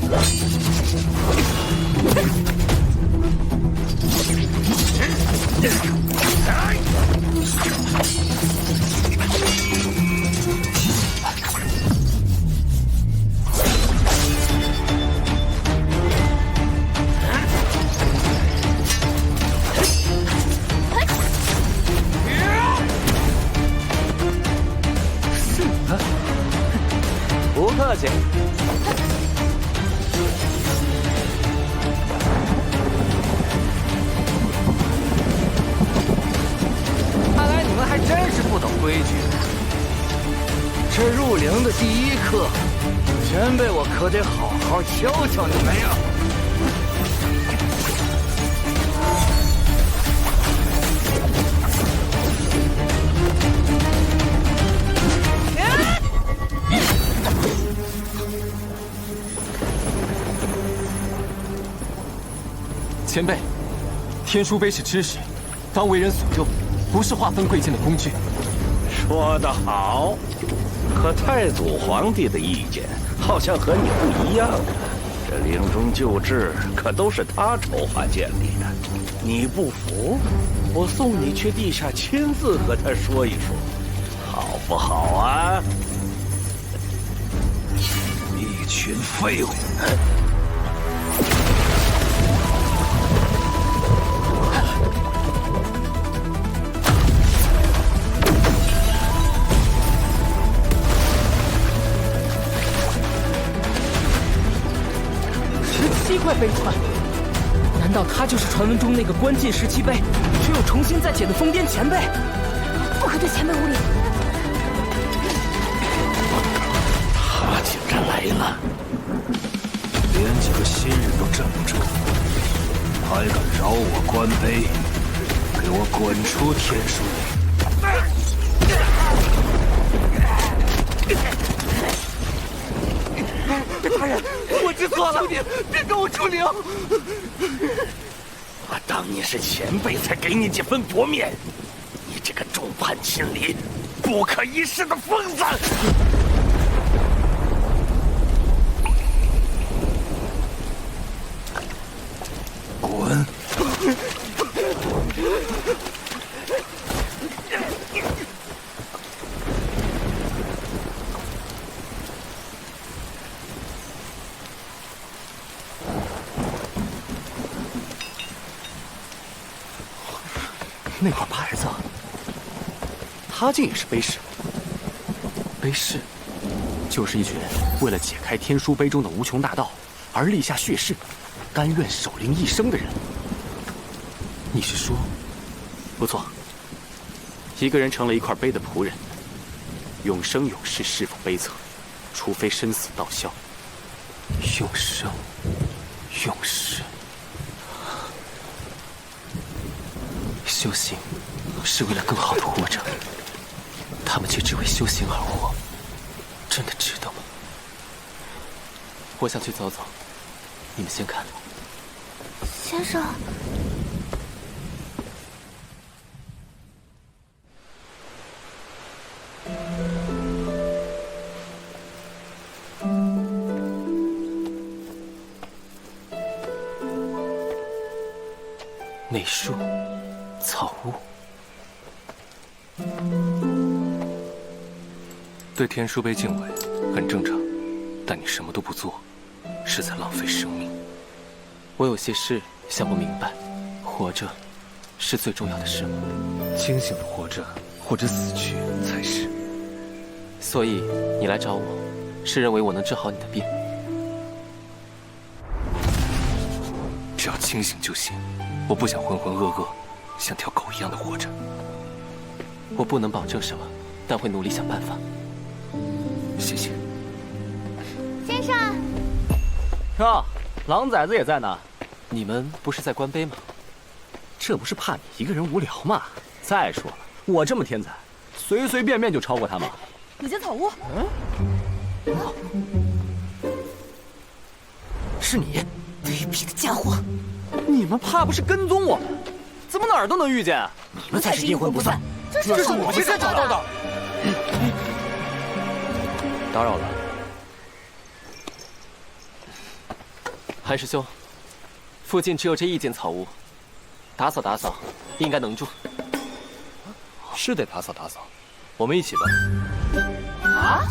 不客气。看来你们还真是不懂规矩。这入陵的第一课，前辈我可得好好教教你们呀！前辈，天书碑是知识，当为人所用，不是划分贵贱的工具。说得好，可太祖皇帝的意见好像和你不一样啊。这陵中旧制可都是他筹划建立的，你不服，我送你去地下亲自和他说一说，好不好啊？一群废物！17块碑传，难道他就是传闻中那个关键17碑，只有重新再解的疯癫前辈？不可对前辈无礼！他竟然来了，连几个新人都镇不住，还敢扰我关碑，给我滚出天书陵！大人，我知错了，别跟我出陵！我当你是前辈，才给你几分薄面。你这个众叛亲离、不可一世的疯子！滚！那块牌子，他竟也是碑士。碑士，就是一群为了解开天书碑中的无穷大道而立下血誓，甘愿守灵一生的人。你是说？不错，一个人成了一块碑的仆人，永生永世侍奉碑册，除非生死道消。永生，永世。修行是为了更好的活着，他们却只为修行而活，真的值得吗？我想去走走，你们先看。先生，内书。草屋，对天书碑敬畏很正常，但你什么都不做，是在浪费生命。我有些事想不明白，活着是最重要的事吗？清醒的活着或者死去才是。所以你来找我，是认为我能治好你的病？只要清醒就行，我不想浑浑噩噩。像条狗一样的活着，我不能保证什么，但会努力想办法。谢谢，先生。哟，狼崽子也在呢。你们不是在关碑吗？这不是怕你一个人无聊吗？再说了，我这么天才，随随便便就超过他们。你间草屋。是你，卑鄙的家伙！你们怕不是跟踪我们？怎么哪儿都能遇见？你们才是阴魂不散！这是我们先找到的。打扰了，韩师兄，附近只有这一间草屋，打扫打扫应该能住。是得打扫打扫，我们一起吧。啊！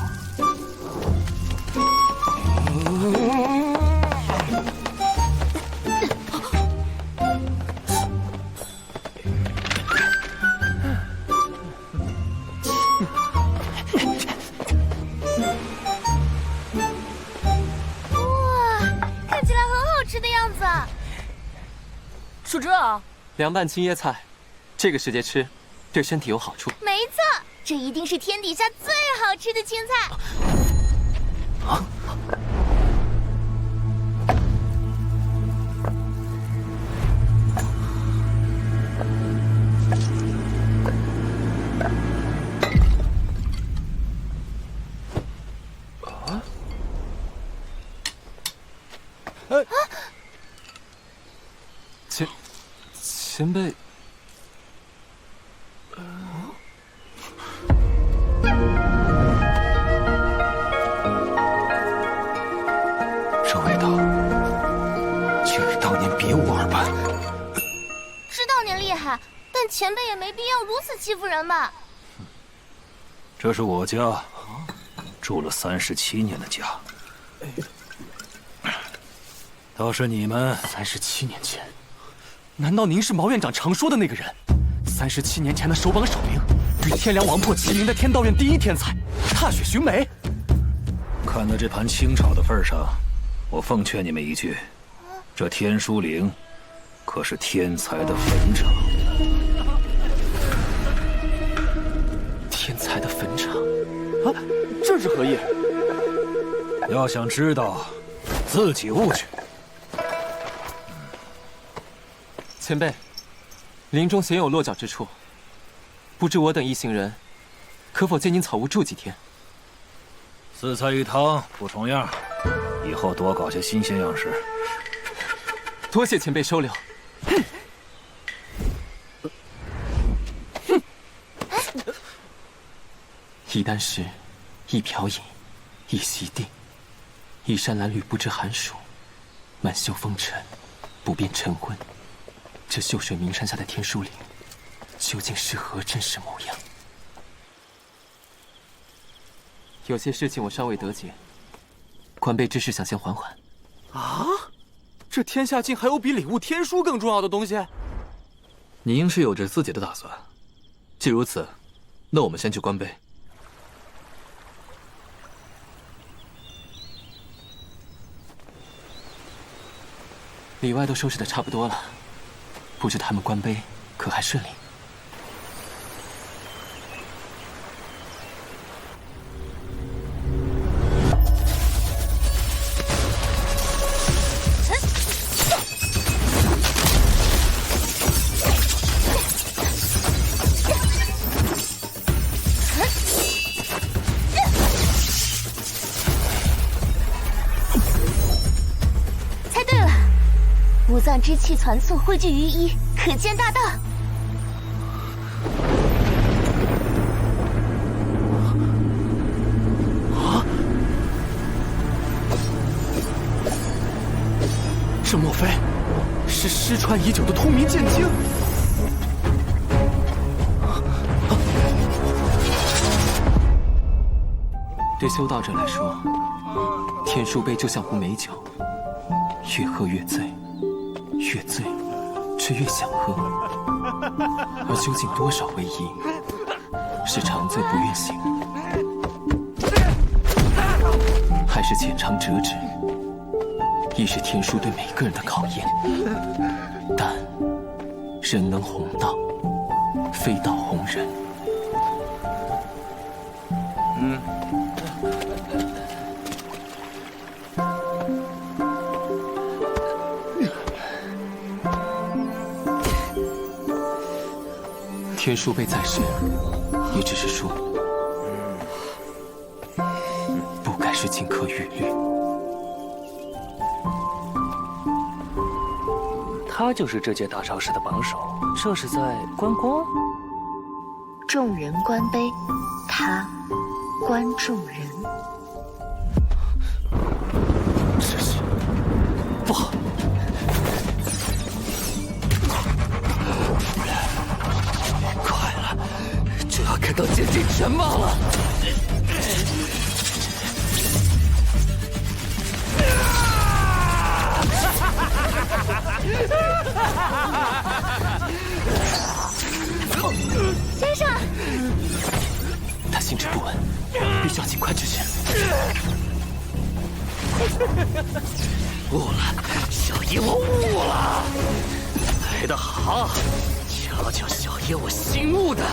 叔侄儿，凉拌青叶菜，这个时节吃，对身体有好处。没错，这一定是天底下最好吃的青菜。啊！前辈，这味道，竟与当年别无二般。知道您厉害，但前辈也没必要如此欺负人吧？这是我家，住了37年的家。倒是你们37年前，难道您是毛院长常说的那个人？37年前的首榜首领，与天梁王破齐名的天道院第一天才，踏雪寻梅。看在这盘清炒的份上，我奉劝你们一句：这天书陵可是天才的坟场。天才的坟场啊，这是何意？要想知道，自己悟去。前辈，林中鲜有落脚之处，不知我等一行人可否借您草屋住几天？4菜1汤不重样，以后多搞些新鲜样式。多谢前辈收留。一箪食，一瓢饮，一席定，一山蓝缕不知寒暑，满袖风尘，不辨晨昏。这秀水名山下的天书陵，究竟是何真实模样？有些事情我尚未得解，官辈之事想先缓缓。啊？这天下竟还有比礼物天书更重要的东西？你应是有着自己的打算。既如此，那我们先去官碑。里外都收拾得差不多了，不知他们官碑可还顺利？五脏之气攒素汇聚于一，可见大道。啊！这莫非是失传已久的通明剑经？对修道者来说，天书碑就像壶美酒，越喝越醉。越醉，却越想喝，而究竟多少为宜？是长醉不愿醒，还是浅尝辄止？亦是天书对每个人的考验。但人能弘道，非道弘人。天书碑在身，也只是说，不该是金科玉律。他就是这届大朝市的榜首，这是在观光。众人观碑，他观众人。这是不好。看到剑境全貌了！先生，他心智不稳，必须要尽快止血。悟了，小爷我悟了！来得好，瞧瞧小爷我新悟的。